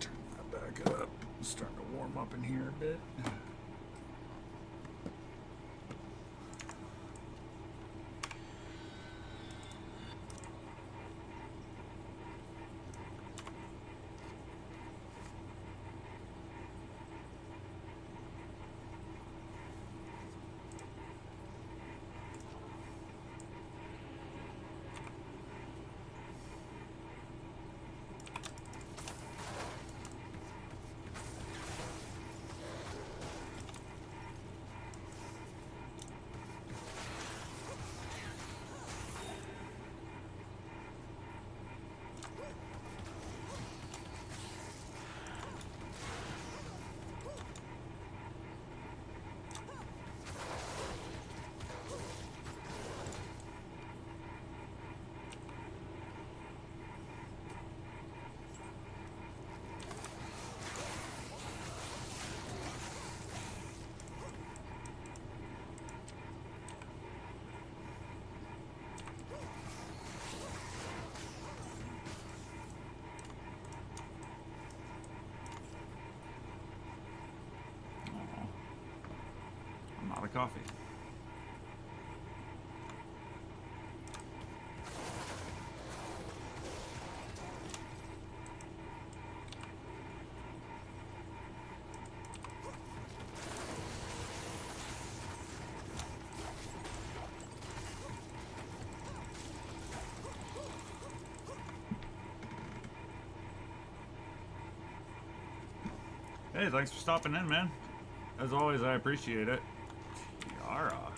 Turn that back up. It's starting to warm up in here a bit. Out of coffee. Hey, thanks for stopping in, man. As always, I appreciate it. Tiara.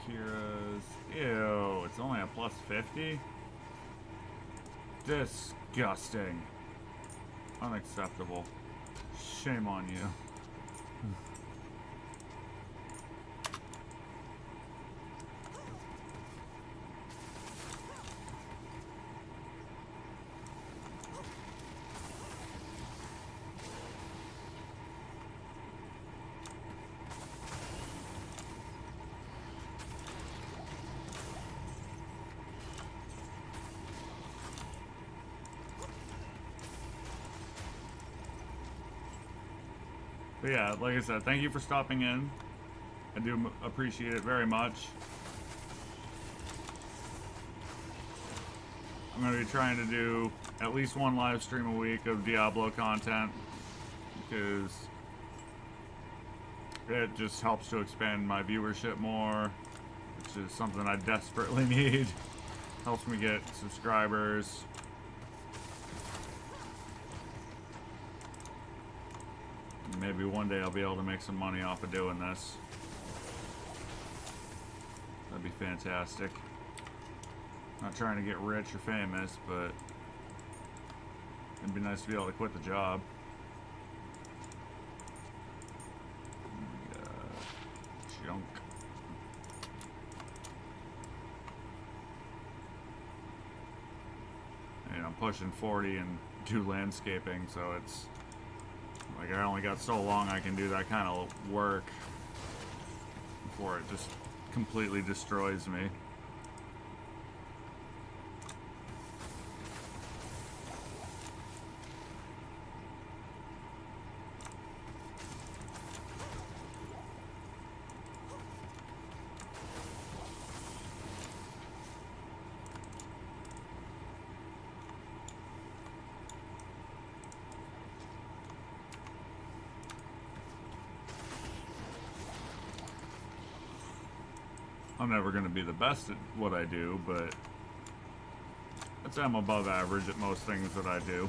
Kira's. Ew, it's only a plus 50? Disgusting. Unacceptable. Shame on you. But yeah, like I said, thank you for stopping in. I do appreciate it very much. I'm going to be trying to do at least one live stream a week of Diablo content, because it just helps to expand my viewership more, which is something I desperately need. Helps me get subscribers. Maybe one day I'll be able to make some money off of doing this. That'd be fantastic. Not trying to get rich or famous, but it'd be nice to be able to quit the job. Junk. And I'm pushing 40 and do landscaping, so it's like I only got so long I can do that kind of work before it just completely destroys me. I'm never going to be the best at what I do, but I'd say I'm above average at most things that I do.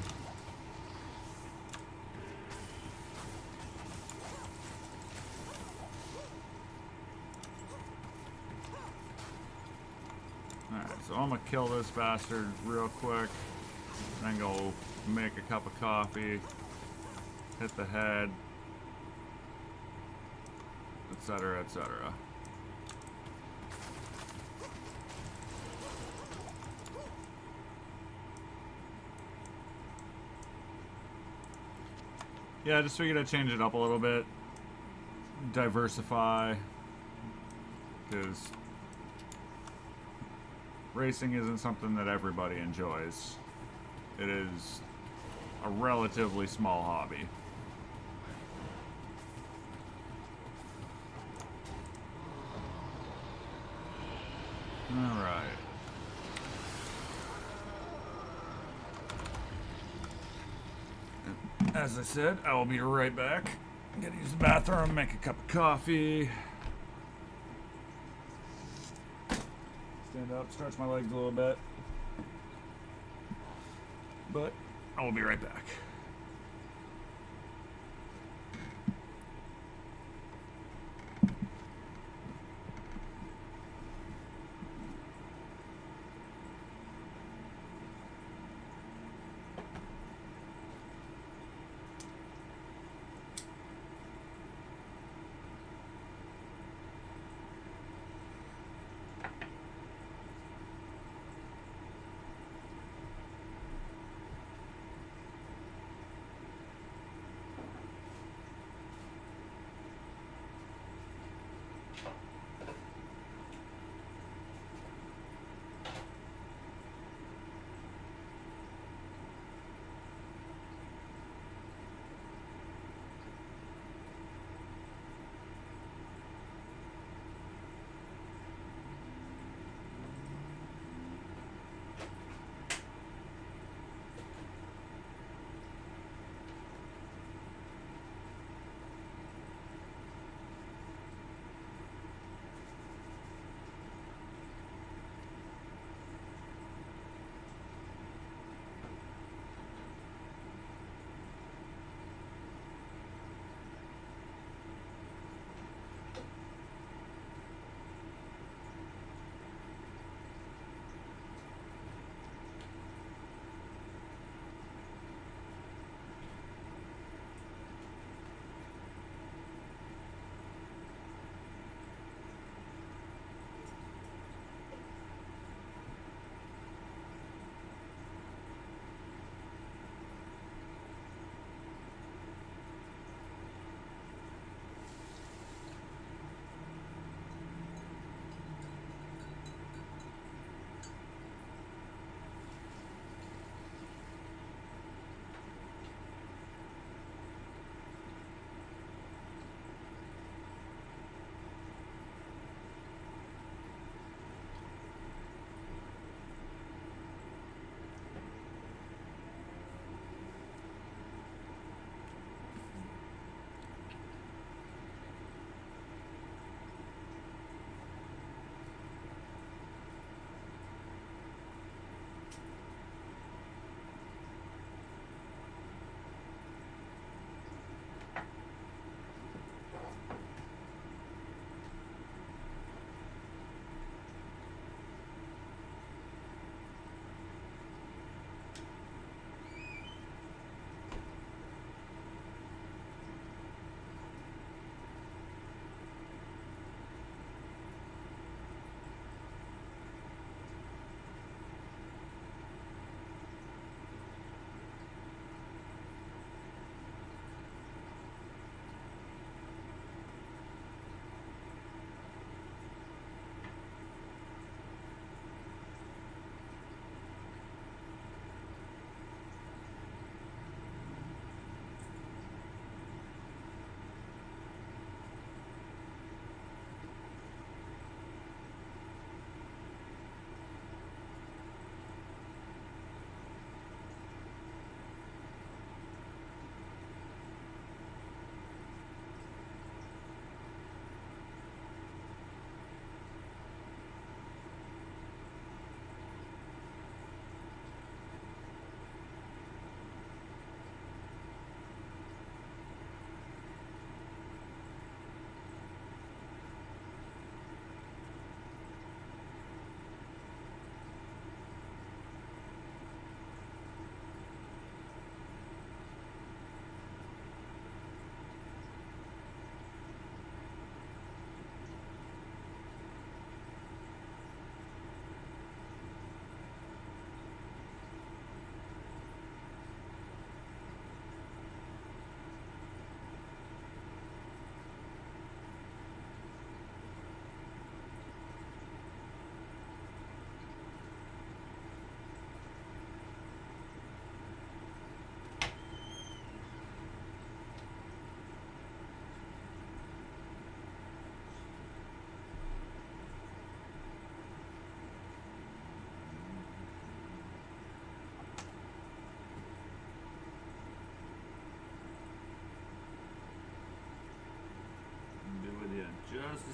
Alright, so I'm going to kill this bastard real quick, then go make a cup of coffee, hit the head, etc., etc. Yeah, I just figured I'd change it up a little bit. Diversify. Because racing isn't something that everybody enjoys. It is a relatively small hobby. Alright. As I said, I will be right back. I'm gonna use the bathroom, make a cup of coffee. Stand up, stretch my legs a little bit. But I will be right back.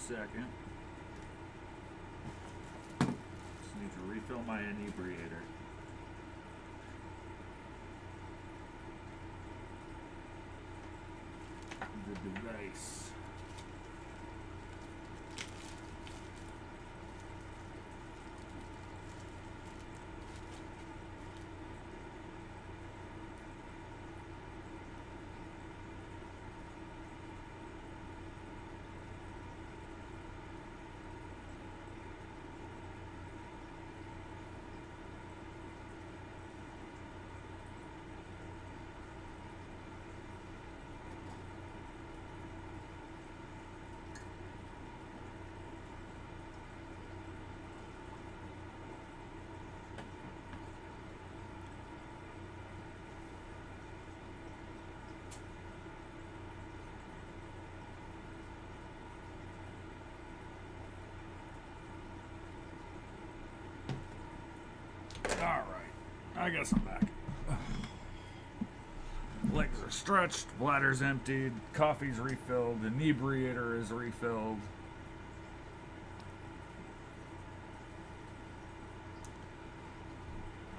second. Just need to refill my inebriator. The device. Alright, I guess I'm back. Legs are stretched, bladder's emptied, coffee's refilled, inebriator is refilled.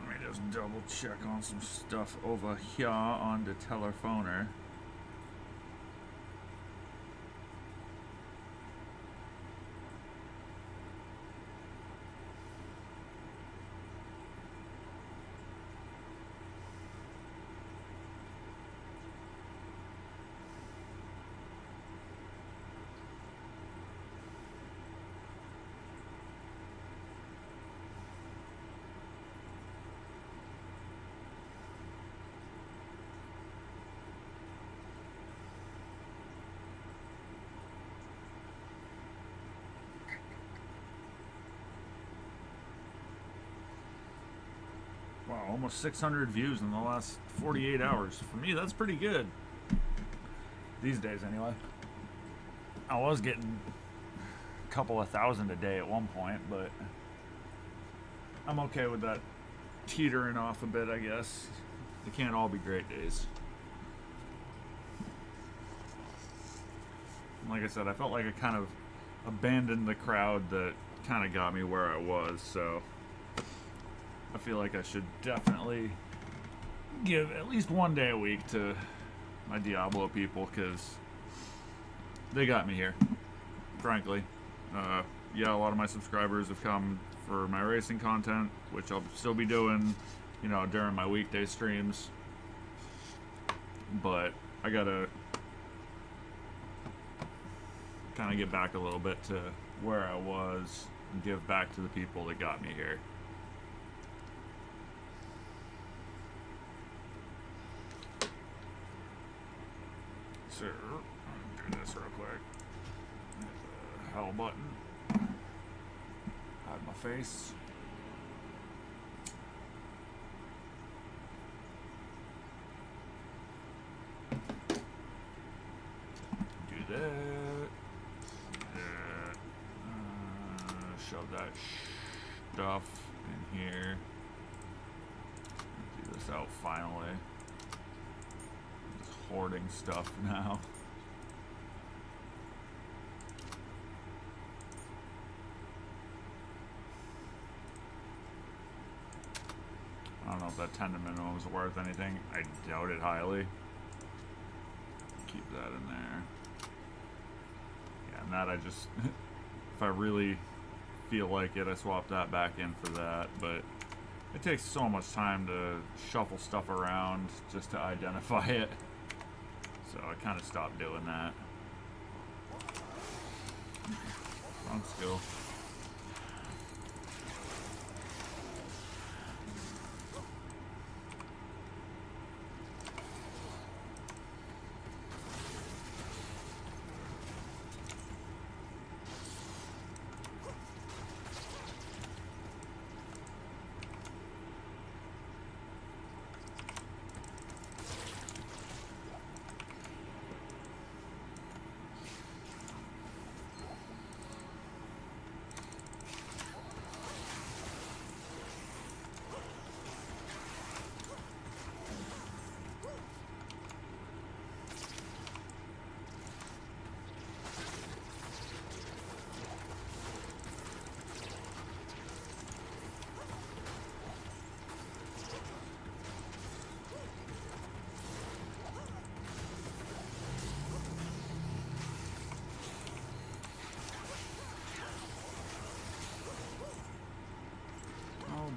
Let me just double check on some stuff over here on the telephoner. Wow, almost 600 views in the last 48 hours. For me, that's pretty good. These days, anyway. I was getting a couple of thousand a day at one point, but I'm okay with that teetering off a bit, I guess. They can't all be great days. Like I said, I felt like I kind of abandoned the crowd that kind of got me where I was, so I feel like I should definitely give at least one day a week to my Diablo people, because they got me here, frankly. Yeah, a lot of my subscribers have come for my racing content, which I'll still be doing, you know, during my weekday streams. But I gotta kind of get back a little bit to where I was and give back to the people that got me here. So, do this real quick. Hit the hell button. Hide my face. Do that. Shove that stuff in here. Do this out finally. Hoarding stuff now. I don't know if that tender minimum is worth anything. I doubt it highly. Keep that in there. Yeah, and that I just, if I really feel like it, I swap that back in for that, but it takes so much time to shuffle stuff around just to identify it. So I kind of stopped doing that. Wrong skill.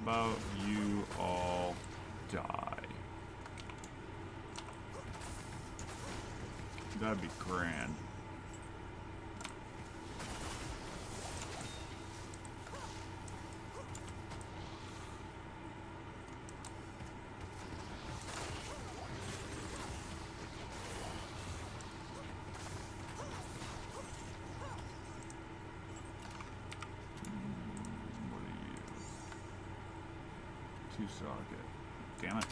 about you all die? That'd be grand. What are you? 2-socket. Damn it.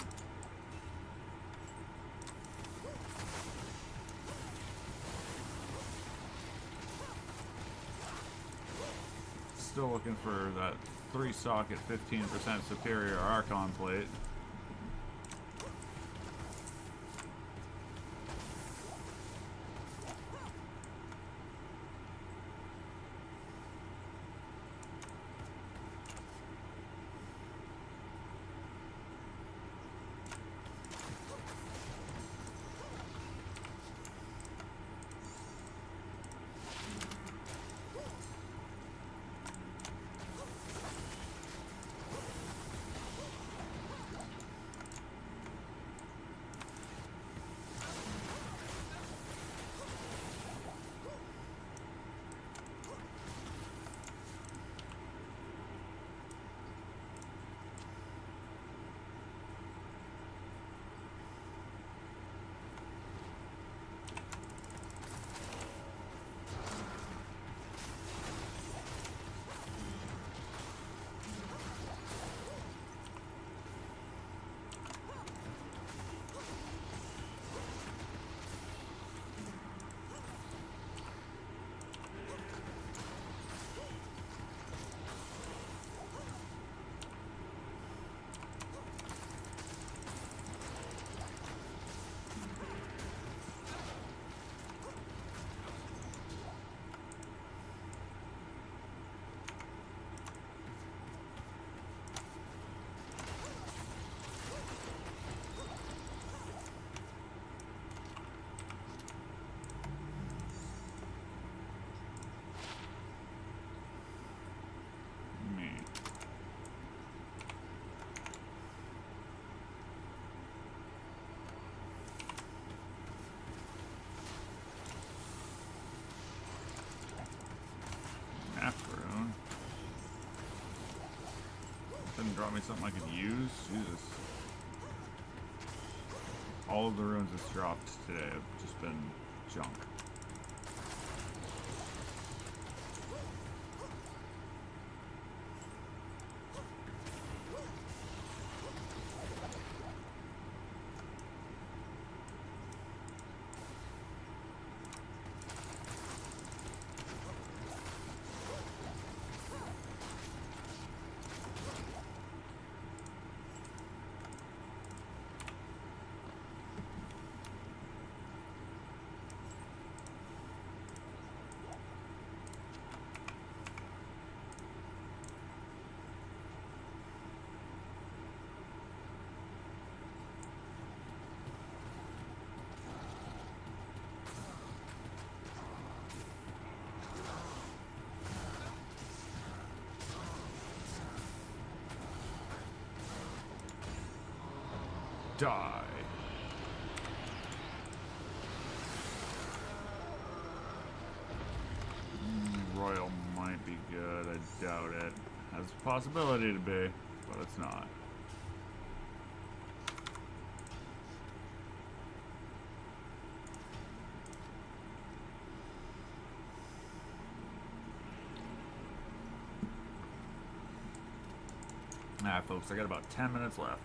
Still looking for that 3-socket 15% superior Archon plate. Didn't drop me something I could use? Jesus. All of the runes it's dropped today have just been junk. Die. Royal might be good. I doubt it. Has a possibility to be, but it's not. Alright, folks, I got about 10 minutes left.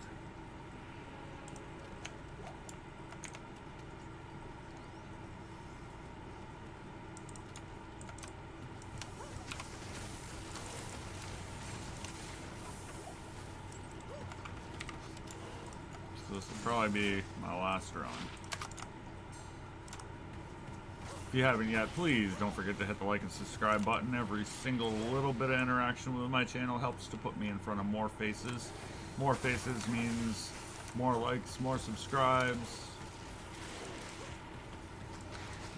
This will probably be my last run. If you haven't yet, please don't forget to hit the like and subscribe button. Every single little bit of interaction with my channel helps to put me in front of more faces. More faces means more likes, more subscribes.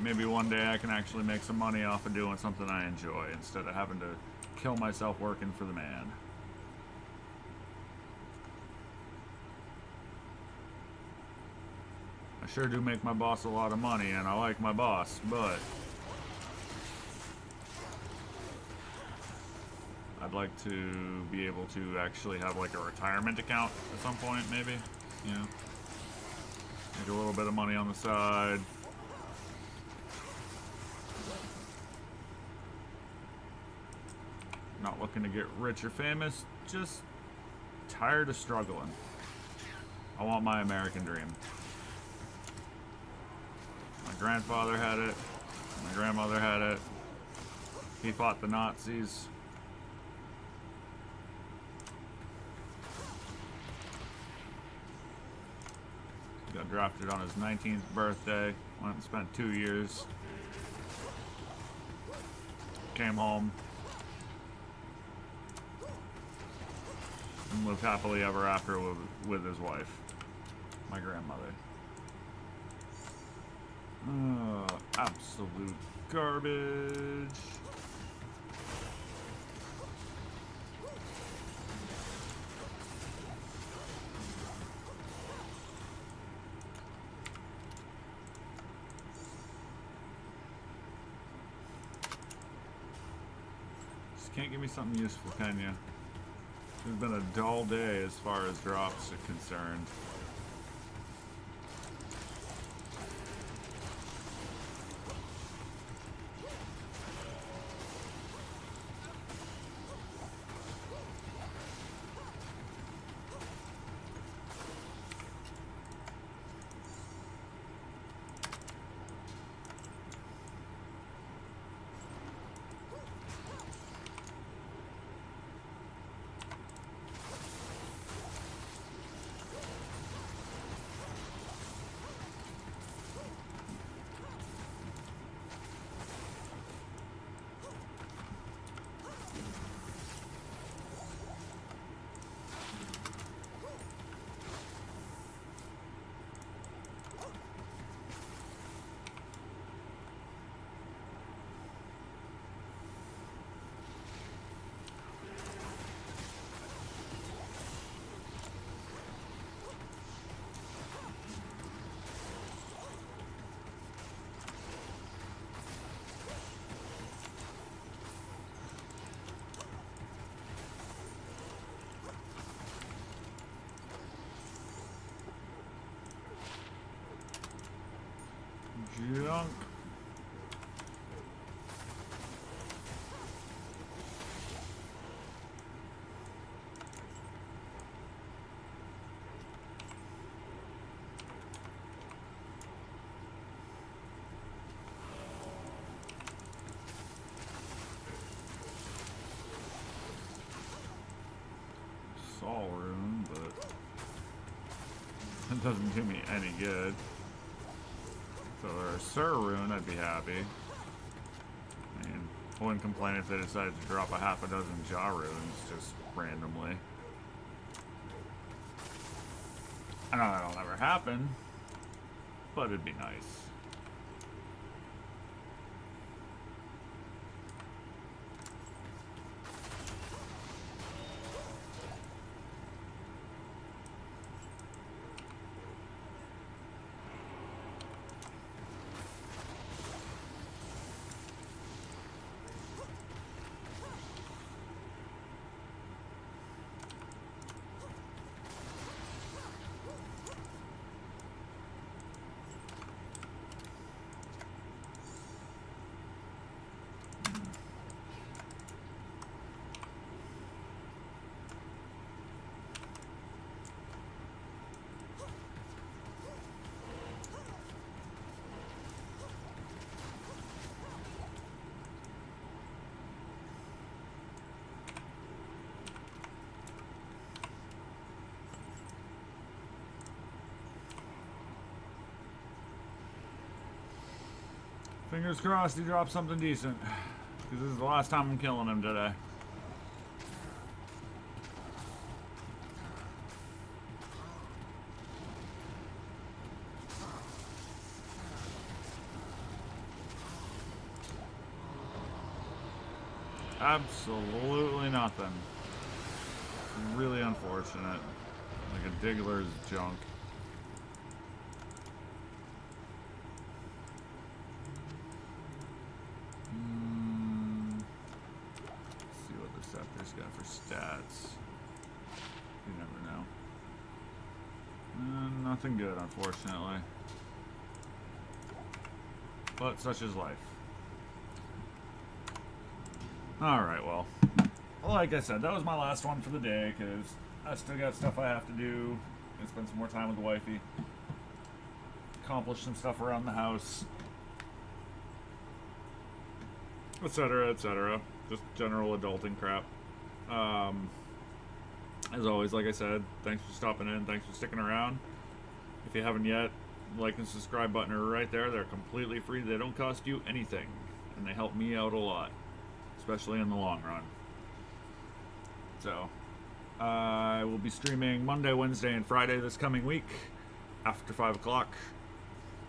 Maybe one day I can actually make some money off of doing something I enjoy instead of having to kill myself working for the man. sure do make my boss a lot of money, and I like my boss, but I'd like to be able to actually have like a retirement account at some point, maybe. You know, make a little bit of money on the side. Not looking to get rich or famous, just tired of struggling. I want my American dream. My grandfather had it. My grandmother had it. He fought the Nazis. Got drafted on his 19th birthday. Went and spent 2 years. Came home. And lived happily ever after with his wife. My grandmother. Absolute garbage. Just can't give me something useful, can you? It's been a dull day as far as drops are concerned. Junk. Soul rune, but it doesn't do me any good. So or a Sir rune, I'd be happy. I mean, I wouldn't complain if they decided to drop a half a dozen Jaw runes just randomly. I know that'll never happen, but it'd be nice. Fingers crossed he drops something decent. Because this is the last time I'm killing him today. Absolutely nothing. Really unfortunate. Like a Diggler's junk. for stats. You never know. Nothing good, unfortunately. But such is life. Alright, well. Like I said, that was my last one for the day, because I still got stuff I have to do. And spend some more time with the wifey. Accomplish some stuff around the house. Etc., etc. Just general adulting crap. As always, like I said, thanks for stopping in. Thanks for sticking around. If you haven't yet, like and subscribe button are right there. They're completely free. They don't cost you anything. And they help me out a lot. Especially in the long run. So, I will be streaming Monday, Wednesday, and Friday this coming week. After 5 o'clock.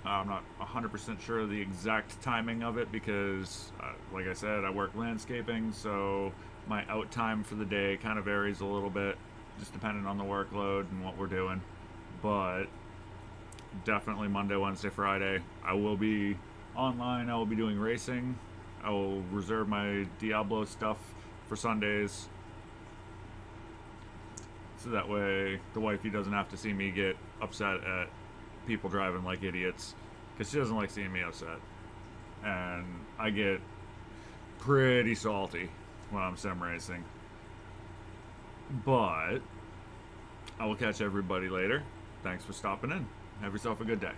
I'm not 100% sure of the exact timing of it because, like I said, I work landscaping, so my out time for the day kind of varies a little bit, just depending on the workload and what we're doing. But definitely Monday, Wednesday, Friday, I will be online. I will be doing racing. I will reserve my Diablo stuff for Sundays, so that way the wifey doesn't have to see me get upset at people driving like idiots, because she doesn't like seeing me upset, and I get pretty salty when I'm sim racing. But I will catch everybody later. Thanks for stopping in. Have yourself a good day.